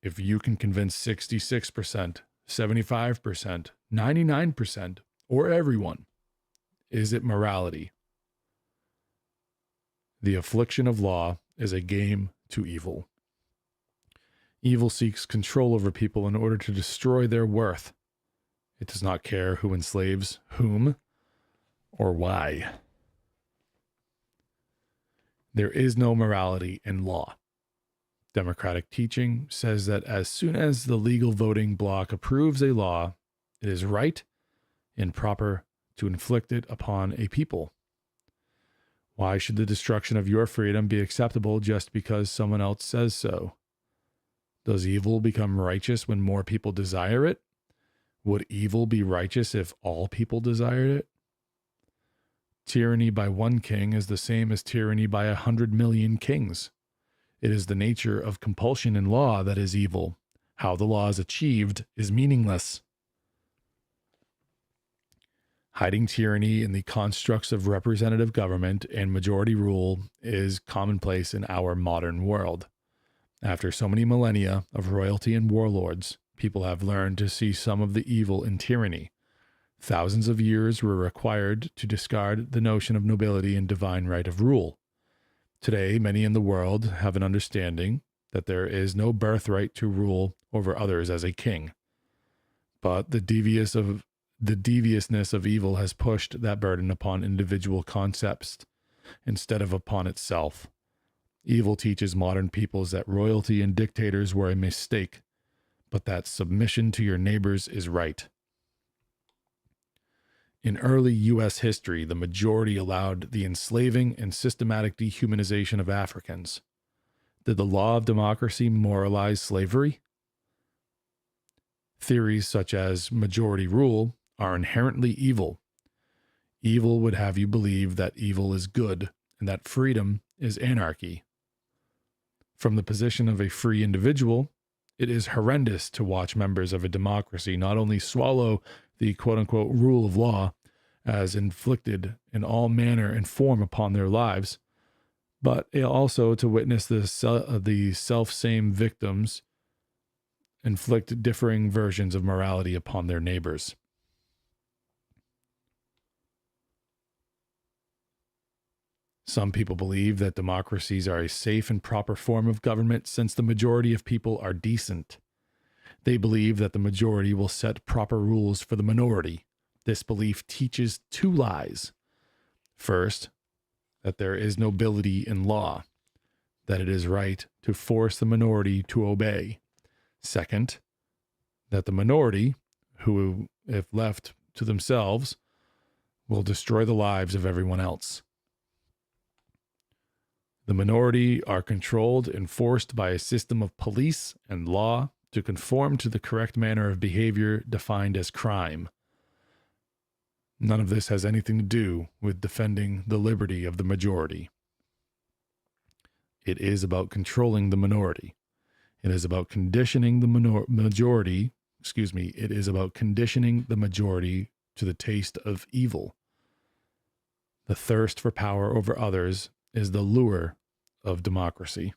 If you can convince 66%, 75%, 99%, or everyone, is it morality? The affliction of law is a game to evil. Evil seeks control over people in order to destroy their worth. It does not care who enslaves whom or why. There is no morality in law. Democratic teaching says that as soon as the legal voting bloc approves a law, it is right and proper to inflict it upon a people. Why should the destruction of your freedom be acceptable just because someone else says so? Does evil become righteous when more people desire it? Would evil be righteous if all people desired it? Tyranny by one king is the same as tyranny by 100 million kings. It is the nature of compulsion in law that is evil. How the law is achieved is meaningless. Hiding tyranny in the constructs of representative government and majority rule is commonplace in our modern world. After so many millennia of royalty and warlords, people have learned to see some of the evil in tyranny. Thousands of years were required to discard the notion of nobility and divine right of rule. Today, many in the world have an understanding that there is no birthright to rule over others as a king. But the deviousness of evil has pushed that burden upon individual concepts instead of upon itself. Evil teaches modern peoples that royalty and dictators were a mistake, but that submission to your neighbors is right. In early U.S. history, the majority allowed the enslaving and systematic dehumanization of Africans. Did the law of democracy moralize slavery? Theories such as majority rule are inherently evil. Evil would have you believe that evil is good and that freedom is anarchy. From the position of a free individual, it is horrendous to watch members of a democracy not only swallow the quote-unquote rule of law as inflicted in all manner and form upon their lives, but also to witness the self-same victims inflict differing versions of morality upon their neighbors. Some people believe that democracies are a safe and proper form of government since the majority of people are decent. They believe that the majority will set proper rules for the minority. This belief teaches two lies. First, that there is nobility in law, that it is right to force the minority to obey. Second, that the minority, who, if left to themselves, will destroy the lives of everyone else. The minority are controlled and forced by a system of police and law to conform to the correct manner of behavior defined as crime. None of this has anything to do with defending the liberty of the majority. It is about controlling the minority. It is about conditioning the majority. It is about conditioning the majority to the taste of evil. The thirst for power over others is the lure of democracy.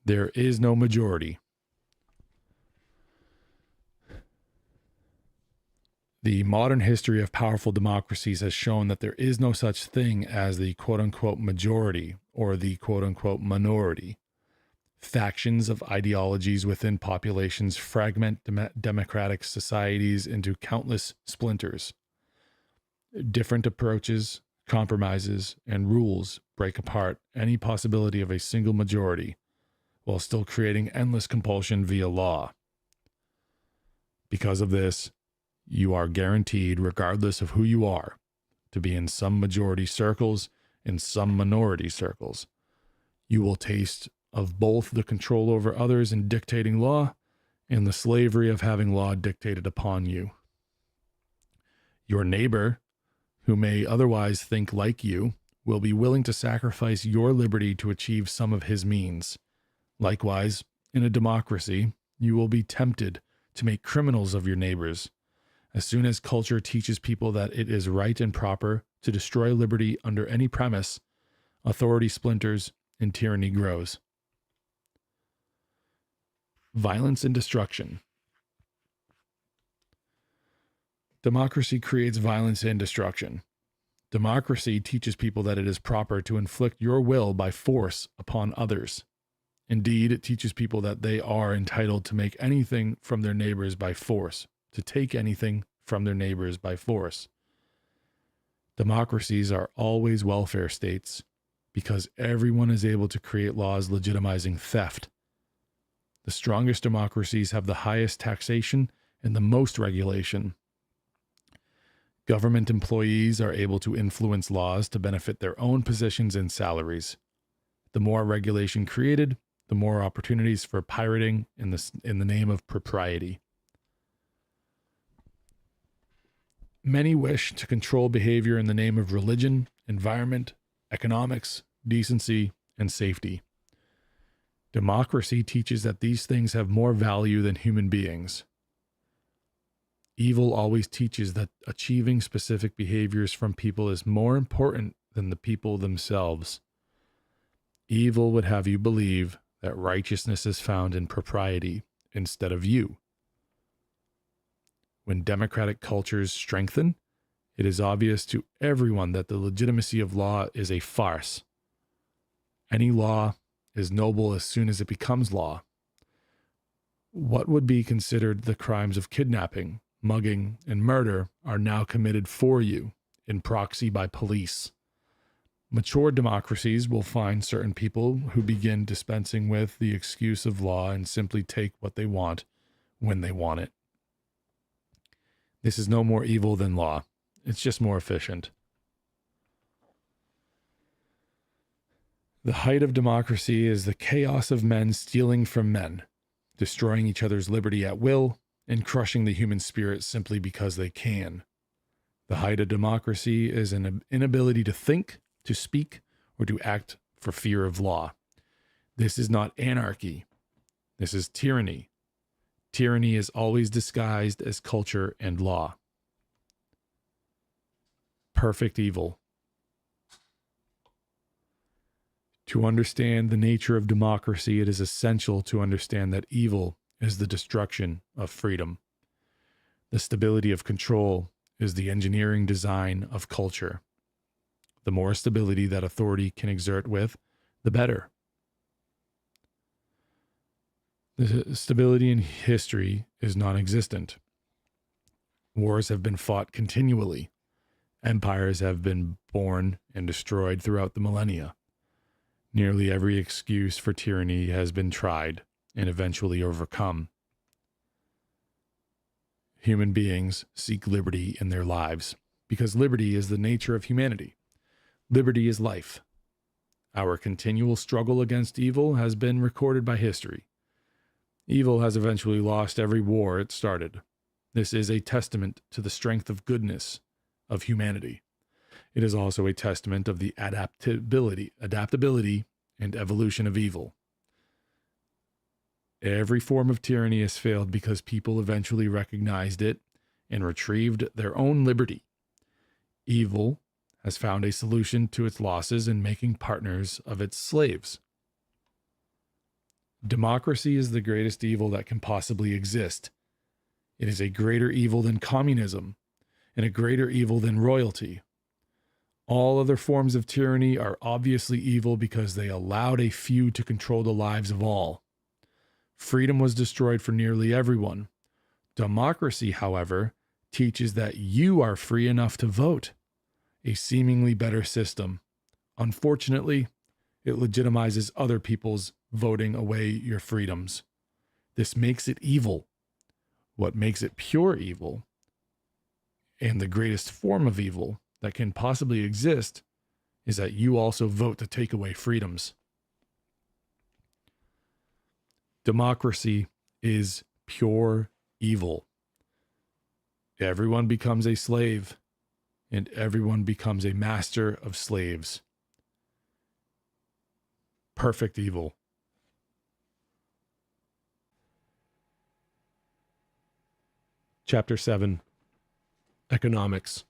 There is no majority. The modern history of powerful democracies has shown that there is no such thing as the quote-unquote majority or the quote-unquote minority. Factions of ideologies within populations fragment democratic societies into countless splinters. Different approaches, compromises, and rules break apart any possibility of a single majority, while still creating endless compulsion via law. Because of this, you are guaranteed, regardless of who you are, to be in some majority circles and some minority circles. You will taste of both the control over others in dictating law and the slavery of having law dictated upon you. Your neighbor, who may otherwise think like you, will be willing to sacrifice your liberty to achieve some of his means. Likewise, in a democracy, you will be tempted to make criminals of your neighbors. As soon as culture teaches people that it is right and proper to destroy liberty under any premise, authority splinters and tyranny grows. Violence and destruction. Democracy creates violence and destruction. Democracy teaches people that it is proper to inflict your will by force upon others. Indeed, it teaches people that they are entitled to make anything from their neighbors by force, to take anything from their neighbors by force. Democracies are always welfare states because everyone is able to create laws legitimizing theft. The strongest democracies have the highest taxation and the most regulation. Government employees are able to influence laws to benefit their own positions and salaries. The more regulation created, the more opportunities for pirating in the name of propriety. Many wish to control behavior in the name of religion, environment, economics, decency, and safety. Democracy teaches that these things have more value than human beings. Evil always teaches that achieving specific behaviors from people is more important than the people themselves. Evil would have you believe that righteousness is found in propriety instead of you. When democratic cultures strengthen, it is obvious to everyone that the legitimacy of law is a farce. Any law is noble as soon as it becomes law. What would be considered the crimes of kidnapping, mugging, and murder are now committed for you in proxy by police. Mature democracies will find certain people who begin dispensing with the excuse of law and simply take what they want when they want it. This is no more evil than law. It's just more efficient. The height of democracy is the chaos of men stealing from men, destroying each other's liberty at will, and crushing the human spirit simply because they can. The height of democracy is an inability to think, to speak, or to act for fear of law. This is not anarchy. This is tyranny. Tyranny is always disguised as culture and law. Perfect evil. To understand the nature of democracy, it is essential to understand that evil is the destruction of freedom. The stability of control is the engineering design of culture. The more stability that authority can exert with, the better. The stability in history is non-existent. Wars have been fought continually. Empires have been born and destroyed throughout the millennia. Nearly every excuse for tyranny has been tried and eventually overcome. human beings seek liberty in their lives because liberty is the nature of humanity. Liberty is life. Our continual struggle against evil has been recorded by history. Evil has eventually lost every war it started. This is a testament to the strength of goodness of humanity. It is also a testament of the adaptability, and evolution of evil. Every form of tyranny has failed because people eventually recognized it and retrieved their own liberty. Evil has found a solution to its losses in making partners of its slaves. Democracy is the greatest evil that can possibly exist. It is a greater evil than communism and a greater evil than royalty. All other forms of tyranny are obviously evil because they allowed a few to control the lives of all. Freedom was destroyed for nearly everyone. Democracy, however, teaches that you are free enough to vote, a seemingly better system. Unfortunately, it legitimizes other people's voting away your freedoms. This makes it evil. What makes it pure evil, and the greatest form of evil that can possibly exist, is that you also vote to take away freedoms. Democracy is pure evil. Everyone becomes a slave, and everyone becomes a master of slaves. Perfect evil. Chapter 7. Economics.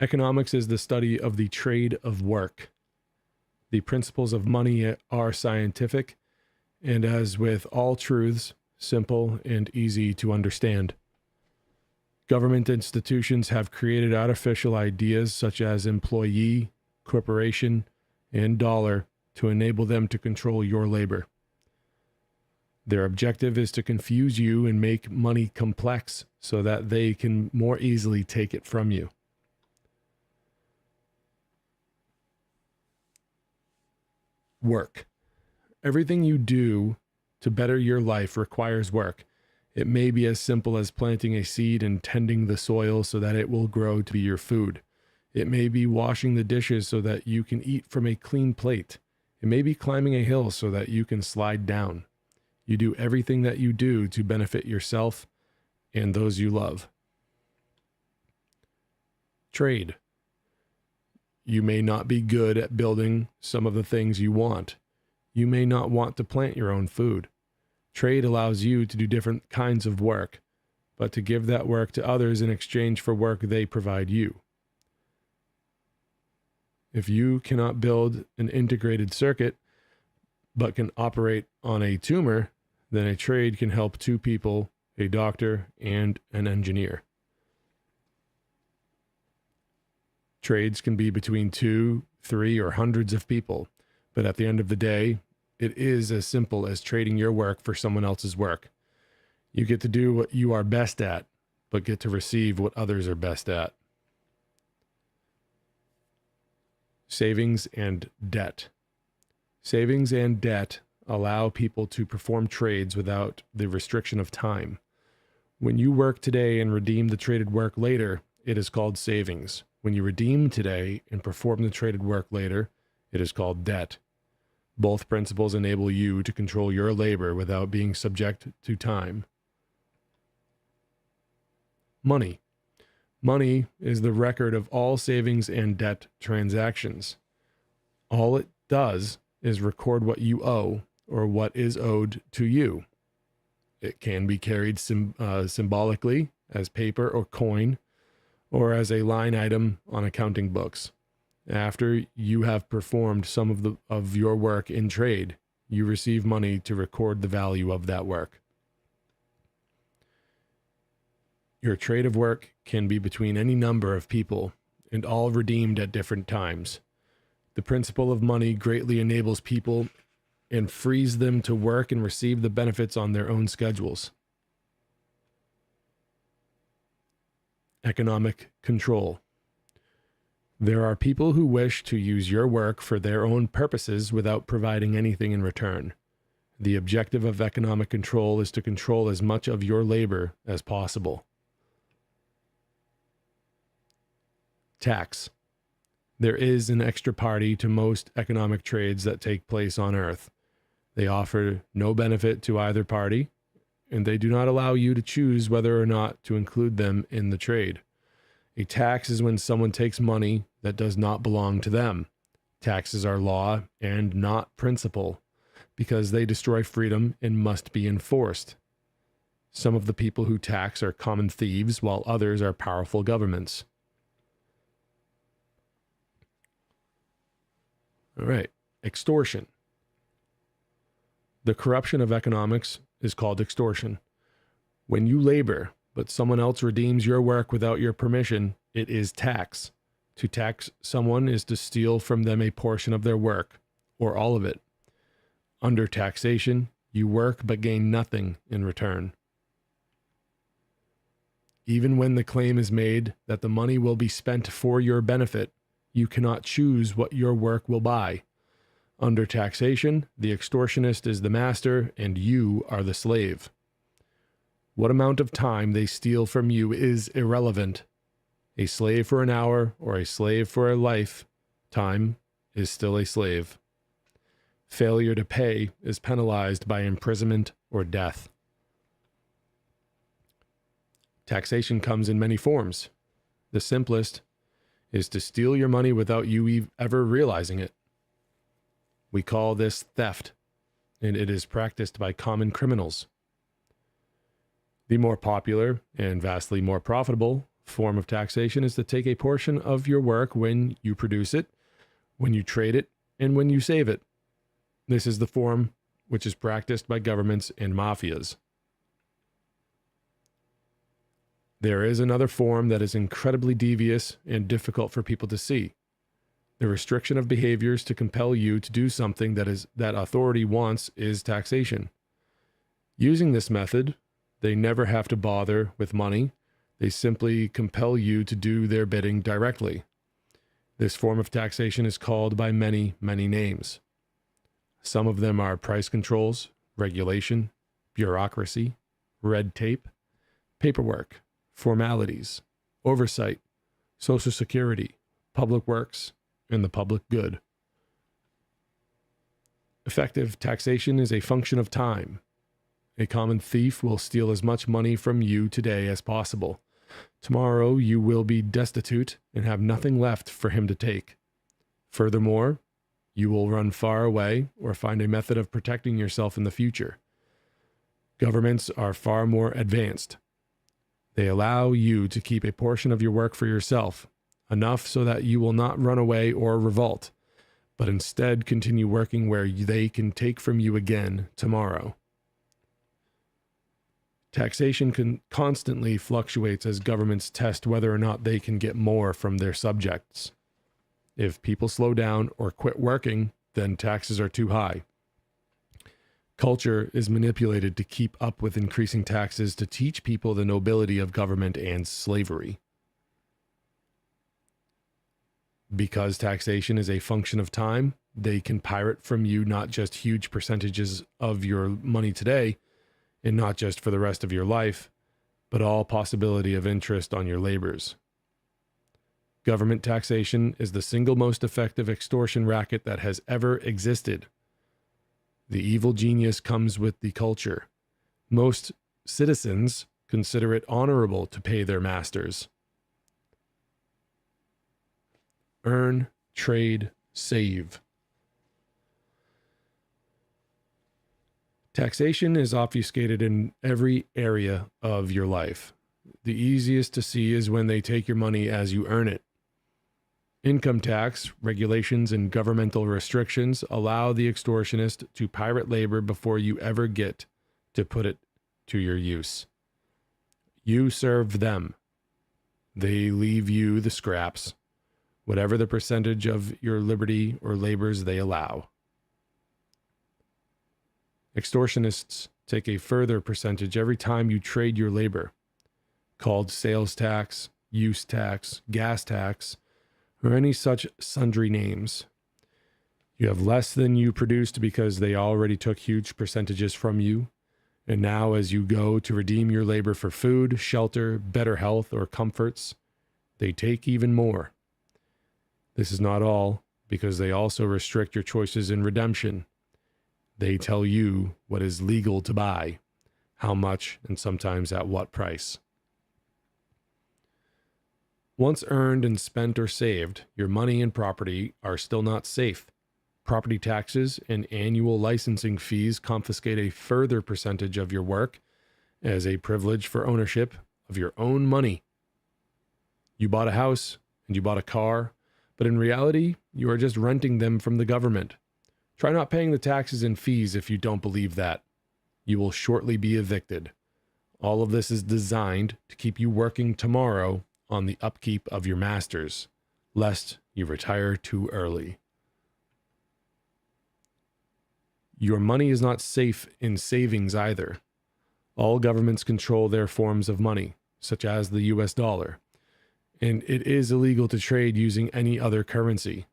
Economics is the study of the trade of work. The principles of money are scientific, and as with all truths, simple and easy to understand. Government institutions have created artificial ideas such as employee, corporation, and dollar to enable them to control your labor. Their objective is to confuse you and make money complex so that they can more easily take it from you. Work. Everything you do to better your life requires work. It may be as simple as planting a seed and tending the soil so that it will grow to be your food. It may be washing the dishes so that you can eat from a clean plate. It may be climbing a hill so that you can slide down. You do everything that you do to benefit yourself and those you love. Trade. You may not be good at building some of the things you want. You may not want to plant your own food. Trade allows you to do different kinds of work, but to give that work to others in exchange for work they provide you. If you cannot build an integrated circuit, but can operate on a tumor, then a trade can help two people, a doctor and an engineer. Trades can be between 2, 3, or hundreds of people, but at the end of the day, it is as simple as trading your work for someone else's work. You get to do what you are best at, but get to receive what others are best at. Savings and debt. Savings and debt allow people to perform trades without the restriction of time. When you work today and redeem the traded work later, it is called savings. When you redeem today and perform the traded work later, it is called debt. Both principles enable you to control your labor without being subject to time. Money. Money is the record of all savings and debt transactions. All it does is record what you owe or what is owed to you. It can be carried symbolically as paper or coin, or as a line item on accounting books. After you have performed some of your work in trade, you receive money to record the value of that work. Your trade of work can be between any number of people and all redeemed at different times. The principle of money greatly enables people and frees them to work and receive the benefits on their own schedules. Economic control. There are people who wish to use your work for their own purposes without providing anything in return. The objective of economic control is to control as much of your labor as possible. Tax. There is an extra party to most economic trades that take place on Earth. They offer no benefit to either party, and they do not allow you to choose whether or not to include them in the trade. A tax is when someone takes money that does not belong to them. Taxes are law and not principle, because they destroy freedom and must be enforced. Some of the people who tax are common thieves, while others are powerful governments. All right, extortion. The corruption of economics is called extortion. When you labor, but someone else redeems your work without your permission, it is tax. To tax someone is to steal from them a portion of their work, or all of it. Under taxation, you work but gain nothing in return. Even when the claim is made that the money will be spent for your benefit, you cannot choose what your work will buy. Under taxation, the extortionist is the master and you are the slave. What amount of time they steal from you is irrelevant. A slave for an hour or a slave for a lifetime is still a slave. Failure to pay is penalized by imprisonment or death. Taxation comes in many forms. The simplest is to steal your money without you ever realizing it. We call this theft, and it is practiced by common criminals. The more popular and vastly more profitable form of taxation is to take a portion of your work when you produce it, when you trade it, and when you save it. This is the form which is practiced by governments and mafias. There is another form that is incredibly devious and difficult for people to see. The restriction of behaviors to compel you to do something that authority wants is taxation. Using this method, they never have to bother with money. They simply compel you to do their bidding directly. This form of taxation is called by many, many names. Some of them are price controls, regulation, bureaucracy, red tape, paperwork, formalities, oversight, Social Security, public works, and the public good. Effective taxation is a function of time. A common thief will steal as much money from you today as possible. Tomorrow you will be destitute and have nothing left for him to take. Furthermore, you will run far away or find a method of protecting yourself in the future. Governments are far more advanced. They allow you to keep a portion of your work for yourself, enough so that you will not run away or revolt, but instead continue working where they can take from you again tomorrow. Taxation constantly fluctuates as governments test whether or not they can get more from their subjects. If people slow down or quit working, then taxes are too high. Culture is manipulated to keep up with increasing taxes to teach people the nobility of government and slavery. Because taxation is a function of time, they can pirate from you not just huge percentages of your money today, and not just for the rest of your life, but all possibility of interest on your labors. Government taxation is the single most effective extortion racket that has ever existed. The evil genius comes with the culture. Most citizens consider it honorable to pay their masters. Earn, trade, save. Taxation is obfuscated in every area of your life. The easiest to see is when they take your money as you earn it. Income tax, regulations, and governmental restrictions allow the extortionist to pirate labor before you ever get to put it to your use. You serve them. They leave you the scraps, whatever the percentage of your liberty or labors they allow. Extortionists take a further percentage every time you trade your labor, called sales tax, use tax, gas tax, or any such sundry names. You have less than you produced because they already took huge percentages from you. And now, as you go to redeem your labor for food, shelter, better health, or comforts, they take even more. This is not all, because they also restrict your choices in redemption. They tell you what is legal to buy, how much, and sometimes at what price. Once earned and spent or saved, your money and property are still not safe. Property taxes and annual licensing fees confiscate a further percentage of your work as a privilege for ownership of your own money. You bought a house and you bought a car, but in reality, you are just renting them from the government. Try not paying the taxes and fees if you don't believe that. You will shortly be evicted. All of this is designed to keep you working tomorrow on the upkeep of your masters, lest you retire too early. Your money is not safe in savings either. All governments control their forms of money, such as the US dollar, and it is illegal to trade using any other currency.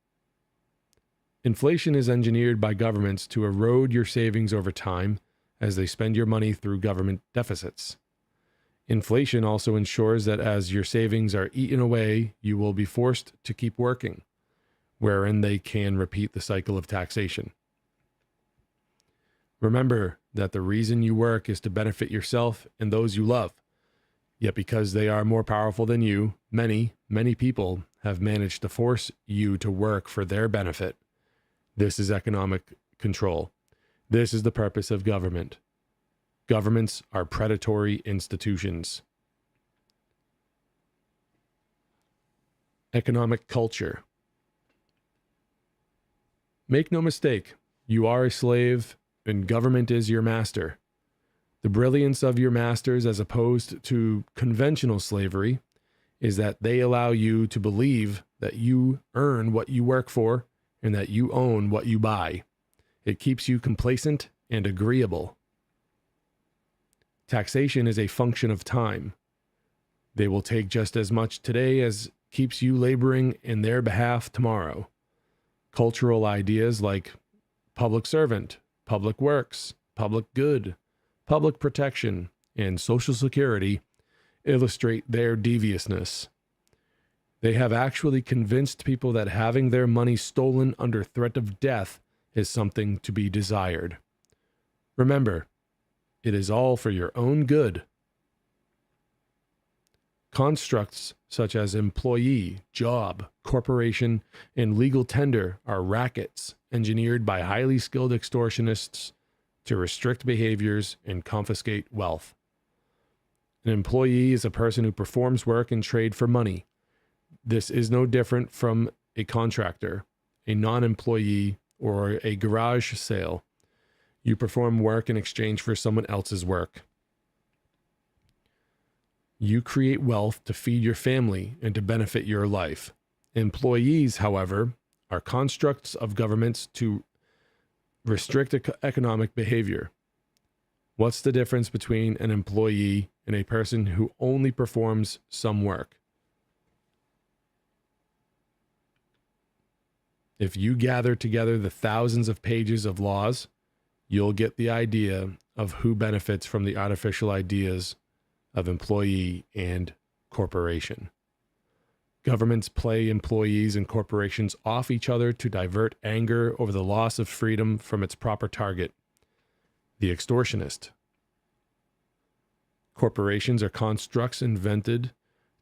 Inflation is engineered by governments to erode your savings over time as they spend your money through government deficits. Inflation also ensures that as your savings are eaten away, you will be forced to keep working, wherein they can repeat the cycle of taxation. Remember that the reason you work is to benefit yourself and those you love. Yet because they are more powerful than you, many people have managed to force you to work for their benefit. This is economic control. This is the purpose of government. Governments are predatory institutions. Economic culture. Make no mistake, you are a slave and government is your master. The brilliance of your masters, as opposed to conventional slavery, is that they allow you to believe that you earn what you work for and that you own what you buy. It keeps you complacent and agreeable. Taxation is a function of time. They will take just as much today as keeps you laboring in their behalf tomorrow. Cultural ideas like public servant, public works, public good, public protection, and Social Security illustrate their deviousness. They have actually convinced people that having their money stolen under threat of death is something to be desired. Remember, it is all for your own good. Constructs such as employee, job, corporation, and legal tender are rackets engineered by highly skilled extortionists to restrict behaviors and confiscate wealth. An employee is a person who performs work and trade for money. This is no different from a contractor, a non-employee, or a garage sale. You perform work in exchange for someone else's work. You create wealth to feed your family and to benefit your life. Employees, however, are constructs of governments to restrict economic behavior. What's the difference between an employee and a person who only performs some work? If you gather together the thousands of pages of laws, you'll get the idea of who benefits from the artificial ideas of employee and corporation. Governments play employees and corporations off each other to divert anger over the loss of freedom from its proper target, the extortionist. Corporations are constructs invented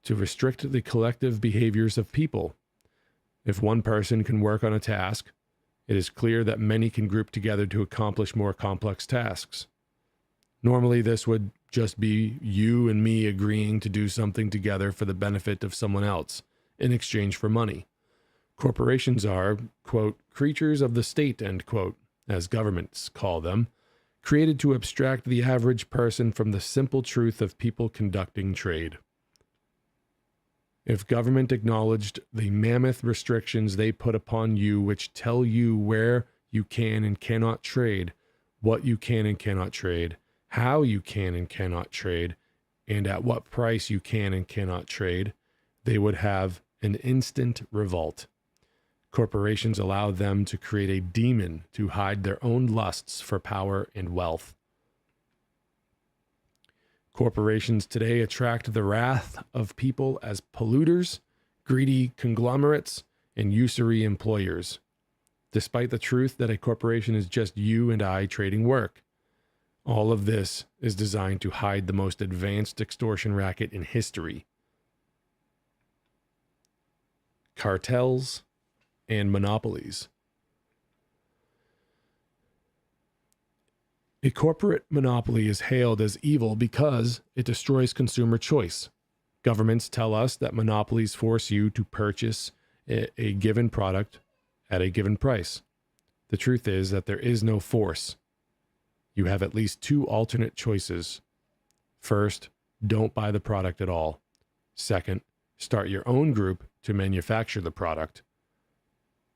to restrict the collective behaviors of people. If one person can work on a task, it is clear that many can group together to accomplish more complex tasks. Normally, this would just be you and me agreeing to do something together for the benefit of someone else in exchange for money. Corporations are, quote, creatures of the state, end quote, as governments call them, created to abstract the average person from the simple truth of people conducting trade. If government acknowledged the mammoth restrictions they put upon you, which tell you where you can and cannot trade, what you can and cannot trade, how you can and cannot trade, and at what price you can and cannot trade, they would have an instant revolt. Corporations allow them to create a demon to hide their own lusts for power and wealth. Corporations today attract the wrath of people as polluters, greedy conglomerates, and usury employers, despite the truth that a corporation is just you and I trading work. All of this is designed to hide the most advanced extortion racket in history. Cartels and monopolies. A corporate monopoly is hailed as evil because it destroys consumer choice. Governments tell us that monopolies force you to purchase a given product at a given price. The truth is that there is no force. You have at least two alternate choices. First, don't buy the product at all. Second, start your own group to manufacture the product.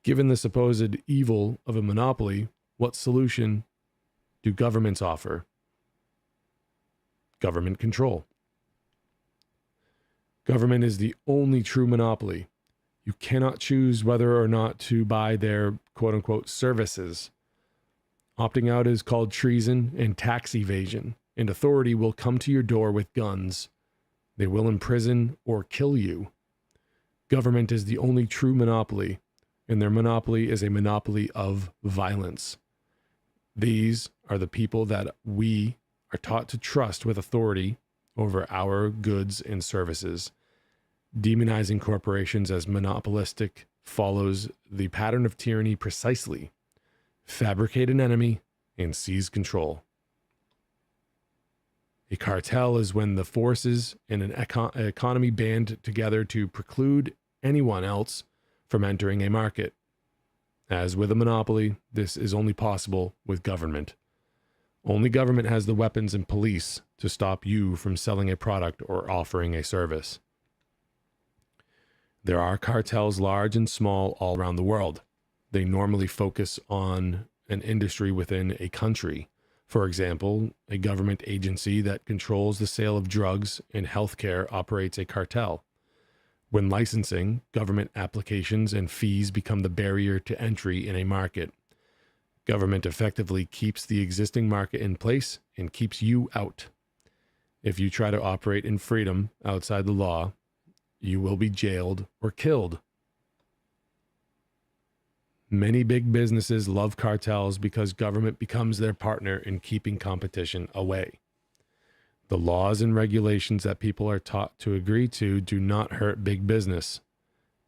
Given the supposed evil of a monopoly, what solution do governments offer? Government control. Government is the only true monopoly. You cannot choose whether or not to buy their quote-unquote services. Opting out is called treason and tax evasion, and authority will come to your door with guns. They will imprison or kill you. Government is the only true monopoly, and their monopoly is a monopoly of violence. These are the people that we are taught to trust with authority over our goods and services. Demonizing corporations as monopolistic follows the pattern of tyranny precisely. Fabricate an enemy and seize control. A cartel is when the forces in an economy band together to preclude anyone else from entering a market. As with a monopoly, this is only possible with government. Only government has the weapons and police to stop you from selling a product or offering a service. There are cartels large and small all around the world. They normally focus on an industry within a country. For example, a government agency that controls the sale of drugs and healthcare operates a cartel. When licensing, government applications and fees become the barrier to entry in a market. Government effectively keeps the existing market in place and keeps you out. If you try to operate in freedom outside the law, you will be jailed or killed. Many big businesses love cartels because government becomes their partner in keeping competition away. The laws and regulations that people are taught to agree to do not hurt big business.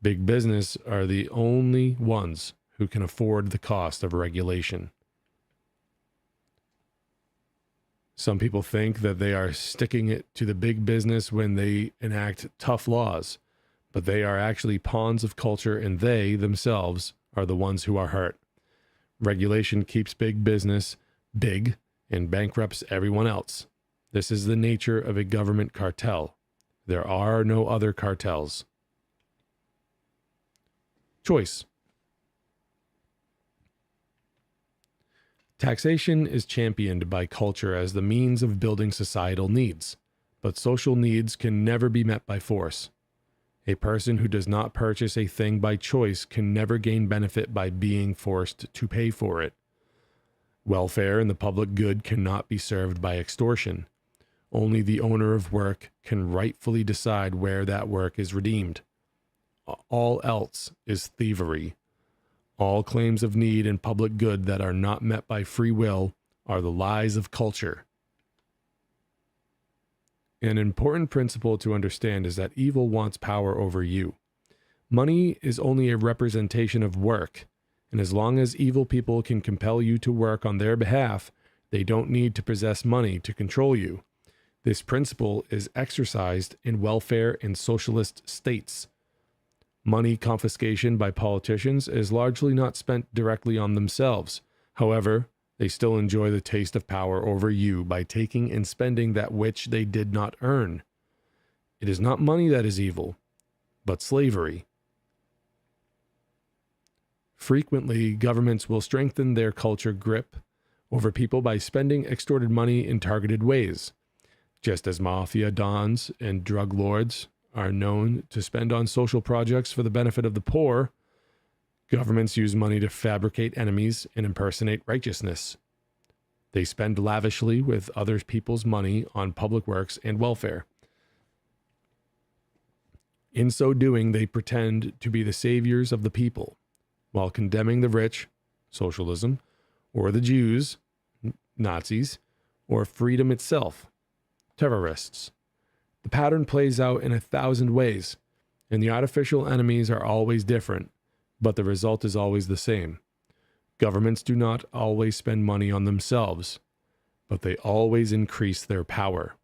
Big business are the only ones who can afford the cost of regulation. Some people think that they are sticking it to the big business when they enact tough laws, but they are actually pawns of culture, and they themselves are the ones who are hurt. Regulation keeps big business big and bankrupts everyone else. This is the nature of a government cartel. There are no other cartels. Choice. Taxation is championed by culture as the means of building societal needs, but social needs can never be met by force. A person who does not purchase a thing by choice can never gain benefit by being forced to pay for it. Welfare and the public good cannot be served by extortion. Only the owner of work can rightfully decide where that work is redeemed. All else is thievery. All claims of need and public good that are not met by free will are the lies of culture. An important principle to understand is that evil wants power over you. Money is only a representation of work, and as long as evil people can compel you to work on their behalf, they don't need to possess money to control you. This principle is exercised in welfare and socialist states. Money confiscation by politicians is largely not spent directly on themselves. However, they still enjoy the taste of power over you by taking and spending that which they did not earn. It is not money that is evil, but slavery. Frequently, governments will strengthen their culture grip over people by spending extorted money in targeted ways. Just as mafia dons and drug lords are known to spend on social projects for the benefit of the poor, Governments use money to fabricate enemies and impersonate righteousness. They spend lavishly with other people's money on public works and welfare. In so doing, they pretend to be the saviors of the people, while condemning the rich, socialism, or the Jews, Nazis, or freedom itself, terrorists. The pattern plays out in 1,000 ways, and the artificial enemies are always different, but the result is always the same. Governments do not always spend money on themselves, but they always increase their power.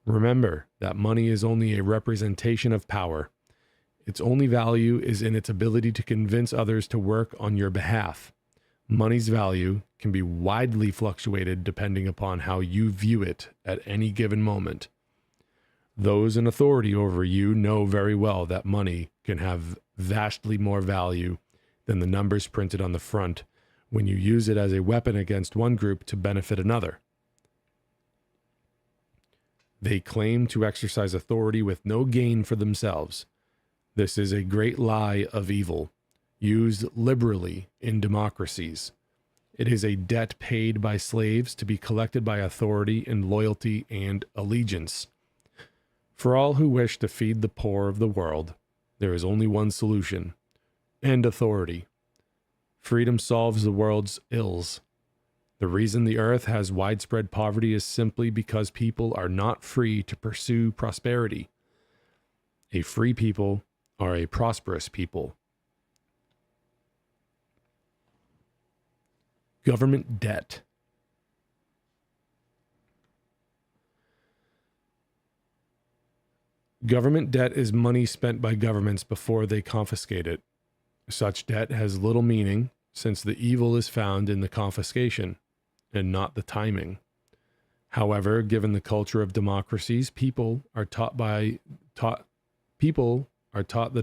Remember that money is only a representation of power. Its only value is in its ability to convince others to work on your behalf. Money's value can be widely fluctuated depending upon how you view it at any given moment. Those in authority over you know very well that money can have vastly more value than the numbers printed on the front when you use it as a weapon against one group to benefit another. They claim to exercise authority with no gain for themselves. This is a great lie of evil, used liberally in democracies. It is a debt paid by slaves to be collected by authority in loyalty and allegiance. For all who wish to feed the poor of the world, there is only one solution: end authority. Freedom solves the world's ills. The reason the earth has widespread poverty is simply because people are not free to pursue prosperity. A free people are a prosperous people. Government debt. Government debt is money spent by governments before they confiscate it. Such debt has little meaning, since the evil is found in the confiscation and not the timing. However, given the culture of democracies, people are taught the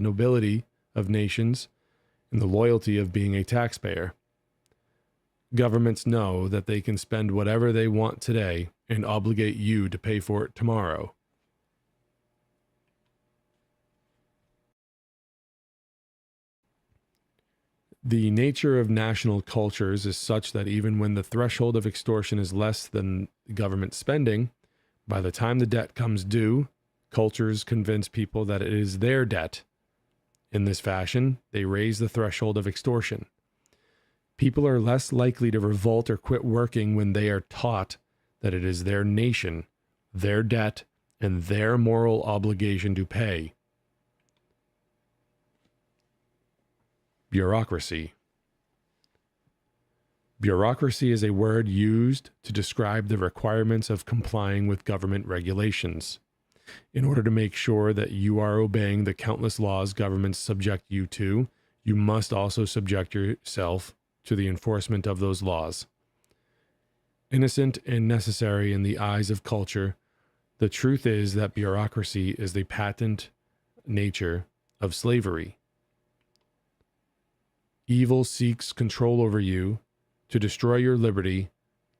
nobility of nations and the loyalty of being a taxpayer. Governments know that they can spend whatever they want today and obligate you to pay for it tomorrow. The nature of national cultures is such that even when the threshold of extortion is less than government spending, by the time the debt comes due, cultures convince people that it is their debt. In this fashion, they raise the threshold of extortion. People are less likely to revolt or quit working when they are taught that it is their nation, their debt, and their moral obligation to pay. Bureaucracy. Bureaucracy is a word used to describe the requirements of complying with government regulations. In order to make sure that you are obeying the countless laws governments subject you to, you must also subject yourself to the enforcement of those laws. Innocent and necessary in the eyes of culture, the truth is that bureaucracy is the patent nature of slavery. Evil seeks control over you, to destroy your liberty,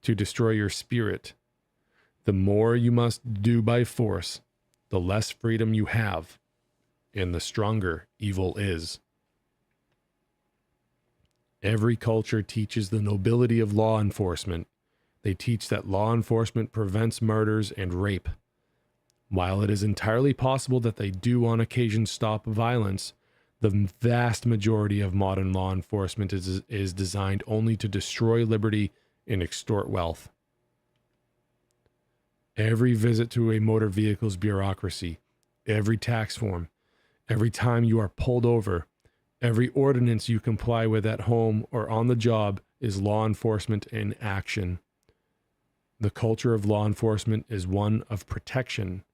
to destroy your spirit. The more you must do by force, the less freedom you have, and the stronger evil is. Every culture teaches the nobility of law enforcement. They teach that law enforcement prevents murders and rape. While it is entirely possible that they do on occasion stop violence, the vast majority of modern law enforcement is designed only to destroy liberty and extort wealth. Every visit to a motor vehicle's bureaucracy, every tax form, every time you are pulled over, every ordinance you comply with at home or on the job is law enforcement in action. The culture of law enforcement is one of protection.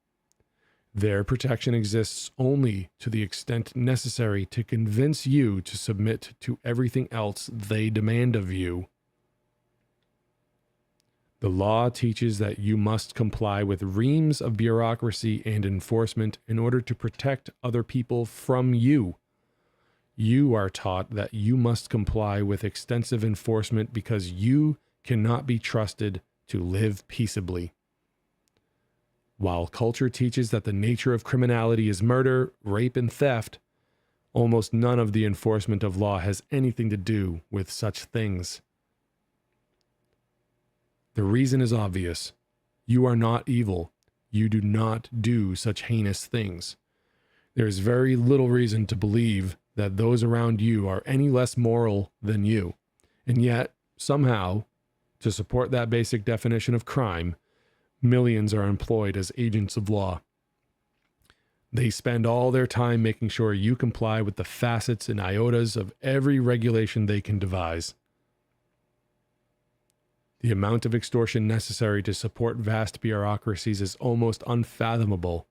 Their protection exists only to the extent necessary to convince you to submit to everything else they demand of you. The law teaches that you must comply with reams of bureaucracy and enforcement in order to protect other people from you. You are taught that you must comply with extensive enforcement because you cannot be trusted to live peaceably. While culture teaches that the nature of criminality is murder, rape, and theft, Almost none of the enforcement of law has anything to do with such things. The reason is obvious. You are not evil. You do not do such heinous things. There is very little reason to believe that those around you are any less moral than you. And yet, somehow, to support that basic definition of crime, millions are employed as agents of law. They spend all their time making sure you comply with the facets and iotas of every regulation they can devise. The amount of extortion necessary to support vast bureaucracies is almost unfathomable.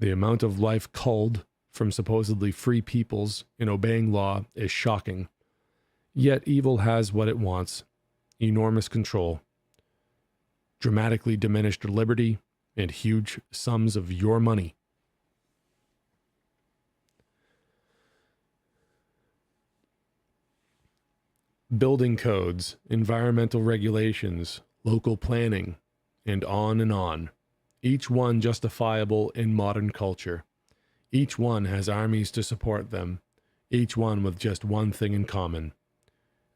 The amount of life culled from supposedly free peoples in obeying law is shocking. Yet evil has what it wants: enormous control, dramatically diminished liberty, and huge sums of your money. Building codes, environmental regulations, local planning, and on, each one justifiable in modern culture. Each one has armies to support them, each one with just one thing in common: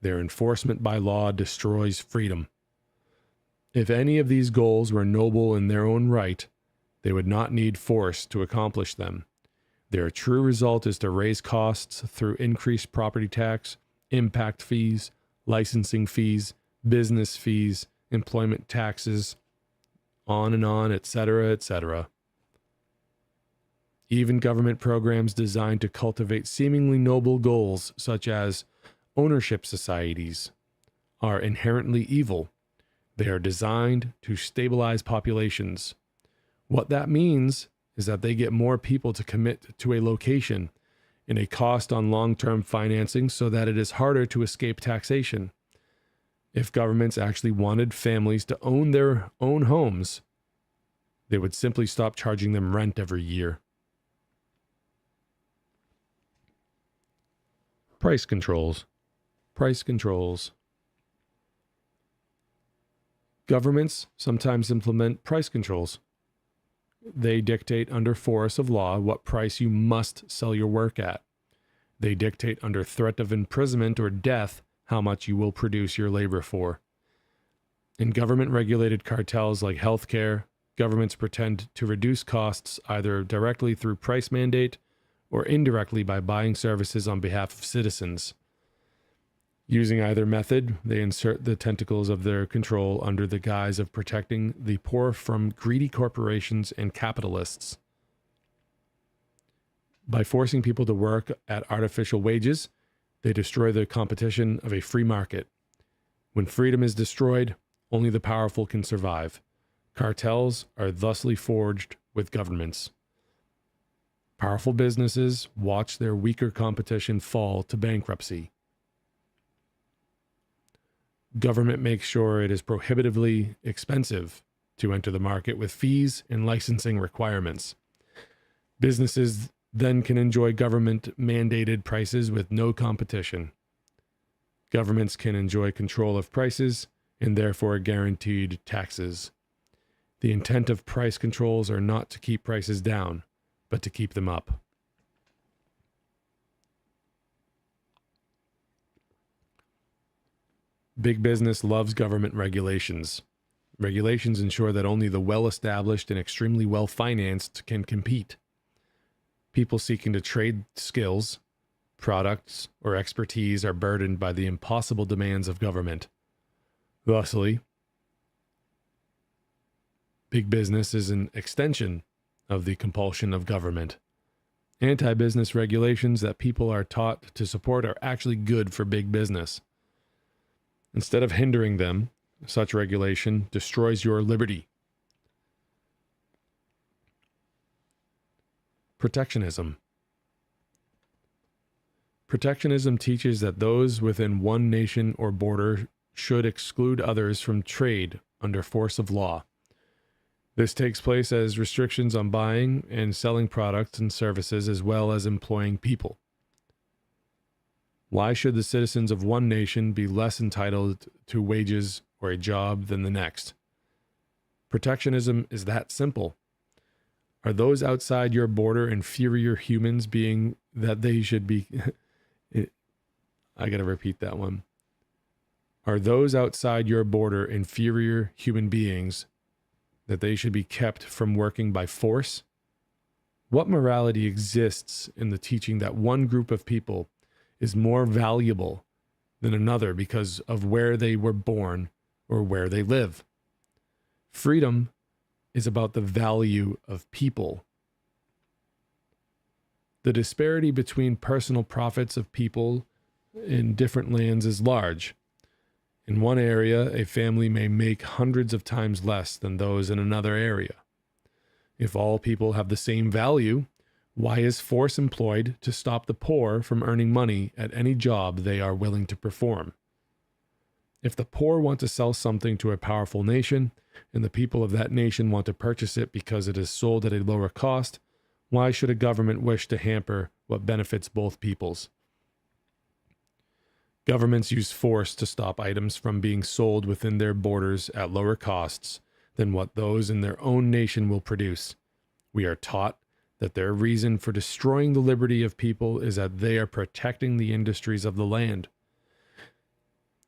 their enforcement by law destroys freedom. If any of these goals were noble in their own right, they would not need force to accomplish them. Their true result is to raise costs through increased property tax, impact fees, licensing fees, business fees, employment taxes, on, etc., etc. Even government programs designed to cultivate seemingly noble goals, such as ownership societies, are inherently evil. They are designed to stabilize populations. What that means is that they get more people to commit to a location and a cost on long-term financing so that it is harder to escape taxation. If governments actually wanted families to own their own homes, they would simply stop charging them rent every year. Price controls. Price controls. Governments sometimes implement price controls. They dictate under force of law what price you must sell your work at. They dictate under threat of imprisonment or death how much you will produce your labor for. In government-regulated cartels like healthcare, governments pretend to reduce costs either directly through price mandate or indirectly by buying services on behalf of citizens. Using either method, they insert the tentacles of their control under the guise of protecting the poor from greedy corporations and capitalists. By forcing people to work at artificial wages, they destroy the competition of a free market. When freedom is destroyed, only the powerful can survive. Cartels are thusly forged with governments. Powerful businesses watch their weaker competition fall to bankruptcy. Government makes sure it is prohibitively expensive to enter the market with fees and licensing requirements. Businesses then can enjoy government-mandated prices with no competition. Governments can enjoy control of prices and therefore guaranteed taxes. The intent of price controls are not to keep prices down, but to keep them up. Big business loves government regulations. Regulations ensure that only the well-established and extremely well-financed can compete. People seeking to trade skills, products, or expertise are burdened by the impossible demands of government. Thusly, big business is an extension of the compulsion of government. Anti-business regulations that people are taught to support are actually good for big business. Instead of hindering them, such regulation destroys your liberty. Protectionism. Protectionism teaches that those within one nation or border should exclude others from trade under force of law. This takes place as restrictions on buying and selling products and services as well as employing people. Why should the citizens of one nation be less entitled to wages or a job than the next? Protectionism is that simple. Are those outside your border inferior humans being they should be, I got to repeat that one. Are those outside your border inferior human beings that they should be kept from working by force? What morality exists in the teaching that one group of people is more valuable than another because of where they were born or where they live? Freedom is about the value of people. The disparity between personal profits of people in different lands is large. In one area, a family may make hundreds of times less than those in another area. If all people have the same value, why is force employed to stop the poor from earning money at any job they are willing to perform? If the poor want to sell something to a powerful nation, and the people of that nation want to purchase it because it is sold at a lower cost, why should a government wish to hamper what benefits both peoples? Governments use force to stop items from being sold within their borders at lower costs than what those in their own nation will produce. We are taught that their reason for destroying the liberty of people is that they are protecting the industries of the land.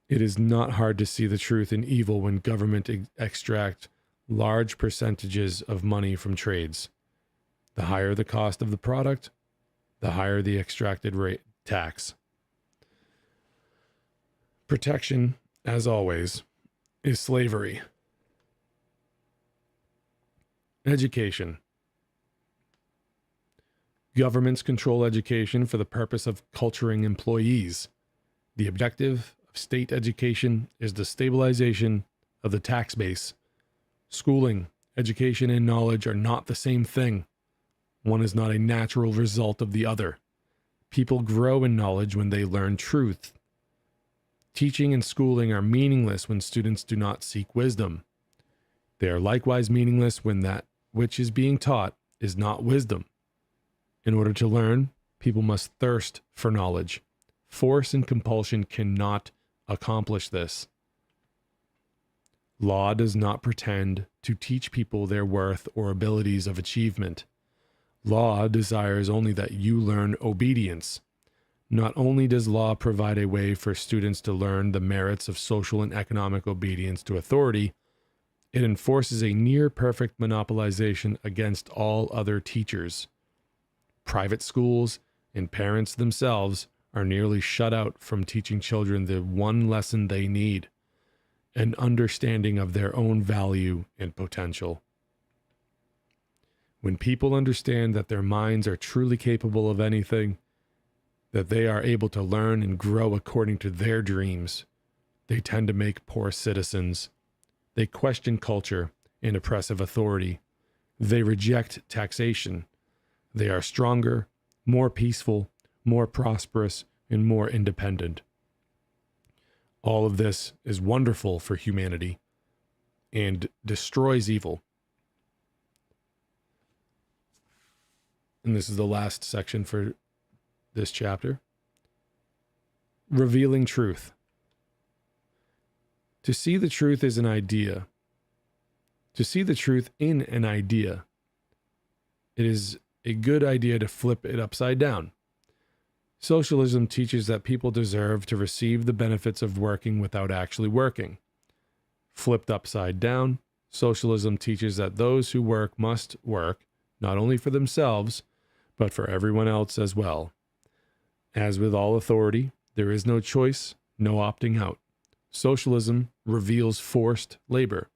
It is not hard to see the truth in evil when government extract large percentages of money from trades. The higher the cost of the product, the higher the extracted rate tax. Protection, as always, is slavery. Education. Governments control education for the purpose of culturing employees. The objective of state education is the stabilization of the tax base. Schooling, education, and knowledge are not the same thing. One is not a natural result of the other. People grow in knowledge when they learn truth. Teaching and schooling are meaningless when students do not seek wisdom. They are likewise meaningless when that which is being taught is not wisdom. In order to learn, people must thirst for knowledge. Force and compulsion cannot accomplish this. Law does not pretend to teach people their worth or abilities of achievement. Law desires only that you learn obedience. Not only does law provide a way for students to learn the merits of social and economic obedience to authority, it enforces a near-perfect monopolization against all other teachers. Private schools and parents themselves are nearly shut out from teaching children the one lesson they need, an understanding of their own value and potential. When people understand that their minds are truly capable of anything, that they are able to learn and grow according to their dreams, they tend to make poor citizens. They question culture and oppressive authority. They reject taxation. They are stronger, more peaceful, more prosperous, and more independent. All of this is wonderful for humanity and destroys evil. And this is the last section for this chapter. Revealing truth. To see the truth is an idea. To see the truth in an idea, it is a good idea to flip it upside down. Socialism teaches that people deserve to receive the benefits of working without actually working. Flipped upside down, socialism teaches that those who work must work, not only for themselves, but for everyone else as well. As with all authority, there is no choice, no opting out. Socialism reveals forced labor.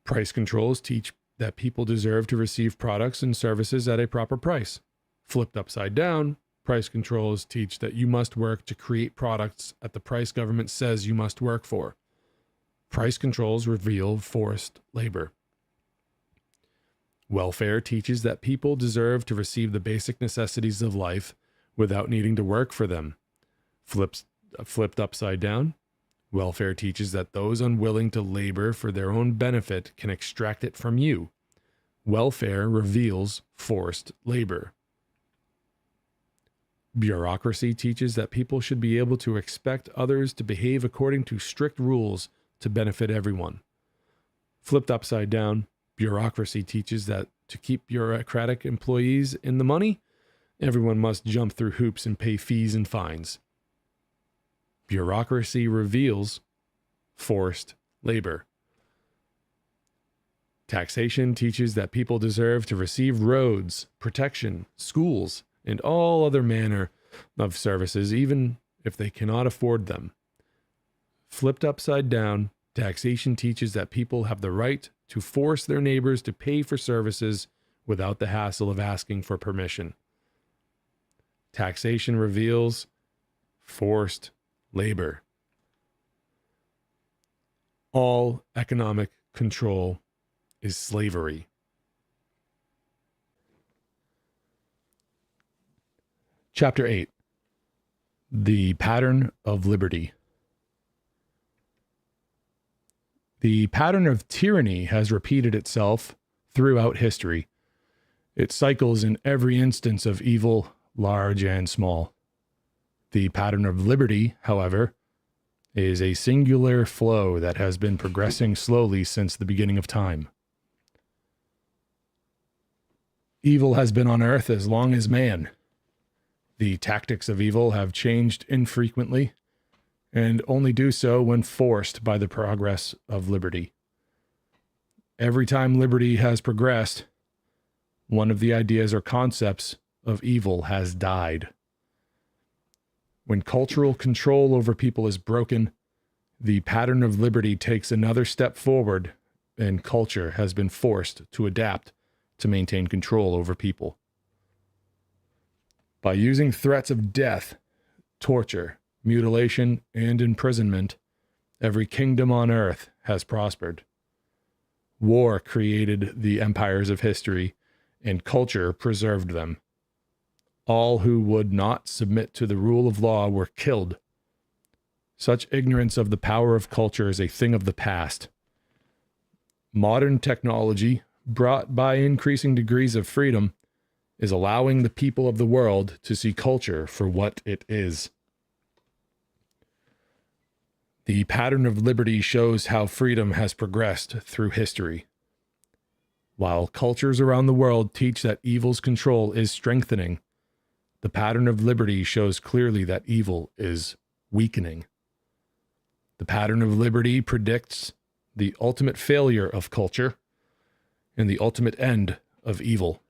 Price controls teach that people deserve to receive products and services at a proper price. Flipped upside down, price controls teach that you must work to create products at the price government says you must work for. Price controls reveal forced labor. Welfare teaches that people deserve to receive the basic necessities of life without needing to work for them. Flipped upside down, welfare teaches that those unwilling to labor for their own benefit can extract it from you. Welfare reveals forced labor. Bureaucracy teaches that people should be able to expect others to behave according to strict rules to benefit everyone. Flipped upside down, bureaucracy teaches that to keep bureaucratic employees in the money, Everyone must jump through hoops and pay fees and fines. Bureaucracy reveals forced labor. Taxation teaches that people deserve to receive roads, protection, schools, and all other manner of services, even if they cannot afford them. Flipped upside down, taxation teaches that people have the right to force their neighbors to pay for services without the hassle of asking for permission. Taxation reveals forced labor. All economic control is slavery. Chapter 8. The Pattern of Liberty. The pattern of tyranny has repeated itself throughout history. It cycles in every instance of evil, large and small. The pattern of liberty, however, is a singular flow that has been progressing slowly since the beginning of time. Evil has been on earth as long as man. The tactics of evil have changed infrequently, and only do so when forced by the progress of liberty. Every time liberty has progressed, one of the ideas or concepts of evil has died. When cultural control over people is broken, the pattern of liberty takes another step forward, and culture has been forced to adapt to maintain control over people. By using threats of death, torture, mutilation, and imprisonment, every kingdom on earth has prospered. War created the empires of history, and culture preserved them. All who would not submit to the rule of law were killed. Such ignorance of the power of culture is a thing of the past. Modern technology, brought by increasing degrees of freedom, is allowing the people of the world to see culture for what it is. The pattern of liberty shows how freedom has progressed through history. While cultures around the world teach that evil's control is strengthening, the pattern of liberty shows clearly that evil is weakening. The pattern of liberty predicts the ultimate failure of culture and the ultimate end of evil.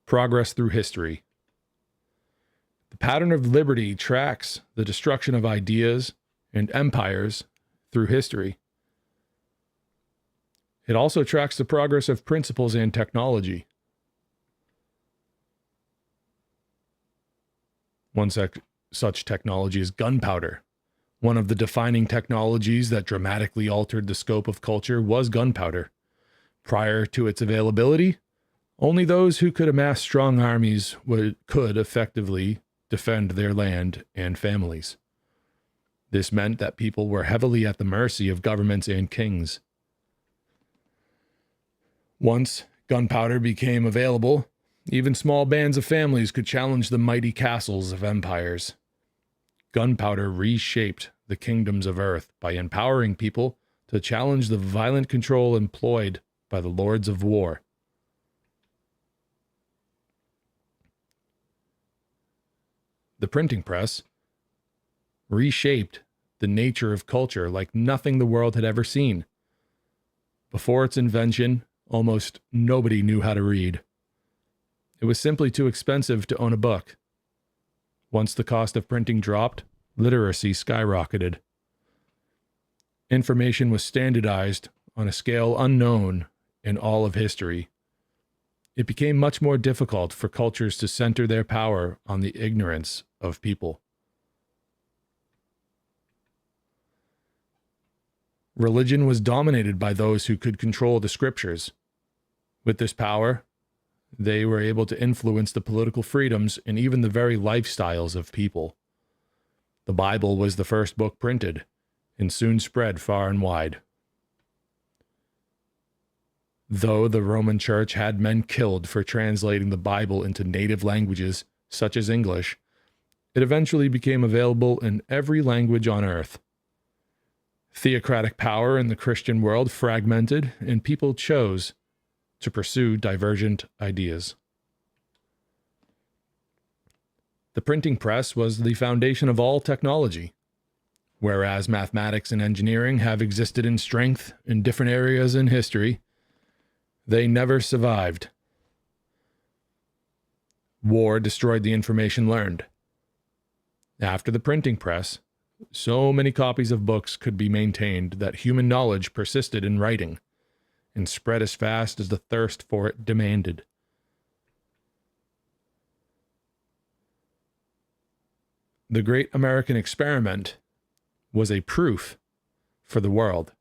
Progress through history. The pattern of liberty tracks the destruction of ideas and empires through history. It also tracks the progress of principles and technology. One such technology is gunpowder. One of the defining technologies that dramatically altered the scope of culture was gunpowder. Prior to its availability, only those who could amass strong armies could effectively defend their land and families. This meant that people were heavily at the mercy of governments and kings. Once gunpowder became available, even small bands of families could challenge the mighty castles of empires. Gunpowder reshaped the kingdoms of earth by empowering people to challenge the violent control employed by the lords of war. The printing press reshaped the nature of culture like nothing the world had ever seen. Before its invention, almost nobody knew how to read. It was simply too expensive to own a book. Once the cost of printing dropped, literacy skyrocketed. Information was standardized on a scale unknown in all of history. It became much more difficult for cultures to center their power on the ignorance of people. Religion was dominated by those who could control the scriptures. With this power, they were able to influence the political freedoms and even the very lifestyles of people. The Bible was the first book printed and soon spread far and wide. Though the Roman Church had men killed for translating the Bible into native languages, such as English, it eventually became available in every language on earth. Theocratic power in the Christian world fragmented, and people chose to pursue divergent ideas. The printing press was the foundation of all technology. Whereas mathematics and engineering have existed in strength in different areas in history, they never survived. War destroyed the information learned. After the printing press, so many copies of books could be maintained that human knowledge persisted in writing and spread as fast as the thirst for it demanded. The Great American Experiment was a proof for the world.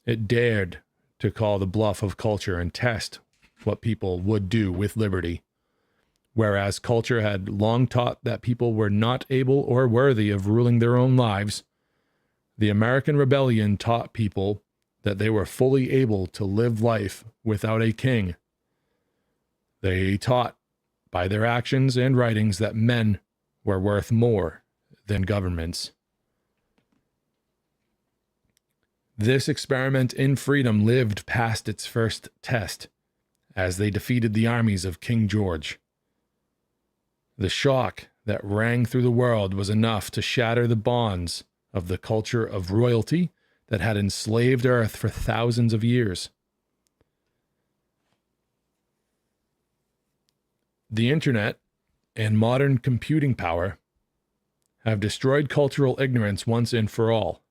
It dared to call the bluff of culture and test what people would do with liberty. Whereas culture had long taught that people were not able or worthy of ruling their own lives, the American Rebellion taught people that they were fully able to live life without a king. They taught by their actions and writings that men were worth more than governments. This experiment in freedom lived past its first test as they defeated the armies of King George. The shock that rang through the world was enough to shatter the bonds of the culture of royalty that had enslaved Earth for thousands of years. The internet and modern computing power have destroyed cultural ignorance once and for all.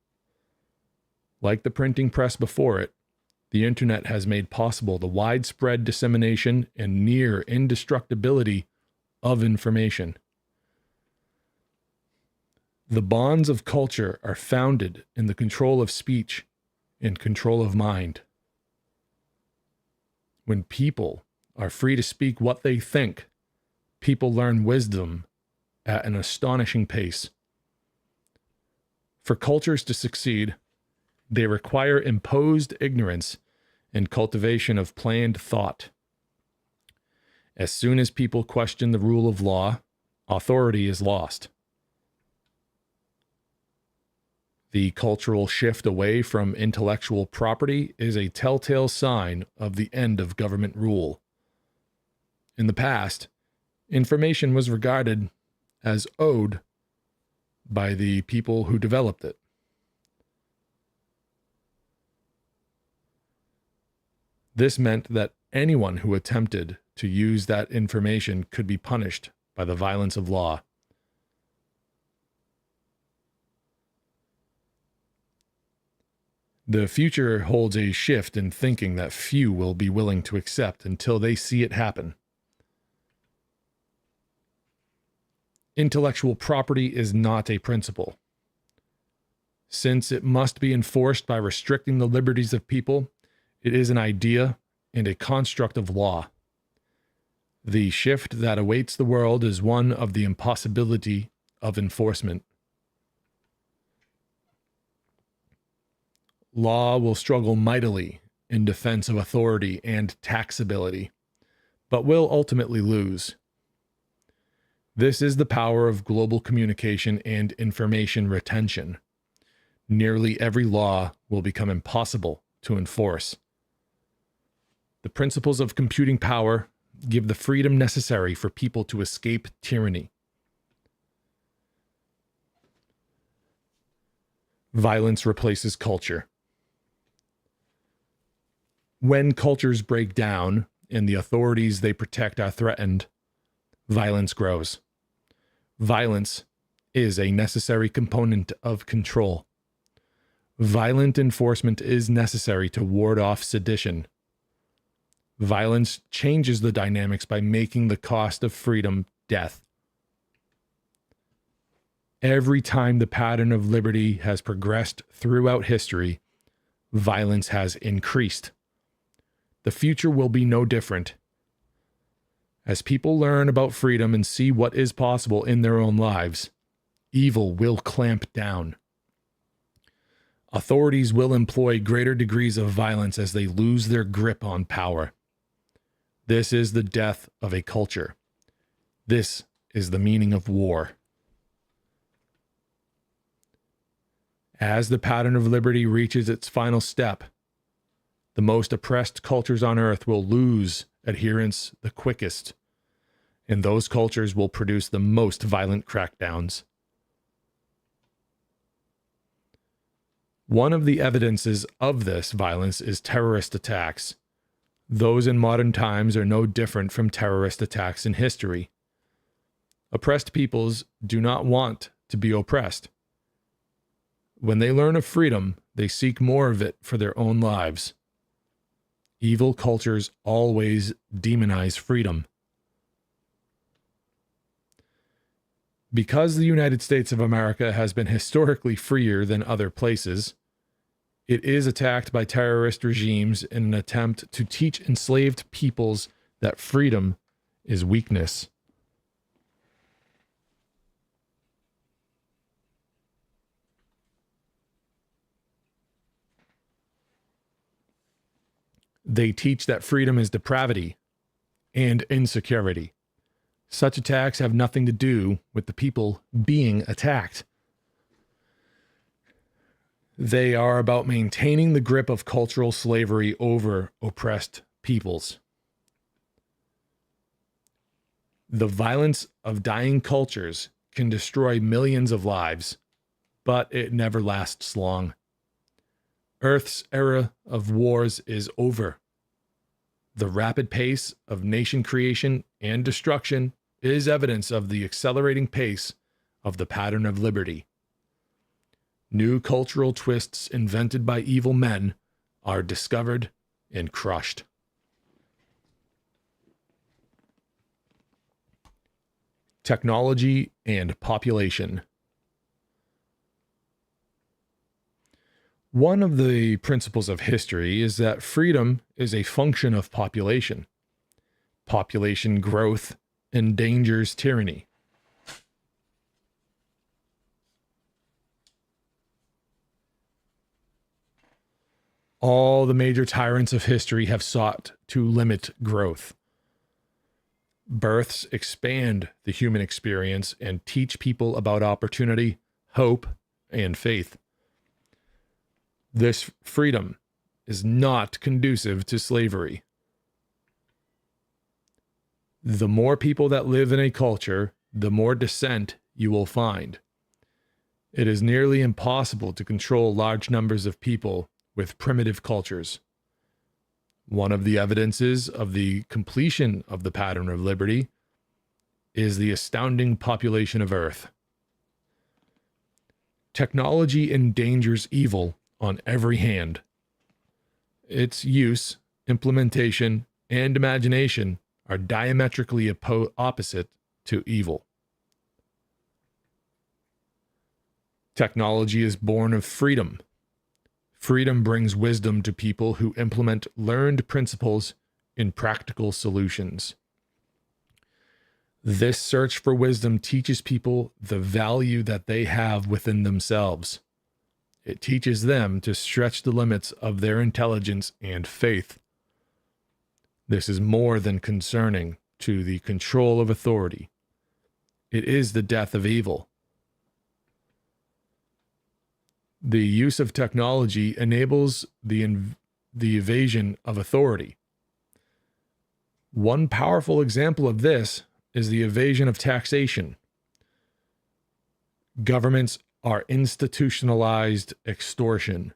Like the printing press before it, the internet has made possible the widespread dissemination and near indestructibility of information. The bonds of culture are founded in the control of speech and control of mind. When people are free to speak what they think, people learn wisdom at an astonishing pace. For cultures to succeed, they require imposed ignorance and cultivation of planned thought. As soon as people question the rule of law, authority is lost. The cultural shift away from intellectual property is a telltale sign of the end of government rule. In the past, information was regarded as owed by the people who developed it. This meant that anyone who attempted to use that information could be punished by the violence of law. The future holds a shift in thinking that few will be willing to accept until they see it happen. Intellectual property is not a principle. Since it must be enforced by restricting the liberties of people, it is an idea and a construct of law. The shift that awaits the world is one of the impossibility of enforcement. Law will struggle mightily in defense of authority and taxability, but will ultimately lose. This is the power of global communication and information retention. Nearly every law will become impossible to enforce. The principles of computing power give the freedom necessary for people to escape tyranny. Violence replaces culture. When cultures break down and the authorities they protect are threatened, violence grows. Violence is a necessary component of control. Violent enforcement is necessary to ward off sedition. Violence changes the dynamics by making the cost of freedom death. Every time the pattern of liberty has progressed throughout history, violence has increased. The future will be no different. As people learn about freedom and see what is possible in their own lives, evil will clamp down. Authorities will employ greater degrees of violence as they lose their grip on power. This is the death of a culture. This is the meaning of war. As the pattern of liberty reaches its final step, the most oppressed cultures on earth will lose adherents the quickest, and those cultures will produce the most violent crackdowns. One of the evidences of this violence is terrorist attacks. Those in modern times are no different from terrorist attacks in history. Oppressed peoples do not want to be oppressed. When they learn of freedom, they seek more of it for their own lives. Evil cultures always demonize freedom. Because the United States of America has been historically freer than other places, it is attacked by terrorist regimes in an attempt to teach enslaved peoples that freedom is weakness. They teach that freedom is depravity and insecurity. Such attacks have nothing to do with the people being attacked. They are about maintaining the grip of cultural slavery over oppressed peoples. The violence of dying cultures can destroy millions of lives, but it never lasts long. Earth's era of wars is over. The rapid pace of nation creation and destruction is evidence of the accelerating pace of the pattern of liberty. New cultural twists invented by evil men are discovered and crushed. Technology and population. One of the principles of history is that freedom is a function of population. Population growth endangers tyranny. All the major tyrants of history have sought to limit growth. Births expand the human experience and teach people about opportunity, hope, and faith. This freedom is not conducive to slavery. The more people that live in a culture, the more dissent you will find. It is nearly impossible to control large numbers of people with primitive cultures. One of the evidences of the completion of the pattern of liberty is the astounding population of Earth. Technology endangers evil on every hand. Its use, implementation, and imagination are diametrically opposite to evil. Technology is born of freedom. Freedom brings wisdom to people who implement learned principles in practical solutions. This search for wisdom teaches people the value that they have within themselves. It teaches them to stretch the limits of their intelligence and faith. This is more than concerning to the control of authority. It is the death of evil. The use of technology enables the evasion of authority. One powerful example of this is the evasion of taxation. Governments are institutionalized extortion.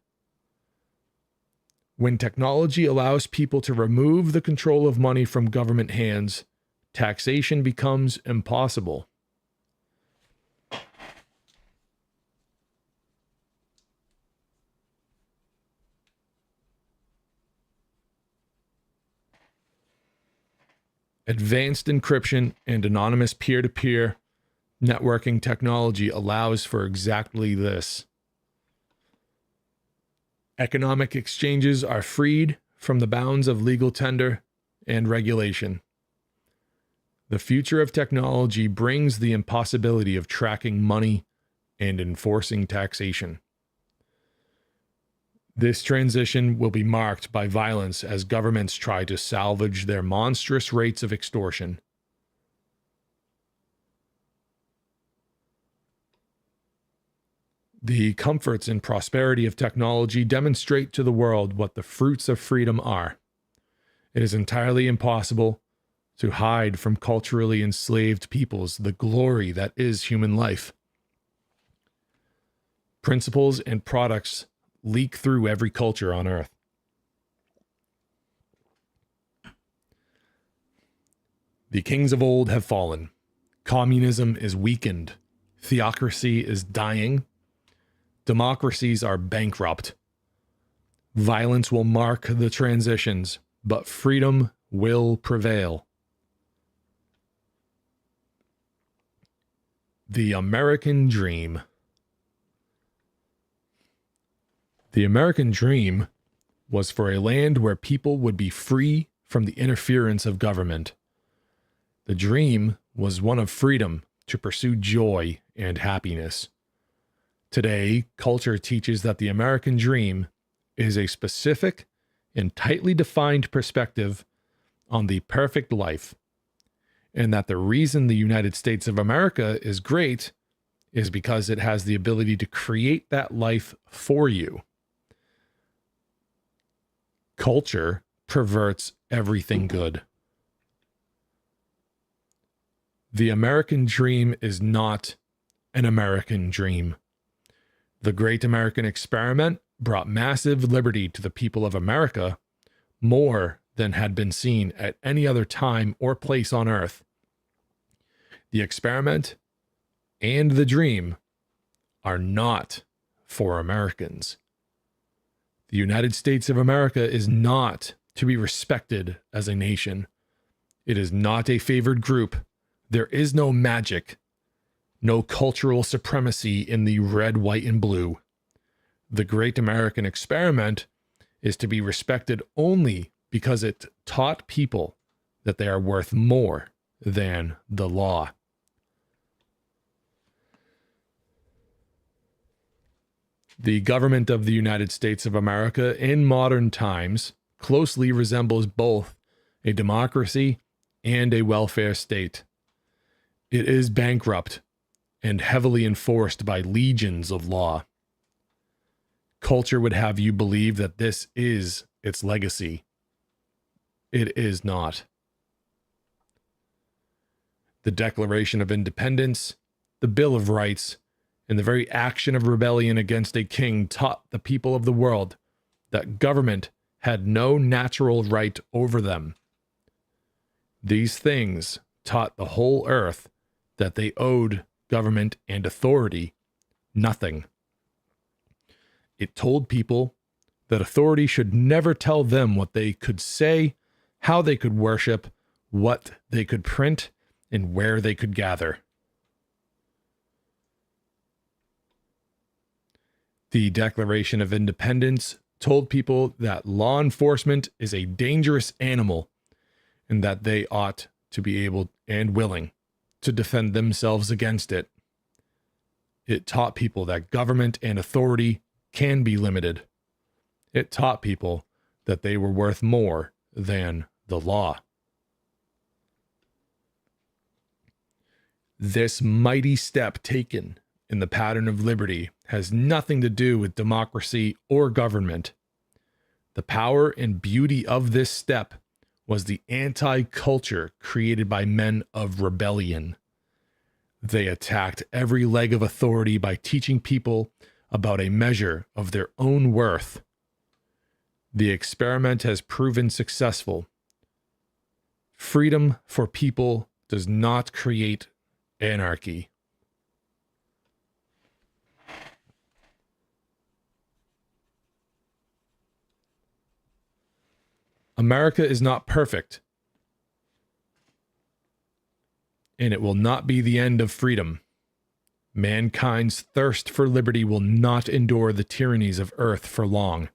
When technology allows people to remove the control of money from government hands, taxation becomes impossible. Advanced encryption and anonymous peer-to-peer networking technology allows for exactly this. Economic exchanges are freed from the bounds of legal tender and regulation. The future of technology brings the impossibility of tracking money and enforcing taxation. This transition will be marked by violence as governments try to salvage their monstrous rates of extortion. The comforts and prosperity of technology demonstrate to the world what the fruits of freedom are. It is entirely impossible to hide from culturally enslaved peoples the glory that is human life. Principles and products leak through every culture on earth. The kings of old have fallen. Communism is weakened. Theocracy is dying. Democracies are bankrupt. Violence will mark the transitions, but freedom will prevail. The American Dream. The American dream was for a land where people would be free from the interference of government. The dream was one of freedom to pursue joy and happiness. Today, culture teaches that the American dream is a specific and tightly defined perspective on the perfect life, and that the reason the United States of America is great is because it has the ability to create that life for you. Culture perverts everything good. The American dream is not an American dream. The Great American Experiment brought massive liberty to the people of America, more than had been seen at any other time or place on earth. The experiment and the dream are not for Americans. The United States of America is not to be respected as a nation. It is not a favored group. There is no magic, no cultural supremacy in the red, white, and blue. The Great American Experiment is to be respected only because it taught people that they are worth more than the law. The government of the United States of America in modern times closely resembles both a democracy and a welfare state. It is bankrupt and heavily enforced by legions of law. Culture would have you believe that this is its legacy. It is not. The Declaration of Independence, the Bill of Rights, and the very action of rebellion against a king taught the people of the world that government had no natural right over them. These things taught the whole earth that they owed government and authority nothing. It told people that authority should never tell them what they could say, how they could worship, what they could print, and where they could gather. The Declaration of Independence told people that law enforcement is a dangerous animal and that they ought to be able and willing to defend themselves against it. It taught people that government and authority can be limited. It taught people that they were worth more than the law. This mighty step taken in the pattern of liberty has nothing to do with democracy or government. The power and beauty of this step was the anti-culture created by men of rebellion. They attacked every leg of authority by teaching people about a measure of their own worth. The experiment has proven successful. Freedom for people does not create anarchy. America is not perfect, and it will not be the end of freedom. Mankind's thirst for liberty will not endure the tyrannies of earth for long.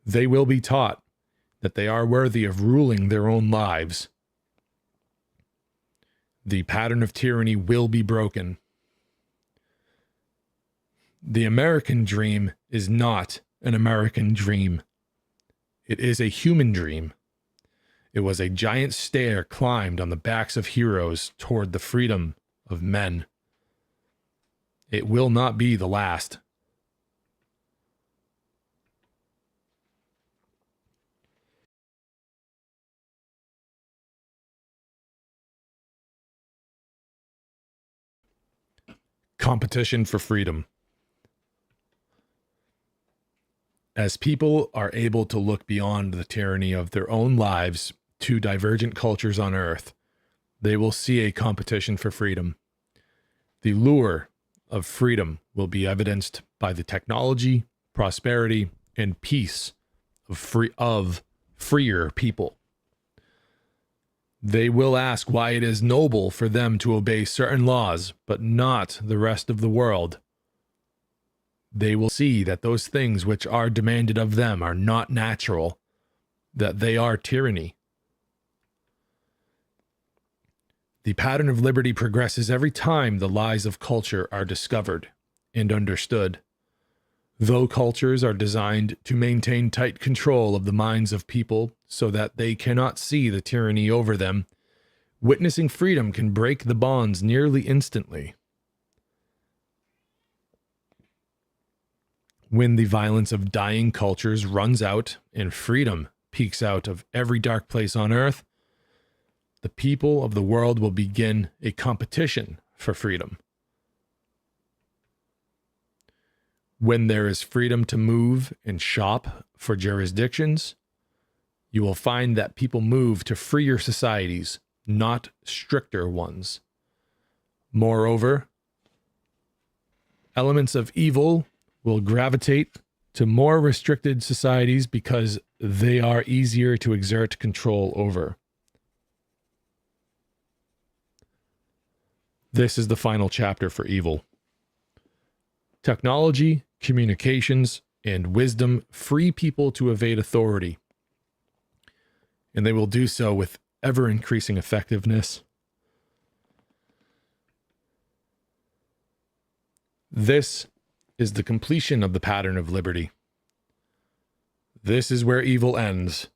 They will be taught that they are worthy of ruling their own lives. The pattern of tyranny will be broken. The American dream is not an American dream. It is a human dream. It was a giant stair climbed on the backs of heroes toward the freedom of men. It will not be the last. Competition for freedom. As people are able to look beyond the tyranny of their own lives to divergent cultures on Earth, they will see a competition for freedom. The lure of freedom will be evidenced by the technology, prosperity, and peace of freer people. They will ask why it is noble for them to obey certain laws, but not the rest of the world. They will see that those things which are demanded of them are not natural, that they are tyranny. The pattern of liberty progresses every time the lies of culture are discovered and understood. Though cultures are designed to maintain tight control of the minds of people so that they cannot see the tyranny over them, witnessing freedom can break the bonds nearly instantly. When the violence of dying cultures runs out and freedom peeks out of every dark place on earth, the people of the world will begin a competition for freedom. When there is freedom to move and shop for jurisdictions, you will find that people move to freer societies, not stricter ones. Moreover, elements of evil will gravitate to more restricted societies because they are easier to exert control over. This is the final chapter for evil. Technology, communications, and wisdom free people to evade authority, and they will do so with ever-increasing effectiveness. This is the completion of the pattern of liberty. This is where evil ends.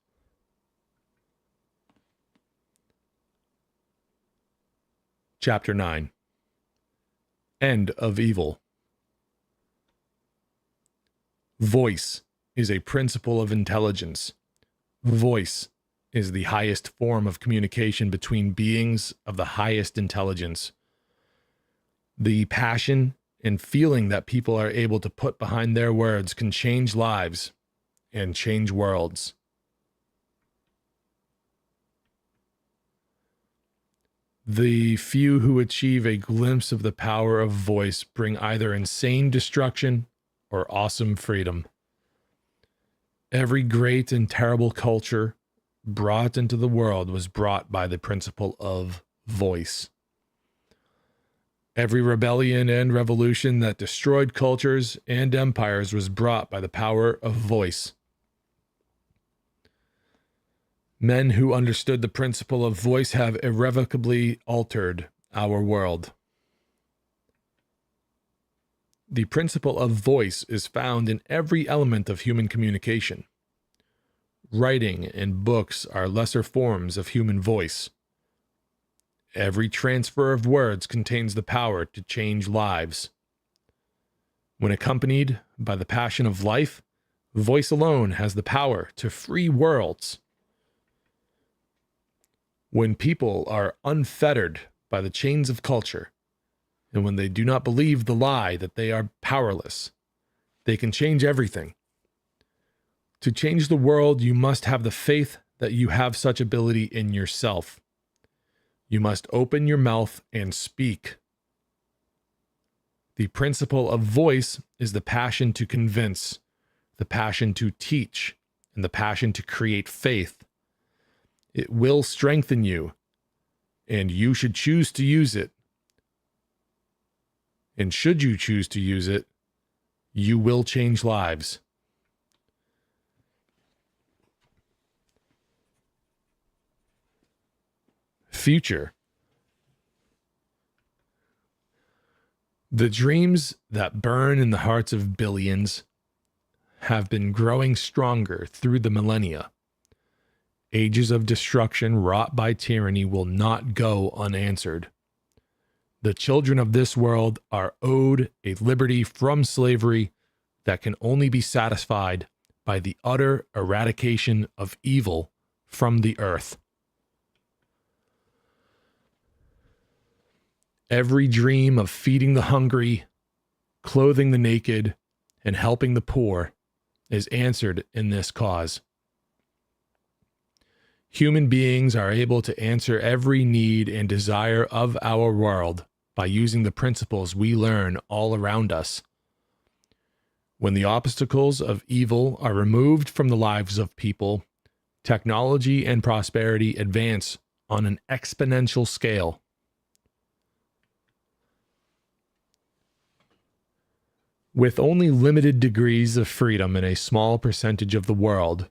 Chapter 9. End of Evil. Voice is a principle of intelligence. Voice is the highest form of communication between beings of the highest intelligence. The passion and feeling that people are able to put behind their words can change lives and change worlds. The few who achieve a glimpse of the power of voice bring either insane destruction or awesome freedom. Every great and terrible culture brought into the world was brought by the principle of voice. Every rebellion and revolution that destroyed cultures and empires was brought by the power of voice. Men who understood the principle of voice have irrevocably altered our world. The principle of voice is found in every element of human communication. Writing and books are lesser forms of human voice. Every transfer of words contains the power to change lives. When accompanied by the passion of life, voice alone has the power to free worlds. When people are unfettered by the chains of culture, and when they do not believe the lie that they are powerless, they can change everything. To change the world, you must have the faith that you have such ability in yourself. You must open your mouth and speak. The principle of voice is the passion to convince, the passion to teach, and the passion to create faith. It will strengthen you, and you should choose to use it. And should you choose to use it, you will change lives. Future. The dreams that burn in the hearts of billions have been growing stronger through the millennia. Ages of destruction wrought by tyranny will not go unanswered. The children of this world are owed a liberty from slavery that can only be satisfied by the utter eradication of evil from the earth. Every dream of feeding the hungry, clothing the naked, and helping the poor is answered in this cause. Human beings are able to answer every need and desire of our world by using the principles we learn all around us. When the obstacles of evil are removed from the lives of people, technology and prosperity advance on an exponential scale. With only limited degrees of freedom in a small percentage of the world,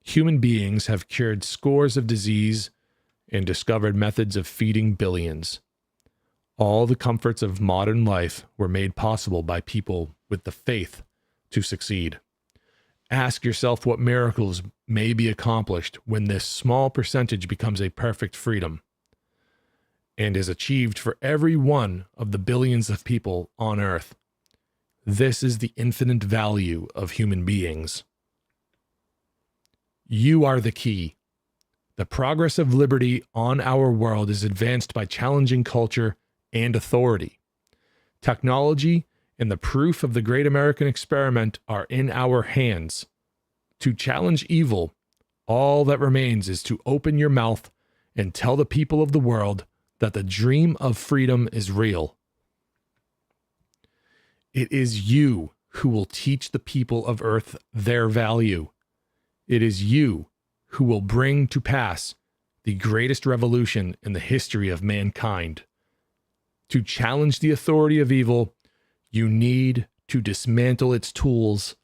human beings have cured scores of disease and discovered methods of feeding billions. All the comforts of modern life were made possible by people with the faith to succeed. Ask yourself what miracles may be accomplished when this small percentage becomes a perfect freedom and is achieved for every one of the billions of people on earth. This is the infinite value of human beings. You are the key. The progress of liberty on our world is advanced by challenging culture and authority. Technology and the proof of the great American experiment are in our hands. To challenge evil, all that remains is to open your mouth and tell the people of the world that the dream of freedom is real. It is you who will teach the people of Earth their value. It is you who will bring to pass the greatest revolution in the history of mankind. To challenge the authority of evil, you need to dismantle its tools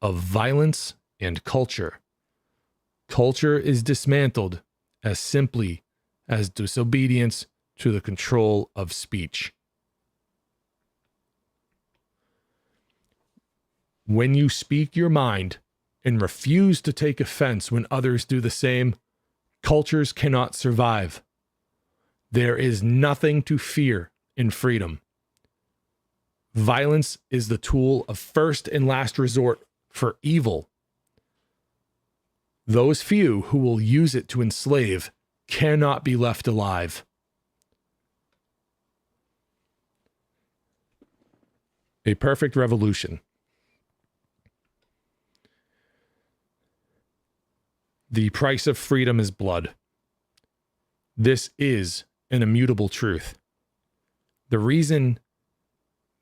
of violence and culture. Culture is dismantled as simply as disobedience to the control of speech. When you speak your mind and refuse to take offense when others do the same, cultures cannot survive. There is nothing to fear in freedom. Violence is the tool of first and last resort for evil. Those few who will use it to enslave cannot be left alive. A perfect revolution. The price of freedom is blood. This is an immutable truth. The reason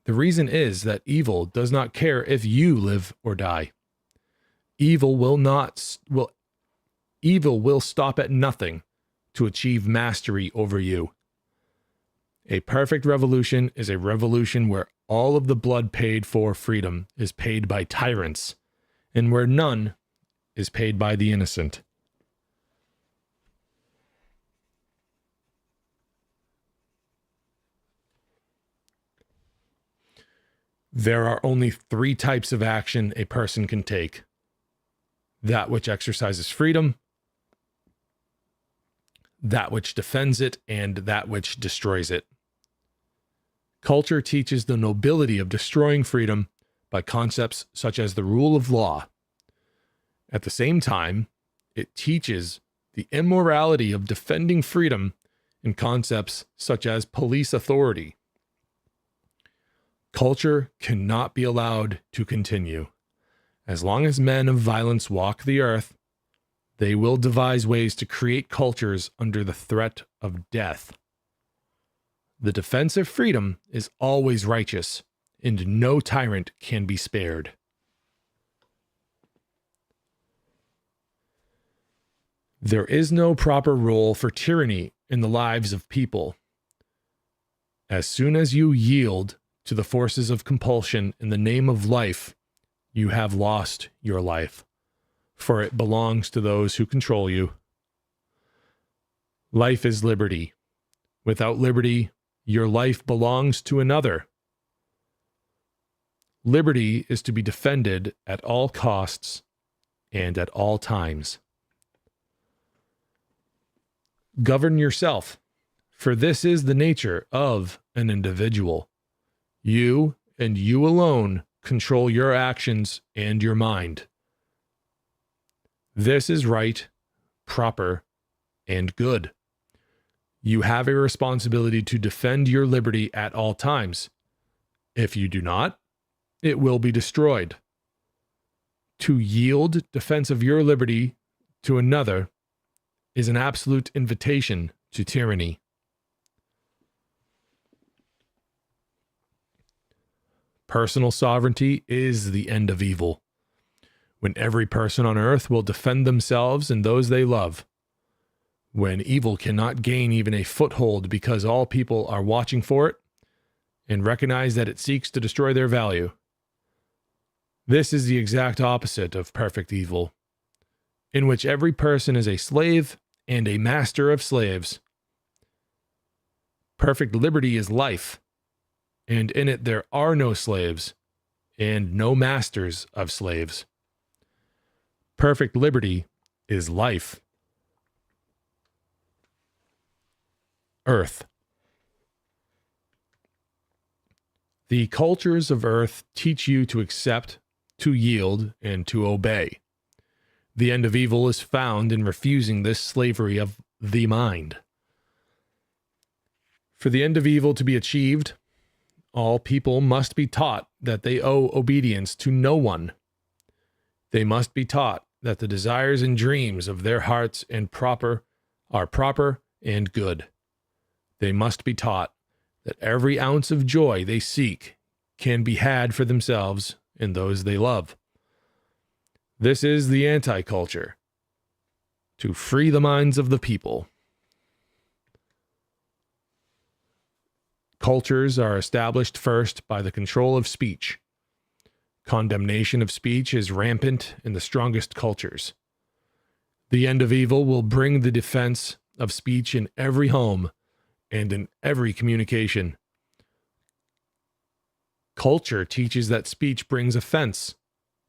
is that evil does not care if you live or die. Evil will stop at nothing to achieve mastery over you. A perfect revolution is a revolution where all of the blood paid for freedom is paid by tyrants, and where none is paid by the innocent. There are only 3 types of action a person can take: that which exercises freedom, that which defends it, and that which destroys it. Culture teaches the nobility of destroying freedom by concepts such as the rule of law. At the same time, it teaches the immorality of defending freedom in concepts such as police authority. Culture cannot be allowed to continue. As long as men of violence walk the earth, they will devise ways to create cultures under the threat of death. The defense of freedom is always righteous, and no tyrant can be spared. There is no proper role for tyranny in the lives of people. As soon as you yield to the forces of compulsion in the name of life, you have lost your life, for it belongs to those who control you. Life is liberty. Without liberty, your life belongs to another. Liberty is to be defended at all costs and at all times. Govern yourself, for this is the nature of an individual. You and you alone control your actions and your mind. This is right, proper, and good. You have a responsibility to defend your liberty at all times. If you do not, it will be destroyed. To yield defense of your liberty to another is an absolute invitation to tyranny. Personal sovereignty is the end of evil, when every person on earth will defend themselves and those they love, when evil cannot gain even a foothold because all people are watching for it and recognize that it seeks to destroy their value. This is the exact opposite of perfect evil, in which every person is a slave and a master of slaves. Perfect liberty is life, and in it there are no slaves and no masters of slaves. Perfect liberty is life. Earth. The cultures of Earth teach you to accept, to yield, and to obey. The end of evil is found in refusing this slavery of the mind. For the end of evil to be achieved, all people must be taught that they owe obedience to no one. They must be taught that the desires and dreams of their hearts are proper and good. They must be taught that every ounce of joy they seek can be had for themselves and those they love. This is the anti-culture, to free the minds of the people. Cultures are established first by the control of speech. Condemnation of speech is rampant in the strongest cultures. The end of evil will bring the defense of speech in every home and in every communication. Culture teaches that speech brings offense.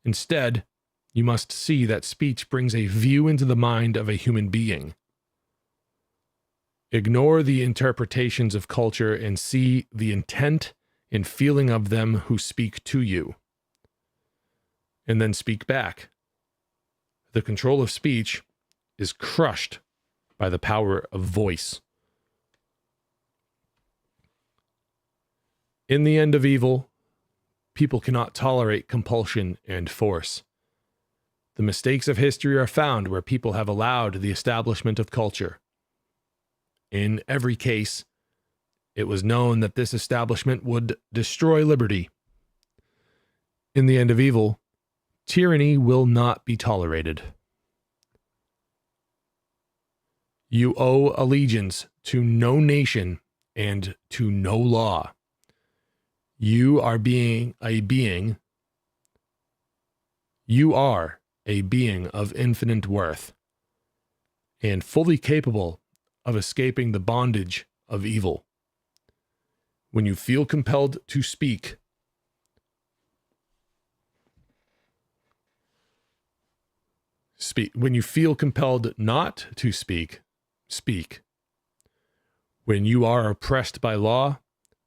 Instead, you must see that speech brings a view into the mind of a human being. Ignore the interpretations of culture and see the intent and feeling of them who speak to you. And then speak back. The control of speech is crushed by the power of voice. In the end of evil, people cannot tolerate compulsion and force. The mistakes of history are found where people have allowed the establishment of culture. In every case, it was known that this establishment would destroy liberty. In the end of evil, tyranny will not be tolerated. You owe allegiance to no nation and to no law. You are a being of infinite worth and fully capable of escaping the bondage of evil. When you feel compelled to speak, speak. When you feel compelled not to speak, speak. When you are oppressed by law,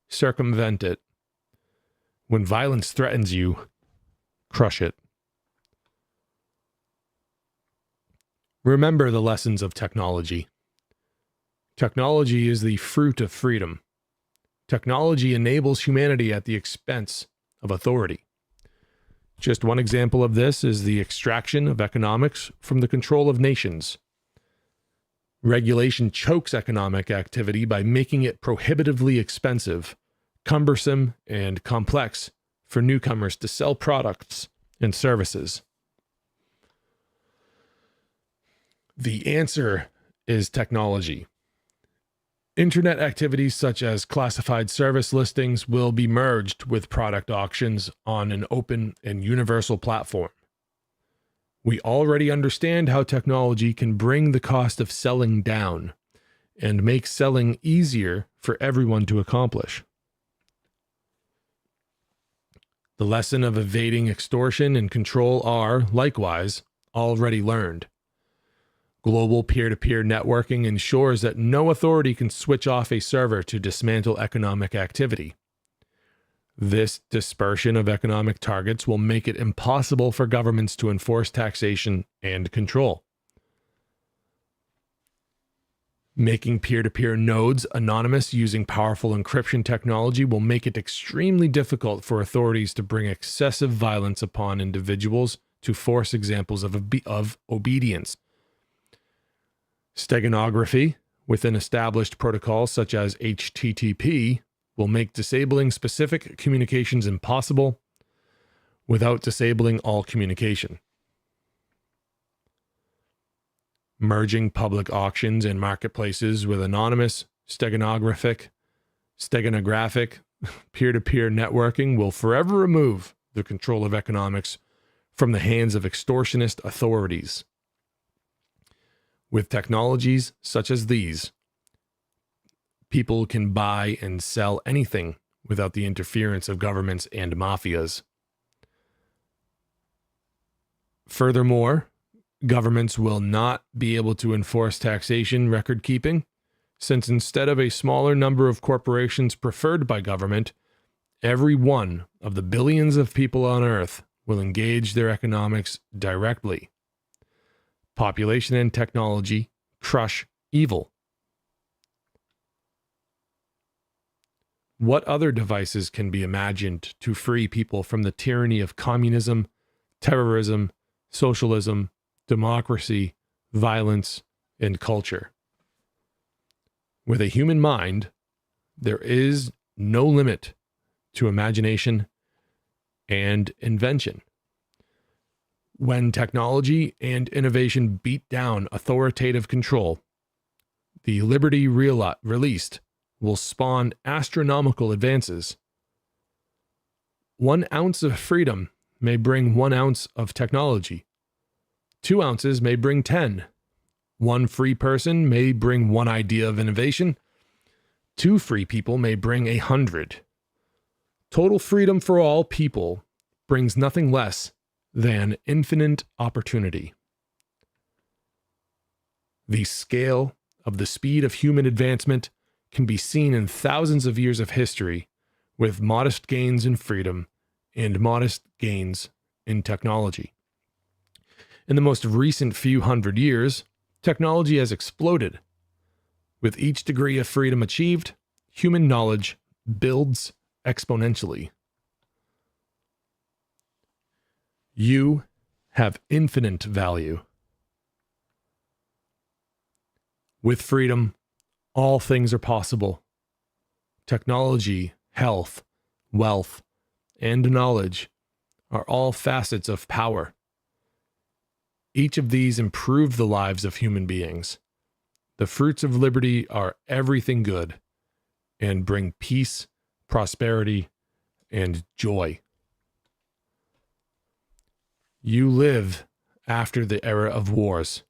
circumvent it. When violence threatens you, crush it. Remember the lessons of technology. Technology is the fruit of freedom. Technology enables humanity at the expense of authority. Just one example of this is the extraction of economics from the control of nations. Regulation chokes economic activity by making it prohibitively expensive, cumbersome, and complex for newcomers to sell products and services. The answer is technology. Internet activities such as classified service listings will be merged with product auctions on an open and universal platform. We already understand how technology can bring the cost of selling down and make selling easier for everyone to accomplish. The lesson of evading extortion and control are, likewise, already learned. Global peer-to-peer networking ensures that no authority can switch off a server to dismantle economic activity. This dispersion of economic targets will make it impossible for governments to enforce taxation and control. Making peer-to-peer nodes anonymous using powerful encryption technology will make it extremely difficult for authorities to bring excessive violence upon individuals to force examples of obedience. Steganography within established protocols such as HTTP will make disabling specific communications impossible without disabling all communication. Merging public auctions and marketplaces with anonymous steganographic peer-to-peer networking will forever remove the control of economics from the hands of extortionist authorities. With technologies such as these, people can buy and sell anything without the interference of governments and mafias. Furthermore, governments will not be able to enforce taxation record keeping, since instead of a smaller number of corporations preferred by government, every one of the billions of people on Earth will engage their economics directly. Population and technology crush evil. What other devices can be imagined to free people from the tyranny of communism, terrorism, socialism, democracy, violence, and culture? With a human mind, there is no limit to imagination and invention. When technology and innovation beat down authoritative control, the liberty released will spawn astronomical advances. 1 ounce of freedom may bring 1 ounce of technology. 2 ounces may bring 10. 1 free person may bring 1 idea of innovation. 2 free people may bring 100. Total freedom for all people brings nothing less than infinite opportunity. The scale of the speed of human advancement can be seen in thousands of years of history, with modest gains in freedom and modest gains in technology. In the most recent few hundred years, technology has exploded. With each degree of freedom achieved, human knowledge builds exponentially. You have infinite value. With freedom, all things are possible. Technology, health, wealth, and knowledge are all facets of power. Each of these improve the lives of human beings. The fruits of liberty are everything good and bring peace, prosperity, and joy. You live after the era of wars,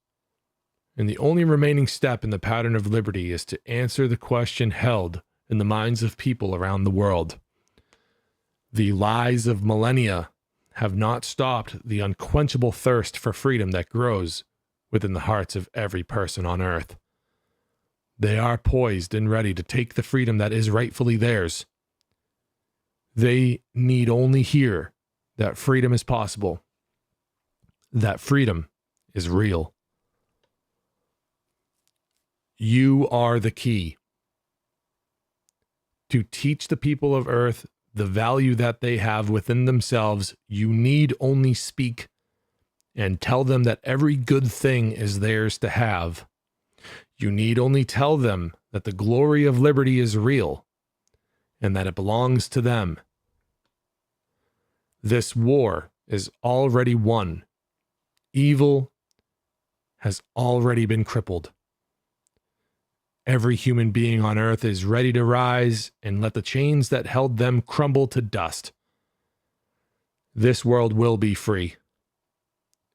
and the only remaining step in the pattern of liberty is to answer the question held in the minds of people around the world. The lies of millennia have not stopped the unquenchable thirst for freedom that grows within the hearts of every person on earth. They are poised and ready to take the freedom that is rightfully theirs. They need only hear that freedom is possible, that freedom is real. You are the key. To teach the people of Earth the value that they have within themselves, you need only speak and tell them that every good thing is theirs to have. You need only tell them that the glory of liberty is real and that it belongs to them. This war is already won. Evil has already been crippled. Every human being on earth is ready to rise and let the chains that held them crumble to dust. This world will be free.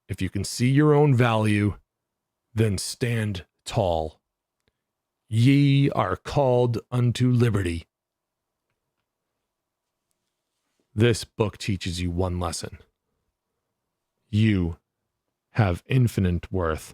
If you can see your own value, then stand tall. Ye are called unto liberty. This book teaches you one lesson. You have infinite worth.